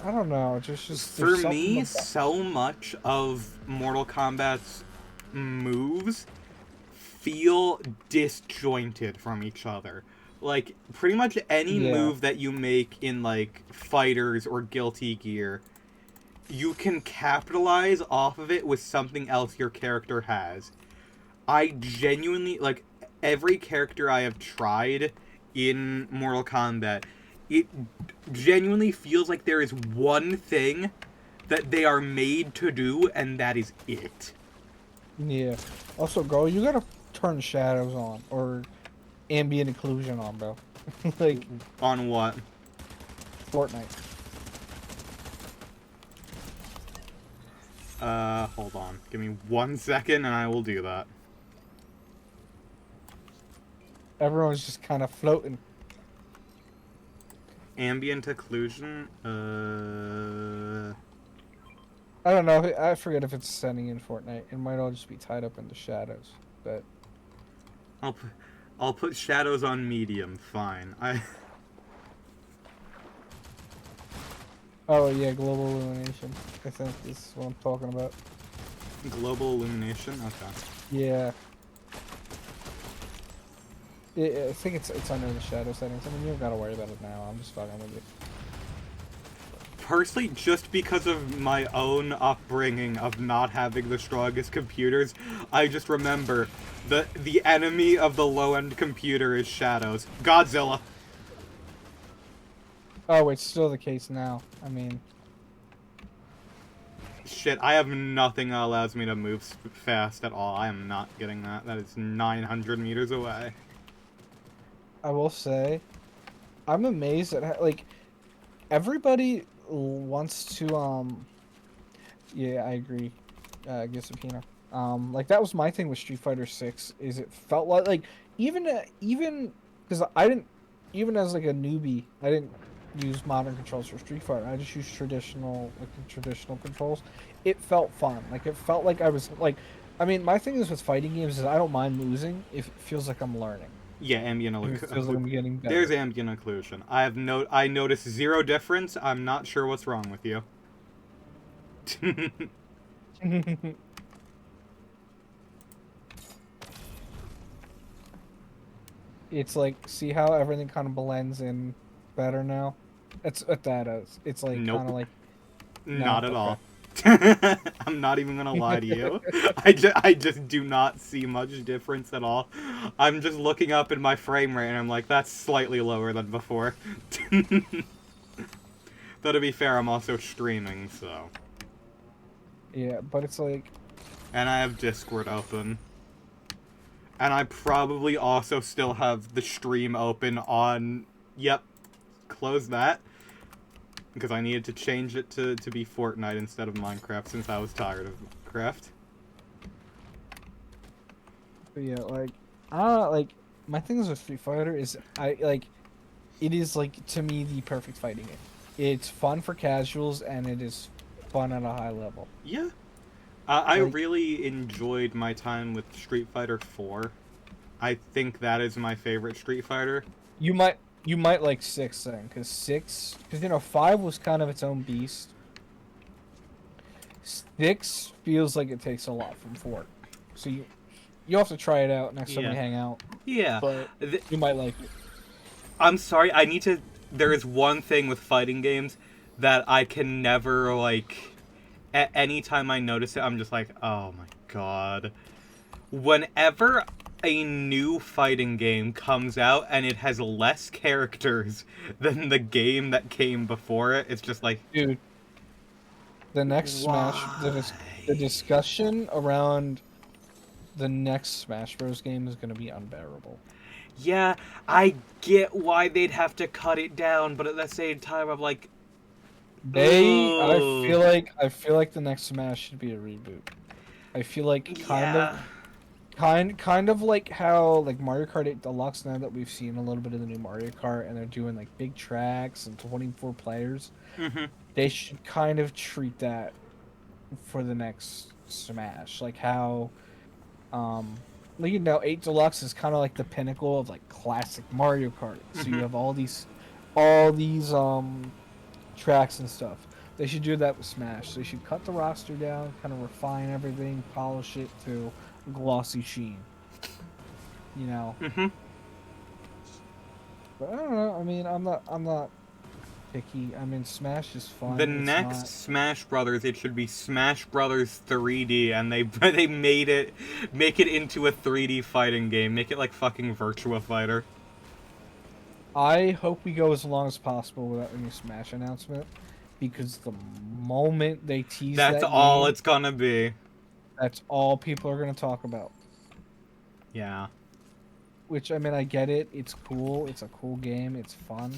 I don't know. Just For there's something me, about. so much of Mortal Kombat's moves feel disjointed from each other. Like, pretty much any Yeah, move that you make in, like, Fighters or Guilty Gear, you can capitalize off of it with something else your character has. I genuinely, like, every character I have tried in Mortal Kombat, it genuinely feels like there is one thing that they are made to do, and that is it. yeah. Also, girl, you gotta turn shadows on or ambient occlusion on, bro. Like On what? Fortnite. Hold on. Give me 1 second and I will do that. Everyone's just kind of floating. Ambient occlusion? I don't know. I forget if it's setting in Fortnite. It might all just be tied up into shadows. But I'll put shadows on medium, fine. oh yeah, global illumination. I think is what I'm talking about. Global illumination? Okay. Yeah. I think it's under the shadow settings. I mean, you don't gotta worry about it now. I'm just fucking with you. Personally, just because of my own upbringing of not having the strongest computers, I just remember the enemy of the low-end computer is shadows. Godzilla. Oh, it's still the case now. I mean, Shit, I have nothing that allows me to move fast at all. I am not getting that. That is 900 meters away. I will say, I'm amazed at how, like, everybody wants to yeah, I agree. Give subpoena. Like that was my thing with Street Fighter 6 is it felt like even because I didn't, even as like a newbie, I didn't use modern controls for Street Fighter. I just used traditional, like the traditional controls. It felt fun. Like it felt like I was like, I mean, my thing is with fighting games is I don't mind losing if it feels like I'm learning. Yeah, ambient If it feels like I'm occlusion. getting better. There's ambient occlusion. I noticed zero difference. I'm not sure what's wrong with you. It's like, see how everything kind of blends in better now? It's what that is. It's like kind of Nope. like, no, Not at okay. all. I'm not even gonna lie to you. I just do not see much difference at all. I'm just looking up in my frame rate and I'm like, that's slightly lower than before. Though to be fair, I'm also streaming, so. Yeah, but it's like, And I have Discord open. And I probably also still have the stream open on... Yep, close that. Because I needed to change it to be Fortnite instead of Minecraft since I was tired of Minecraft. but yeah, like, my things with Street Fighter is, it is, like, to me, the perfect fighting game. It's fun for casuals, and it is fun at a high level. Yeah. I Like, really enjoyed my time with Street Fighter 4. I think that is my favorite Street Fighter. you might, you might like 6 then, because, 5 was kind of its own beast. 6 feels like it takes a lot from 4. So you have to try it out next time we Yeah. hang out, Yeah. but you might like it. I'm sorry, I need to... There is one thing with fighting games that I can never, like... At any time I notice it, I'm just like, oh my god. Whenever a new fighting game comes out and it has less characters than the game that came before it, it's just like... Dude, the next Smash, the discussion around the next Smash Bros. Game is going to be unbearable. Yeah, I get why they'd have to cut it down, but at the same time, I'm like... I Ugh. feel like the next Smash should be a reboot. I feel like Yeah. kind of like how like Mario Kart 8 Deluxe, now that we've seen a little bit of the new Mario Kart and they're doing like big tracks and 24 players, Mm-hmm. they should kind of treat that for the next Smash. Like how 8 Deluxe is kind of like the pinnacle of like classic Mario Kart. So you Mm-hmm. have all these tracks and stuff. They should do that with Smash. They should cut the roster down, kind of refine everything, polish it to glossy sheen. You know. Mm-hmm. But I don't know. I mean, I'm not picky. I mean, Smash is fun. The It's next not. Smash Brothers, it should be Smash Brothers 3D, and they make it into a 3D fighting game. Make it like fucking Virtua Fighter. I hope we go as long as possible without any Smash announcement, because the moment they tease That's that all game, it's gonna be. that's all people are gonna talk about. Yeah. Which, I mean, I get it. It's cool. It's a cool game. It's fun.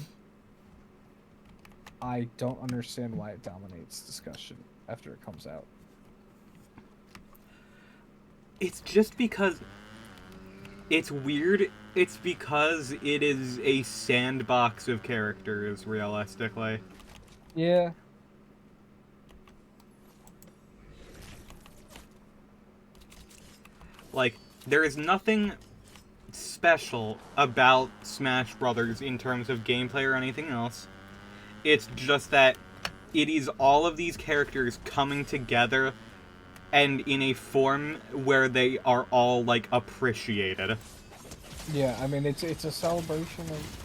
I don't understand why it dominates discussion after it comes out. It's just because it's weird. It's because it is a sandbox of characters, realistically. Yeah. Like, there is nothing special about Smash Brothers in terms of gameplay or anything else. It's just that it is all of these characters coming together and in a form where they are all, like, appreciated. Yeah, I mean, it's a celebration of...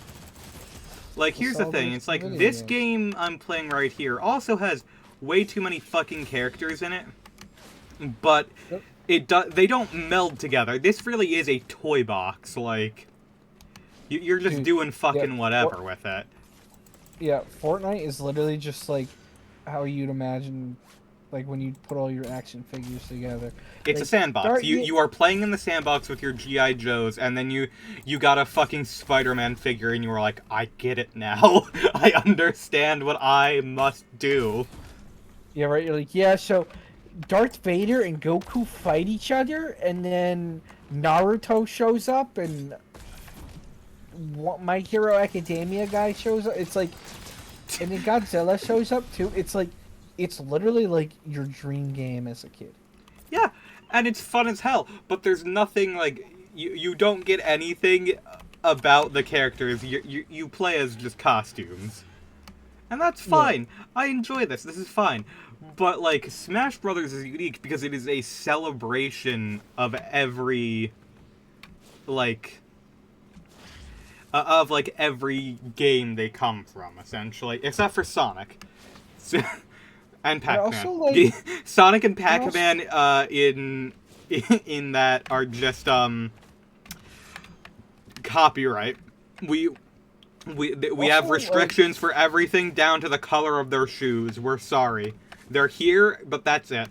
Like, here's the thing, it's like, this game I'm playing right here also has way too many fucking characters in it, but Yep. they don't meld together. This really is a toy box, like, you're just Dude, doing fucking yeah, whatever with it. Yeah, Fortnite is literally just like how you'd imagine, like when you put all your action figures together. It's Like, a sandbox. start You are playing in the sandbox with your G.I. Joes, and then you got a fucking Spider-Man figure, and you were like, I get it now. I understand what I must do. Yeah, right. You're like, yeah. So Darth Vader and Goku fight each other, and then Naruto shows up, and My Hero Academia guy shows up. It's like, and then Godzilla shows up too. It's like, it's literally like your dream game as a kid. Yeah, and it's fun as hell, but there's nothing, like, you don't get anything about the characters. You play as just costumes. And that's fine. Yeah. I enjoy this. This is fine. But, like, Smash Brothers is unique because it is a celebration of every, like, every game they come from, essentially. Except for Sonic. And Pac-Man. also, like, Sonic and Pac-Man, in that are just, copyright. We have restrictions for everything down to the color of their shoes. We're sorry. They're here, but that's it.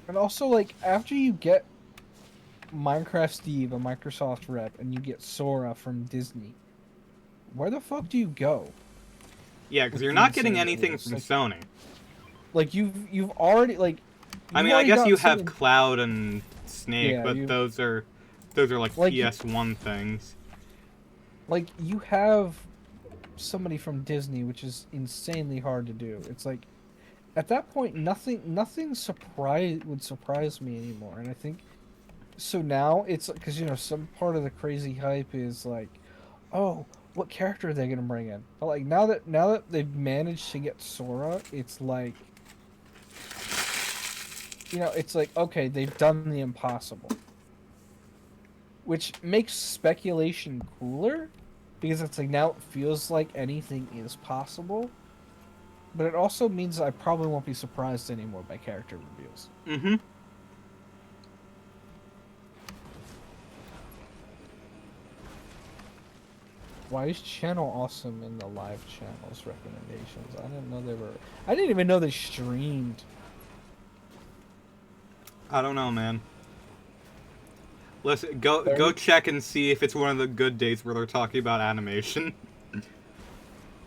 And also, like, after you get Minecraft Steve, a Microsoft rep, and you get Sora from Disney, where the fuck do you go? Yeah, because you're not getting anything from Sony. Like, you've already, like... I mean, I guess you have Cloud and Snake, but those are like PS1 things. Like, you have somebody from Disney, which is insanely hard to do. It's like, at that point, nothing would surprise me anymore. And I think, so now it's because, you know, some part of the crazy hype is like, oh, what character are they gonna bring in? But like now that they've managed to get Sora, it's like, you know, it's like, okay, they've done the impossible, which makes speculation cooler because it's like now it feels like anything is possible. But it also means I probably won't be surprised anymore by character reveals. Mm-hmm. Why is Channel Awesome in the live channels recommendations? I didn't know they were... I didn't even know they streamed. I don't know, man. Listen, go check and see if it's one of the good days where they're talking about animation.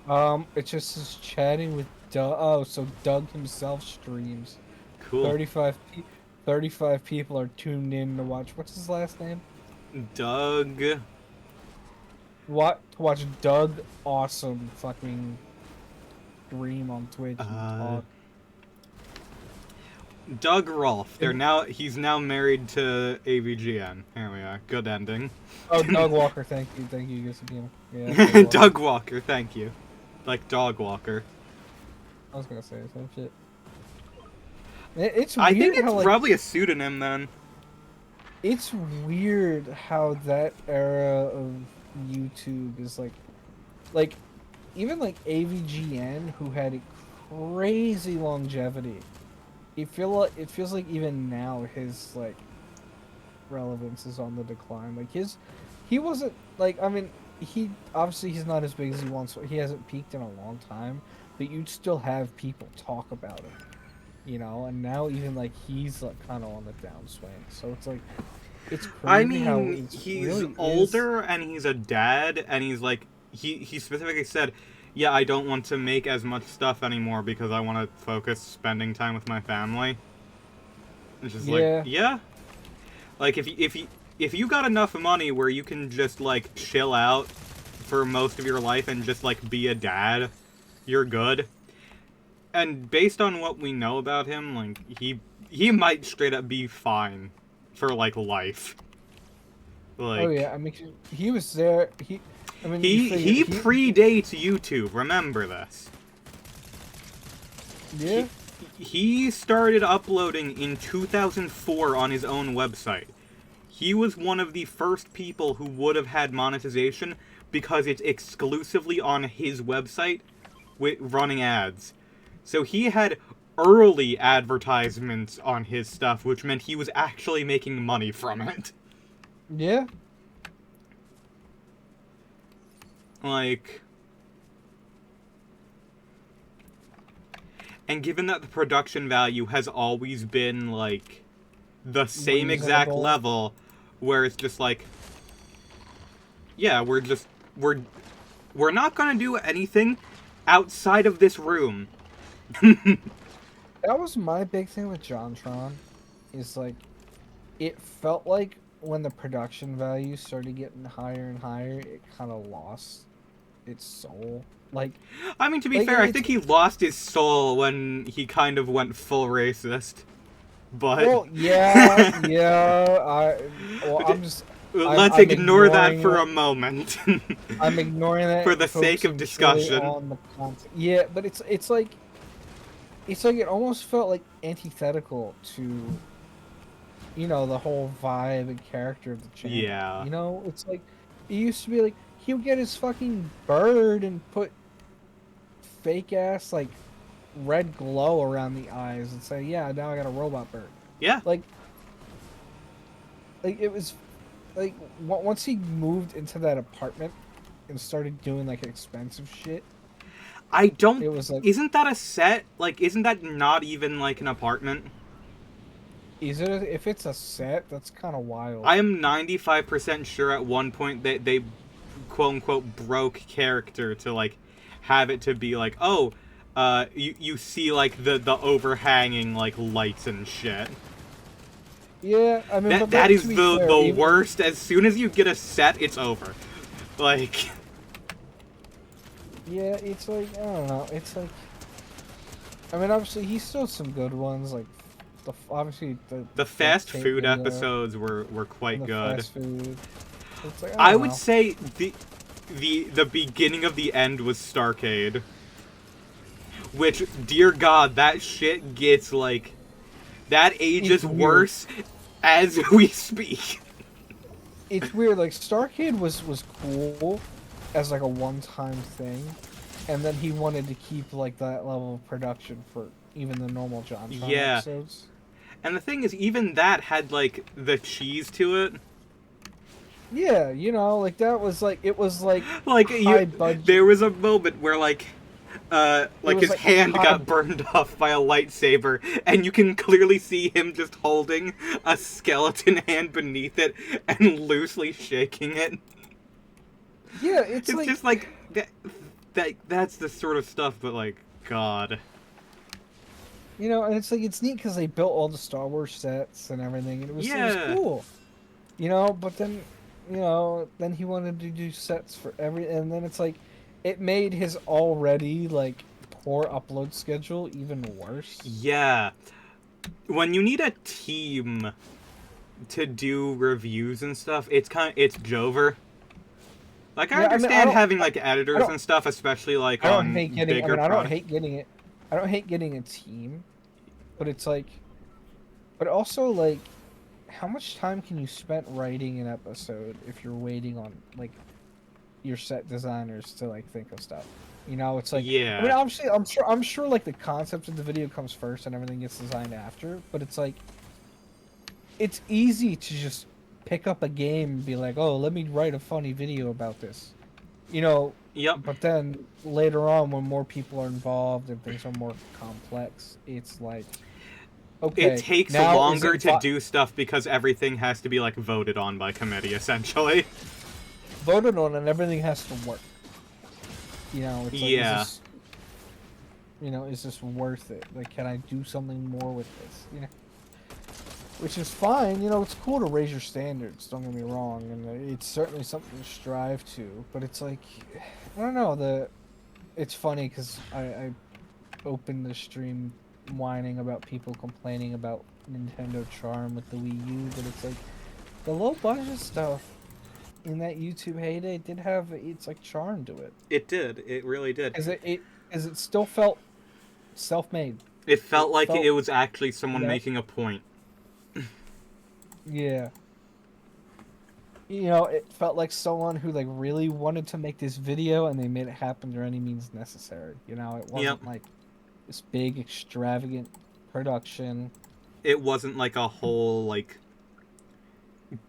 It just is chatting with Doug. Oh, so Doug himself streams. Cool. 35 people are tuned in to watch. What's his last name? Doug. To watch Doug Awesome fucking stream on Twitch and talk. Doug Rolfe. He's now married to AVGN. Here we are. Good ending. Oh, Doug Walker, thank you. Yeah, Doug Walker, thank you. Like Dog Walker. I was gonna say the same shit. It's weird. I think it's how, probably a pseudonym then. It's weird how that era of YouTube is like even like AVGN, who had a crazy longevity. It feels like even now his like relevance is on the decline. Like he wasn't like, I mean, he's not as big as he once. He hasn't peaked in a long time, but you'd still have people talk about him, you know. And now even like he's like kind of on the downswing. So it's like, it's crazy. I mean, he's really older and he's a dad, and he's like he specifically said, yeah, I don't want to make as much stuff anymore because I want to focus spending time with my family. It's just like, yeah. Like, if you got enough money where you can just, like, chill out for most of your life and just, like, be a dad, you're good. And based on what we know about him, like, he might straight up be fine for, like, life. Like, oh, yeah, I mean, he was there, he predates YouTube, remember this. Yeah. He started uploading in 2004 on his own website. He was one of the first people who would have had monetization because it's exclusively on his website with running ads. So he had early advertisements on his stuff, which meant he was actually making money from it. Yeah. Like, and given that the production value has always been, like, the same exact level, where it's just like, yeah, we're not gonna do anything outside of this room. That was my big thing with JonTron, is like, it felt like when the production value started getting higher and higher, it kind of lost its soul. Like, I mean, to be fair, I think he lost his soul when he kind of went full racist. But well, yeah, let's ignore that for a moment. I'm ignoring that for the sake of discussion. On the content. Yeah, but it's like it's like it almost felt like antithetical to, you know, the whole vibe and character of the channel. Yeah. You know, it's like it used to be like he would get his fucking bird and put fake ass like red glow around the eyes and say, "Yeah, now I got a robot bird." Yeah. Like it was like once he moved into that apartment and started doing like expensive shit, I don't... it was like, Isn't that a set? Like, isn't that not even, like, an apartment? is it if it's a set? That's kind of wild. I am 95% sure at one point that they quote-unquote broke character to, like, have it to be like, oh, you see, like, the overhanging, like, lights and shit. Yeah, I mean, but That is to be the fair, even, worst. As soon as you get a set, it's over. Like... yeah, it's like, I don't know. It's like, I mean, obviously he still has some good ones, like obviously The duct fast tape food video episodes were and quite the good. fast food. It's like, I don't would know. say the beginning of the end was Starcade. Which, dear God, that shit gets, like... That ages It's weird. worse as we speak. It's weird. Like Starcade was cool as like a one-time thing, and then he wanted to keep like that level of production for even the normal John Yeah. episodes. And the thing is, even that had, like, the cheese to it. Yeah, you know, like that was like it was like Like, high budget. there was a moment where, like was, his like, hand high- got burned off by a lightsaber, and you can clearly see him just holding a skeleton hand beneath it and loosely shaking it. Yeah, it's It's like, just like that's the sort of stuff, but like, God. you know, and it's like it's neat because they built all the Star Wars sets and everything, and it was Yeah. cool. You know, but then, you know, then he wanted to do sets for and then it's like, it made his already like poor upload schedule even worse. Yeah. When you need a team to do reviews and stuff, it's Jover. Like, I Yeah, I mean, understand having, like, editors don't- and stuff, especially, like, I don't on hate getting. I bigger mean, I don't products. hate getting it. I don't hate getting a team, but it's like, but also like, how much time can you spend writing an episode if you're waiting on like your set designers to like think of stuff? You know, it's like, Yeah. I mean, obviously, I'm sure like the concept of the video comes first and everything gets designed after, but it's like, it's easy to just pick up a game and be like, oh, let me write a funny video about this, you know. Yep. But then later on, when more people are involved and things are more complex, it's like, okay, It takes now longer is it to do stuff because everything has to be, like, voted on by committee, essentially. voted on and everything has to work. You know, it's like, Yeah. is this worth it? Like, can I do something more with this? You know, which is fine. You know, it's cool to raise your standards. Don't get me wrong, and it's certainly something to strive to. But it's like, I don't know. It's funny because I opened the stream whining about people complaining about Nintendo Charm with the Wii U, but it's like the low budget stuff in that YouTube heyday did have its like charm to it. It did. It really did. As it still felt self-made. It felt like felt- it was actually someone Yeah. making a point. Yeah. You know, it felt like someone who like really wanted to make this video and they made it happen through any means necessary. You know, it wasn't Yep. like this big extravagant production. It wasn't like a whole, like...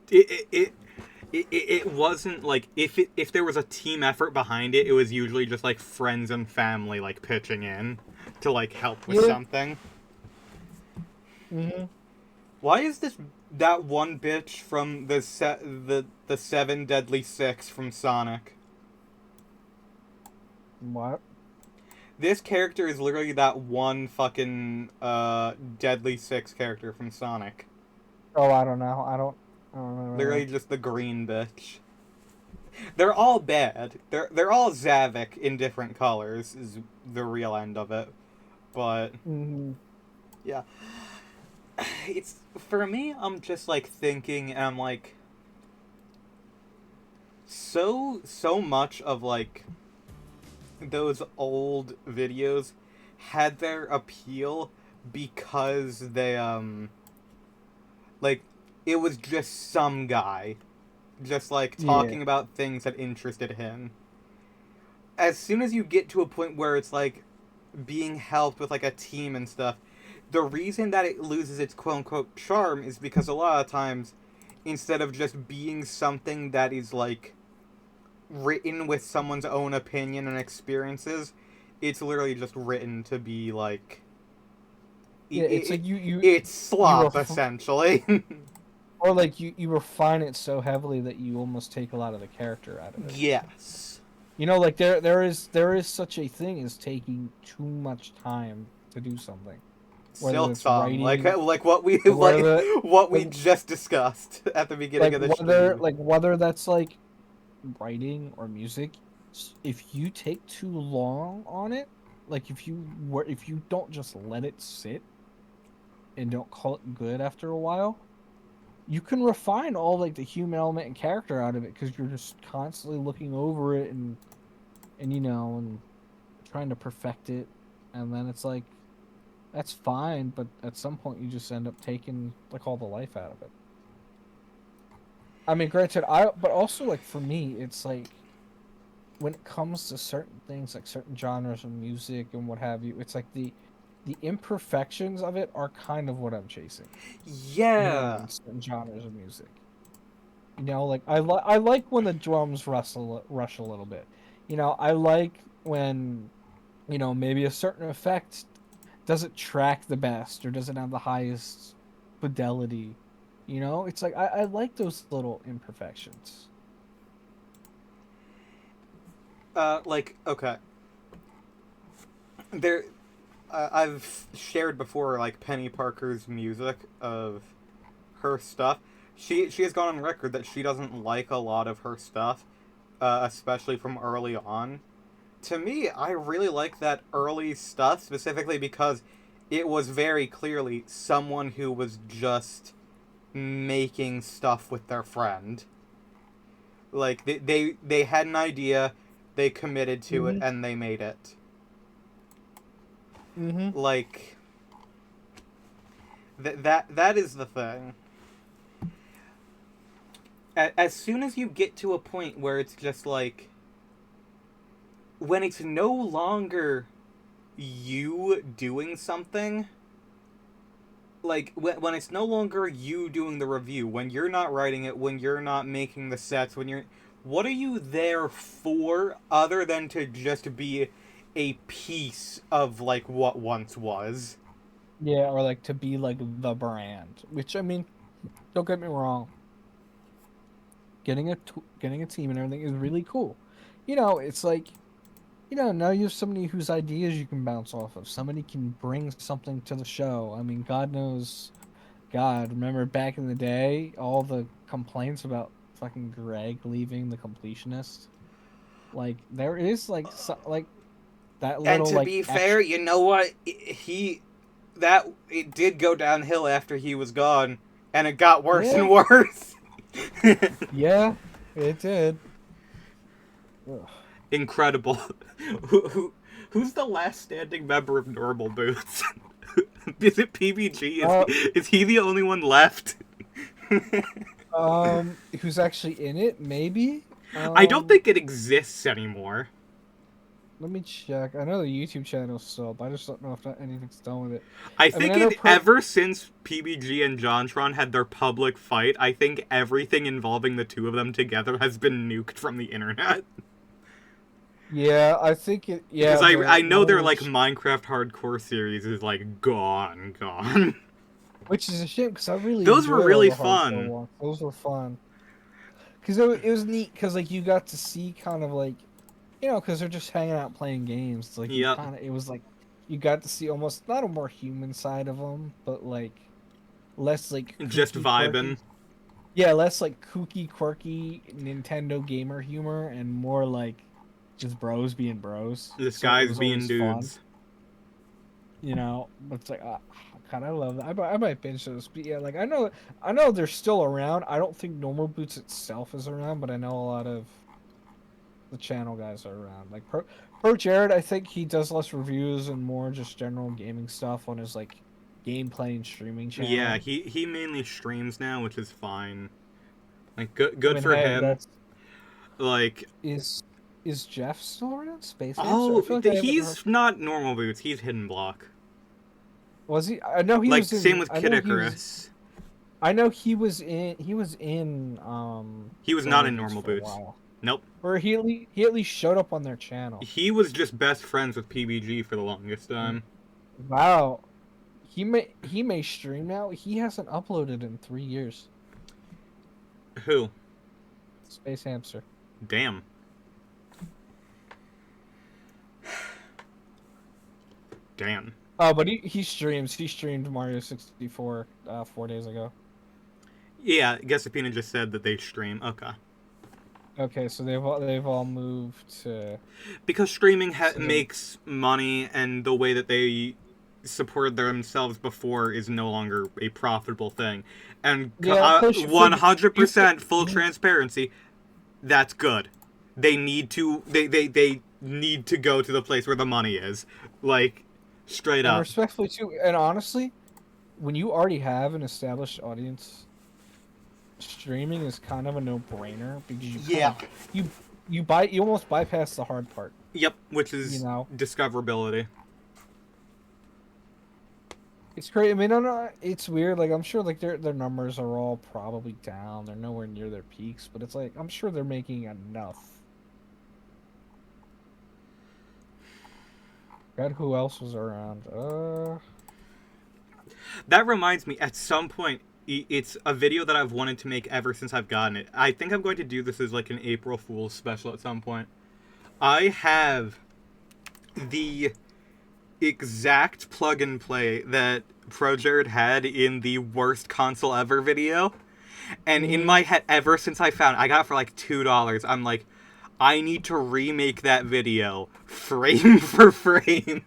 It wasn't like... If there was a team effort behind it, it was usually just, like, friends and family, like, pitching in to, like, help with Yeah. something. Mm-hmm. Why is that one bitch from the 7 Deadly Six from Sonic? What? This character is literally that one fucking Deadly Six character from Sonic. Oh, I don't know. I don't know. Literally just the green bitch. They're all bad. They're all Zavik in different colors is the real end of it. But Mm-hmm. yeah. It's for me, I'm just like thinking and I'm like so much of like those old videos had their appeal because they like it was just some guy just like Yeah. talking about things that interested him. As soon as you get to a point where it's like being helped with like a team and stuff, the reason that it loses its quote unquote charm is because a lot of times, instead of just being something that is like written with someone's own opinion and experiences, it's literally just written to be like Yeah, it's like it's you slop essentially. or like you refine it so heavily that you almost take a lot of the character out of it. Yes. You know, like there is such a thing as taking too much time to do something. Whether Silk it's song, writing, like what we whether what we like just discussed at the beginning of the stream. whether that's like writing or music, if you take too long on it, like if you don't just let it sit and don't call it good after a while, you can refine all like the human element and character out of it because you're just constantly looking over it and and trying to perfect it, and then it's like that's fine, but at some point you just end up taking like all the life out of it. I mean, granted, but also like for me, it's like when it comes to certain things, like certain genres of music and what have you, it's like the imperfections of it are kind of what I'm chasing. Yeah. In certain genres of music. Like I like when the drums rush a little bit. I like when maybe a certain effect doesn't track the best or doesn't have the highest fidelity. It's like I like those little imperfections. Like okay. There I've shared before like Penny Parker's music of her stuff. She has gone on record that she doesn't like a lot of her stuff, especially from early on. To me, I really like that early stuff specifically because it was very clearly someone who was just making stuff with their friend. Like they had an idea, they committed to it, Mhm. and they made it. Mhm. Like that is the thing. As soon as you get to a point where it's just like when it's no longer you doing something, like when it's no longer you doing the review, when you're not writing it, when you're not making the sets, when you're what are you there for other than to just be a piece of like what once was? Yeah, or like to be like the brand, which I mean, don't get me wrong, getting a team and everything is really cool. It's like now you have somebody whose ideas you can bounce off of. Somebody can bring something to the show. I mean, God knows, God, remember back in the day, all the complaints about fucking Greg leaving the completionist. Like there is like that And little to like be fair, extra. you know what? He that it did go downhill after he was gone, and it got worse Yeah, and worse. yeah, it did. Ugh. Incredible. Who's the last standing member of Normal Boots? Is it PBG? Uh, Is he the only one left? who's actually in it? Maybe. I don't think it exists anymore. Let me check. I know the YouTube channel's still up. I just don't know if anything's done with it. I I mean, think I know it ever since PBG and JonTron had their public fight, I think everything involving the two of them together has been nuked from the internet. Yeah, I think it. Because Yeah, I the know one their like Minecraft hardcore series is like gone. which is a shame because I really Those were enjoyed all really the hardcore fun. ones. Those were fun because it was neat because like you got to see kind of like because they're just hanging out playing games. It's like Yep. it was like you got to see almost not a more human side of them, but like less like Just kooky vibing. quirky. Yeah, less like kooky quirky Nintendo gamer humor and more like just bros being bros. This So it guy's was being always fun. dudes. But it's like, God, I love that. I might binge those. But yeah, like I know they're still around. I don't think Normal Boots itself is around, but I know a lot of the channel guys are around. Like Pro Jared, I think he does less reviews and more just general gaming stuff on his like gameplay and streaming Yeah, channel. he mainly streams now, which is fine. Like, I good mean, for hey, him. that's Like, is is Jeff still around? Space Hamster? I oh, feel like I haven't heard. he's not normal boots. He's hidden block. Was he? I know he Like, was same in. with I Kid know he was. Icarus. I know he was in. He was in. He was not Normal in Boots normal for a boots. while. Nope. Or he at least showed up on their channel. He was just best friends with PBG for the longest time. Wow. He may stream now. He hasn't uploaded in 3 years. Who? Space Hamster. Damn. Damn. Oh, but he streams. He streamed Mario 64 4 days ago. Yeah, Gesapina just said that they stream. Okay. Okay, so they've all moved to. Because streaming So makes money, and the way that they supported themselves before is no longer a profitable thing. And yeah, plus 100% full transparency, that's good. They need to they need to go to the place where the money is. Like, straight and up. respectfully too, and honestly, when you already have an established audience, streaming is kind of a no-brainer because you almost bypass the hard part. Yep, which is You know? discoverability. It's great. I mean, it's weird. Like, I'm sure like their numbers are all probably down. They're nowhere near their peaks, but it's like I'm sure they're making enough. God, who else was around? That reminds me, at some point, it's a video that I've wanted to make ever since I've gotten it. I think I'm going to do this as like an April Fool's special at some point. I have the exact plug and play that ProJared had in the worst console ever video. And in my head, ever since I found it, I got it for like $2. I'm like, I need to remake that video frame for frame.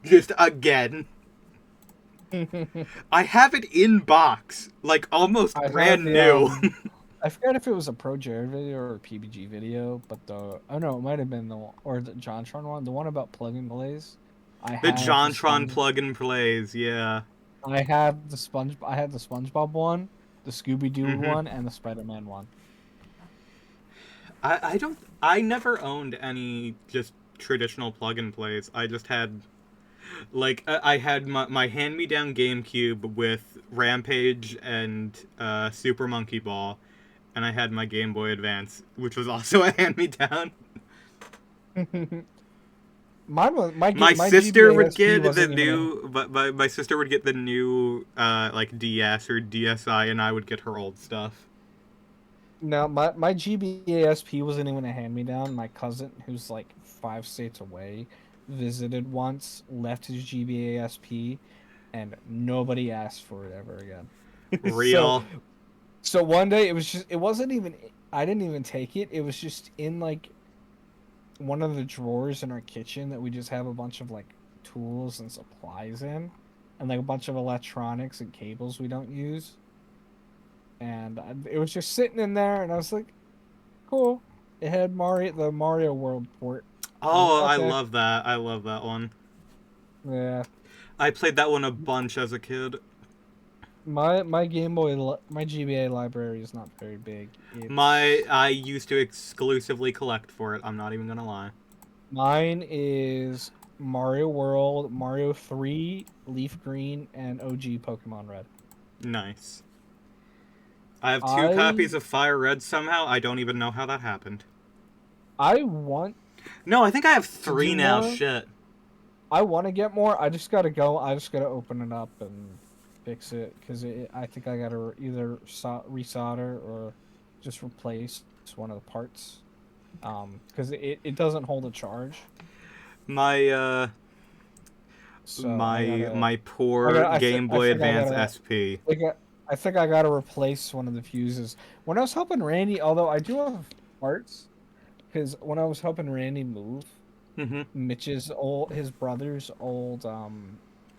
Just again. I have it in box, like almost brand new. I forgot if it was a Pro Jared video or a PBG video, but it might have been the JonTron one, the one about plug and plays. The JonTron plug and plays, yeah. I had the SpongeBob one, the Scooby Doo one, and the Spider-Man one. I never owned any just traditional plug and plays. I just had, like, I had my hand-me-down GameCube with Rampage and Super Monkey Ball, and I had my Game Boy Advance, which was also a hand-me-down. My sister would get the new, my sister would get the new like DS or DSi, and I would get her old stuff. No, my GBASP wasn't even a hand-me-down. My cousin, who's like 5 states away, visited once, left his GBASP, and nobody asked for it ever again. Real. So one day it wasn't even, I didn't even take it. It was just in like one of the drawers in our kitchen that we just have a bunch of like tools and supplies in, and like a bunch of electronics and cables we don't use. And it was just sitting in there, and I was like, cool. It had the Mario World port. Oh, Okay. I love that. I love that one. Yeah. I played that one a bunch as a kid. My Game Boy, my GBA library is not very big. I used to exclusively collect for it. I'm not even gonna lie. Mine is Mario World, Mario 3, Leaf Green, and OG Pokemon Red. Nice. I have 2 copies of Fire Red somehow. I don't even know how that happened. No, I think I have 3 now. More? Shit. I want to get more. I just gotta open it up and fix it, because I think I gotta either resolder or just replace one of the parts. Because it doesn't hold a charge. My poor Game Boy Advance SP. I think I gotta replace one of the fuses. When I was helping Randy, although I do have parts, because when I was helping Randy move, his brother's old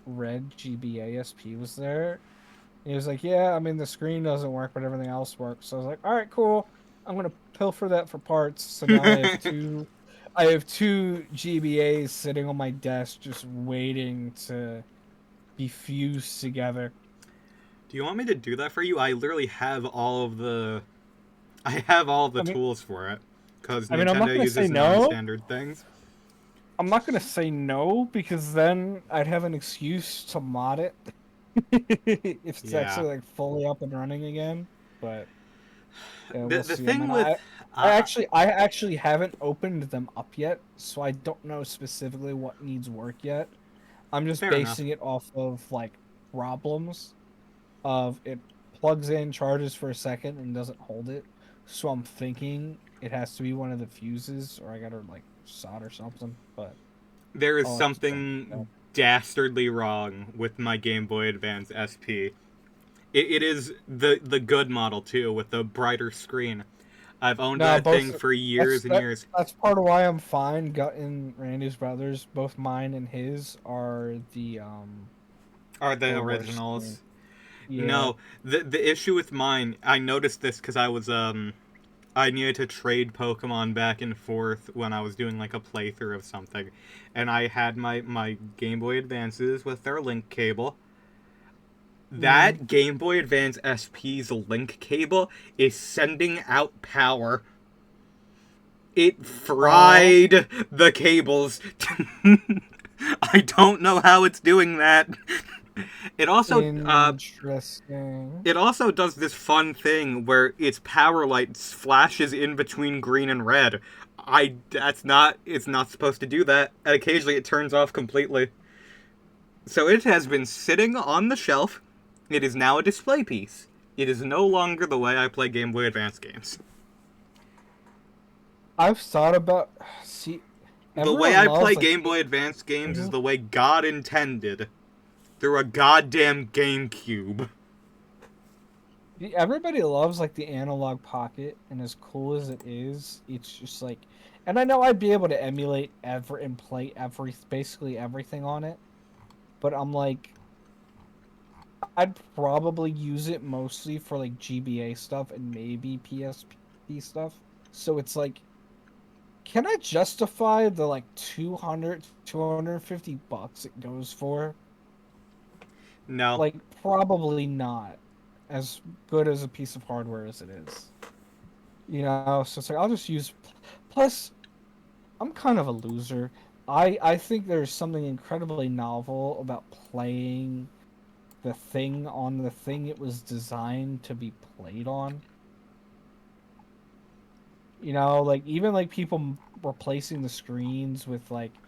red GBA SP was there. He was like, yeah, I mean the screen doesn't work, but everything else works. So I was like, all right, cool. I'm gonna pilfer that for parts. So now I have two GBAs sitting on my desk, just waiting to be fused together. Do you want me to do that for you? I literally have all of the I have all of the I mean, tools for it because I'm not Nintendo gonna say uses no. non-standard things. I'm not gonna say no because then I'd have an excuse to mod it if it's Yeah. actually like fully up and running again. But yeah, we'll The see. I thing mean, with I actually haven't opened them up yet, so I don't know specifically what needs work yet. I'm just fair enough. basing it off of like problems of it plugs in, charges for a second, and doesn't hold it. So I'm thinking it has to be one of the fuses, or I gotta like solder something. But There is I'll have to double check that. something dastardly wrong with my Game Boy Advance SP. It is the good model too, with the brighter screen. I've owned No, that thing both. for years and years. That's part of why I'm fine gutting Randy's brothers. Both mine and his Are the are worse screen. originals? Yeah. No, the issue with mine, I noticed this because I needed to trade Pokemon back and forth when I was doing like a playthrough of something, and I had my Game Boy Advances with their link cable. Mm. That Game Boy Advance SP's link cable is sending out power. It Oh, fried the cables. I don't know how it's doing that. It also interesting. it also does this fun thing where its power light flashes in between green and red. I that's not it's not supposed to do that. And occasionally it turns off completely. So it has been sitting on the shelf. It is now a display piece. It is no longer the way I play Game Boy Advance games. I've thought about see The way everyone I loves play like Game Boy Advance games is the way God intended. Through a goddamn GameCube. everybody loves like the analog pocket, and as cool as it is, it's just like, and I know I'd be able to emulate and play basically everything on it, but I'm like, I'd probably use it mostly for like GBA stuff and maybe PSP stuff. So it's like, can I justify the like 250 bucks it goes for? No. Like, probably not as good as a piece of hardware as it is. You know, so it's like I'll just use. Plus, I'm kind of a loser. I think there's something incredibly novel about playing the thing on the thing it was designed to be played on. You know, like even like people replacing the screens with like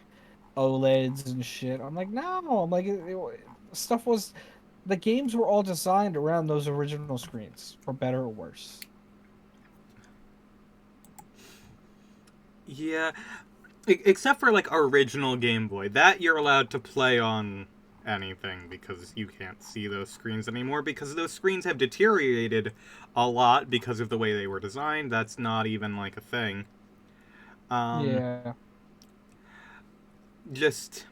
OLEDs and shit. I'm like, no. I'm like, stuff was the games were all designed around those original screens, for better or worse. Yeah. Except for like original Game Boy. That you're allowed to play on anything because you can't see those screens anymore because those screens have deteriorated a lot because of the way they were designed. That's not even like a thing. Um Yeah. just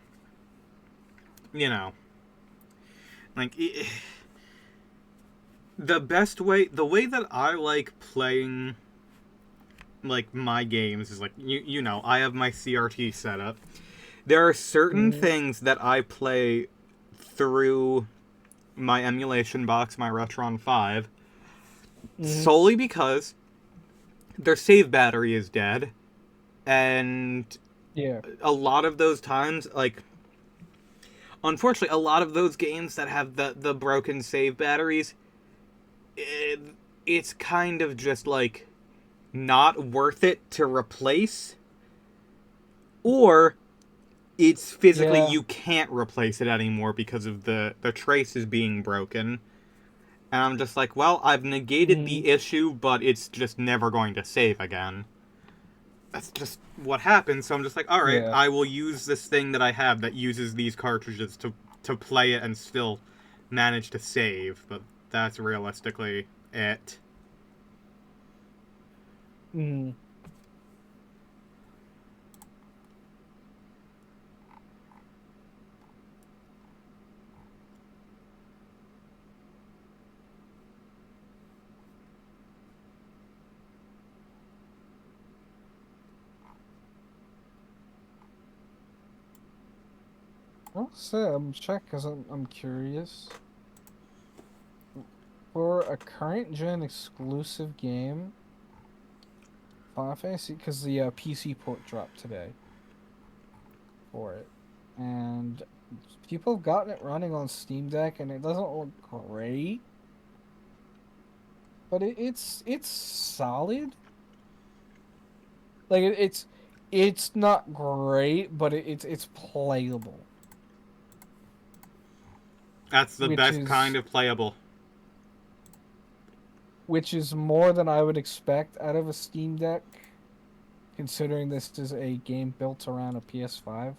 you know, like the way that I like playing like my games is like you know, I have my CRT set up. There are certain Mm-hmm. things that I play through my emulation box, my Retron 5, Mm-hmm. solely because their save battery is dead. And Yeah. a lot of those times, like, unfortunately, a lot of those games that have the broken save batteries, it, it's kind of just like not worth it to replace, or it's physically Yeah. you can't replace it anymore because of the traces being broken. And I'm just like, well, I've negated Mm-hmm. the issue, but it's just never going to save again. That's just what happens. So I'm just like, all right, Yeah. I will use this thing that I have that uses these cartridges to play it and still manage to save. But that's realistically it. Mm-hmm. I'll say I'm check because I'm curious. For a current gen exclusive game, Final Fantasy, because the PC port dropped today for it, and people have gotten it running on Steam Deck, and it doesn't look great, but it's solid. Like it's not great, but it's playable, That's the which best kind is of playable. which is more than I would expect out of a Steam Deck, considering this is a game built around a PS5.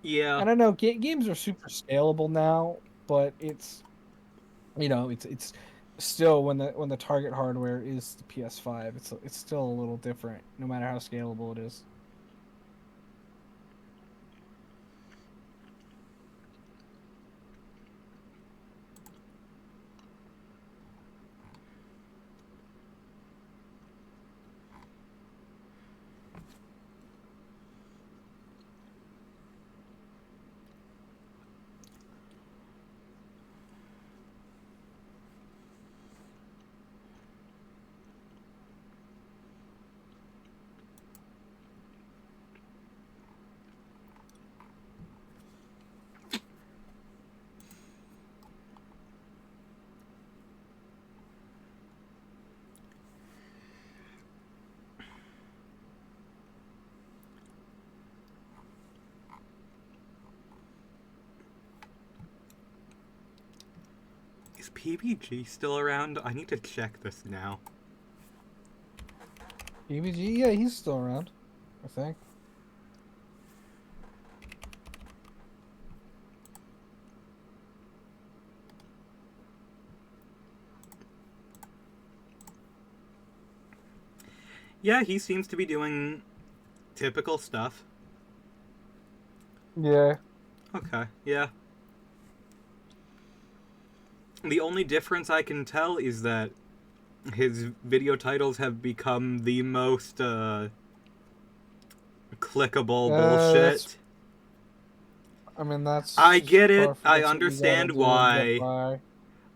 Yeah. And I know games are super scalable now, but it's still when the target hardware is the PS5, it's still a little different, no matter how scalable it is. Is PBG still around? I need to check this now. EBG, yeah, he's still around, I think. Yeah, he seems to be doing typical stuff. Yeah. Okay, yeah. The only difference I can tell is that his video titles have become the most clickable That's bullshit. I mean I get it. I that's what you gotta understand do and get why. by.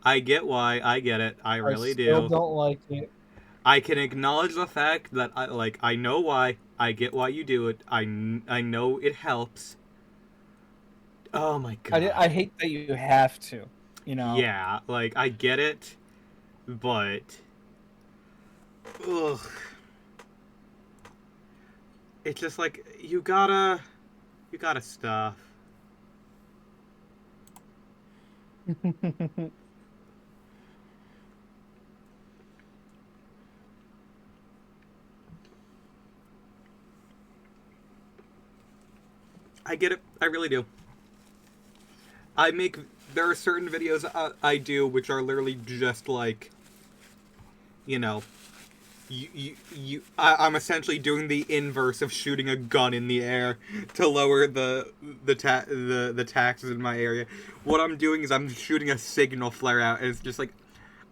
I get why. I get it. I I really still do. don't like it. I can acknowledge the fact that I know why. I get why you do it. I know it helps. Oh my god. I hate that you have to, you know. Yeah, like I get it, but ugh. It's just like you gotta stuff. I get it. I really do. I make there are certain videos I do which are literally just like, you know, I'm essentially doing the inverse of shooting a gun in the air to lower the taxes in my area. What I'm doing is I'm shooting a signal flare out, and it's just like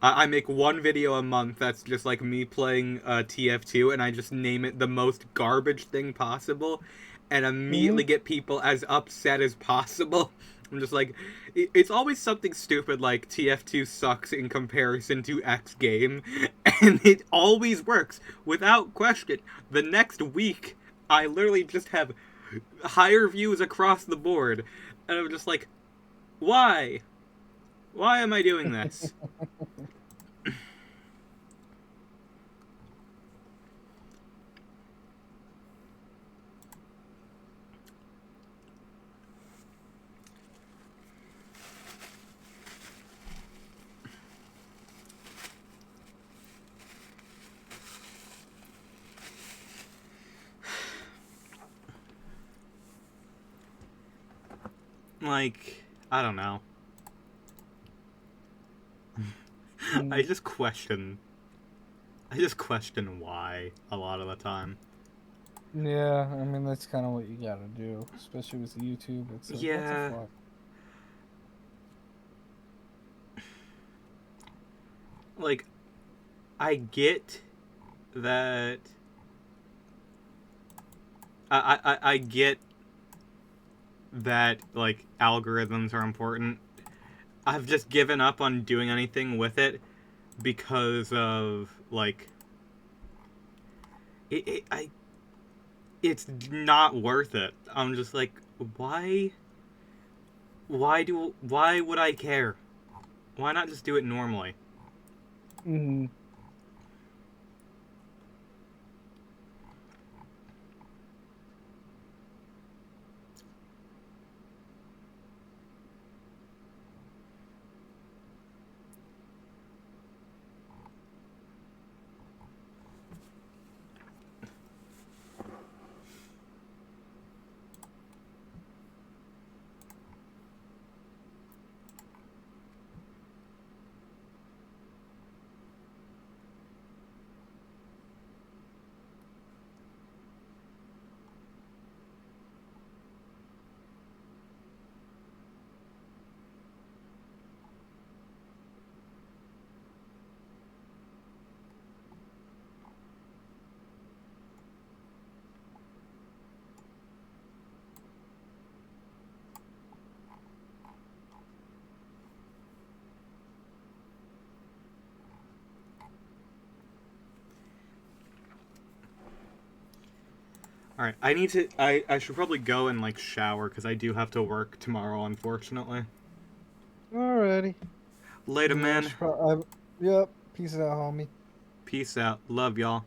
I make one video a month that's just like me playing TF2, and I just name it the most garbage thing possible, and Hmm. immediately get people as upset as possible. I'm just like, it's always something stupid like TF2 sucks in comparison to X game, and it always works without question. The next week, I literally just have higher views across the board, and I'm just like, why? Why am I doing this? Like, I don't know. I Mm, just question. I just question why a lot of the time. yeah, I mean that's kind of what you gotta do, especially with YouTube. It's like, what the Yeah, fuck? like I get that. I get that like algorithms are important. I've just given up on doing anything with it because of like it's not worth it. I'm just like, why why would I care? Why not just do it normally? Mm-hmm. All right, I need to. I should probably go and like shower because I do have to work tomorrow, unfortunately. Alrighty. Later, Yeah, man. yep. Peace out, homie. Peace out. Love y'all.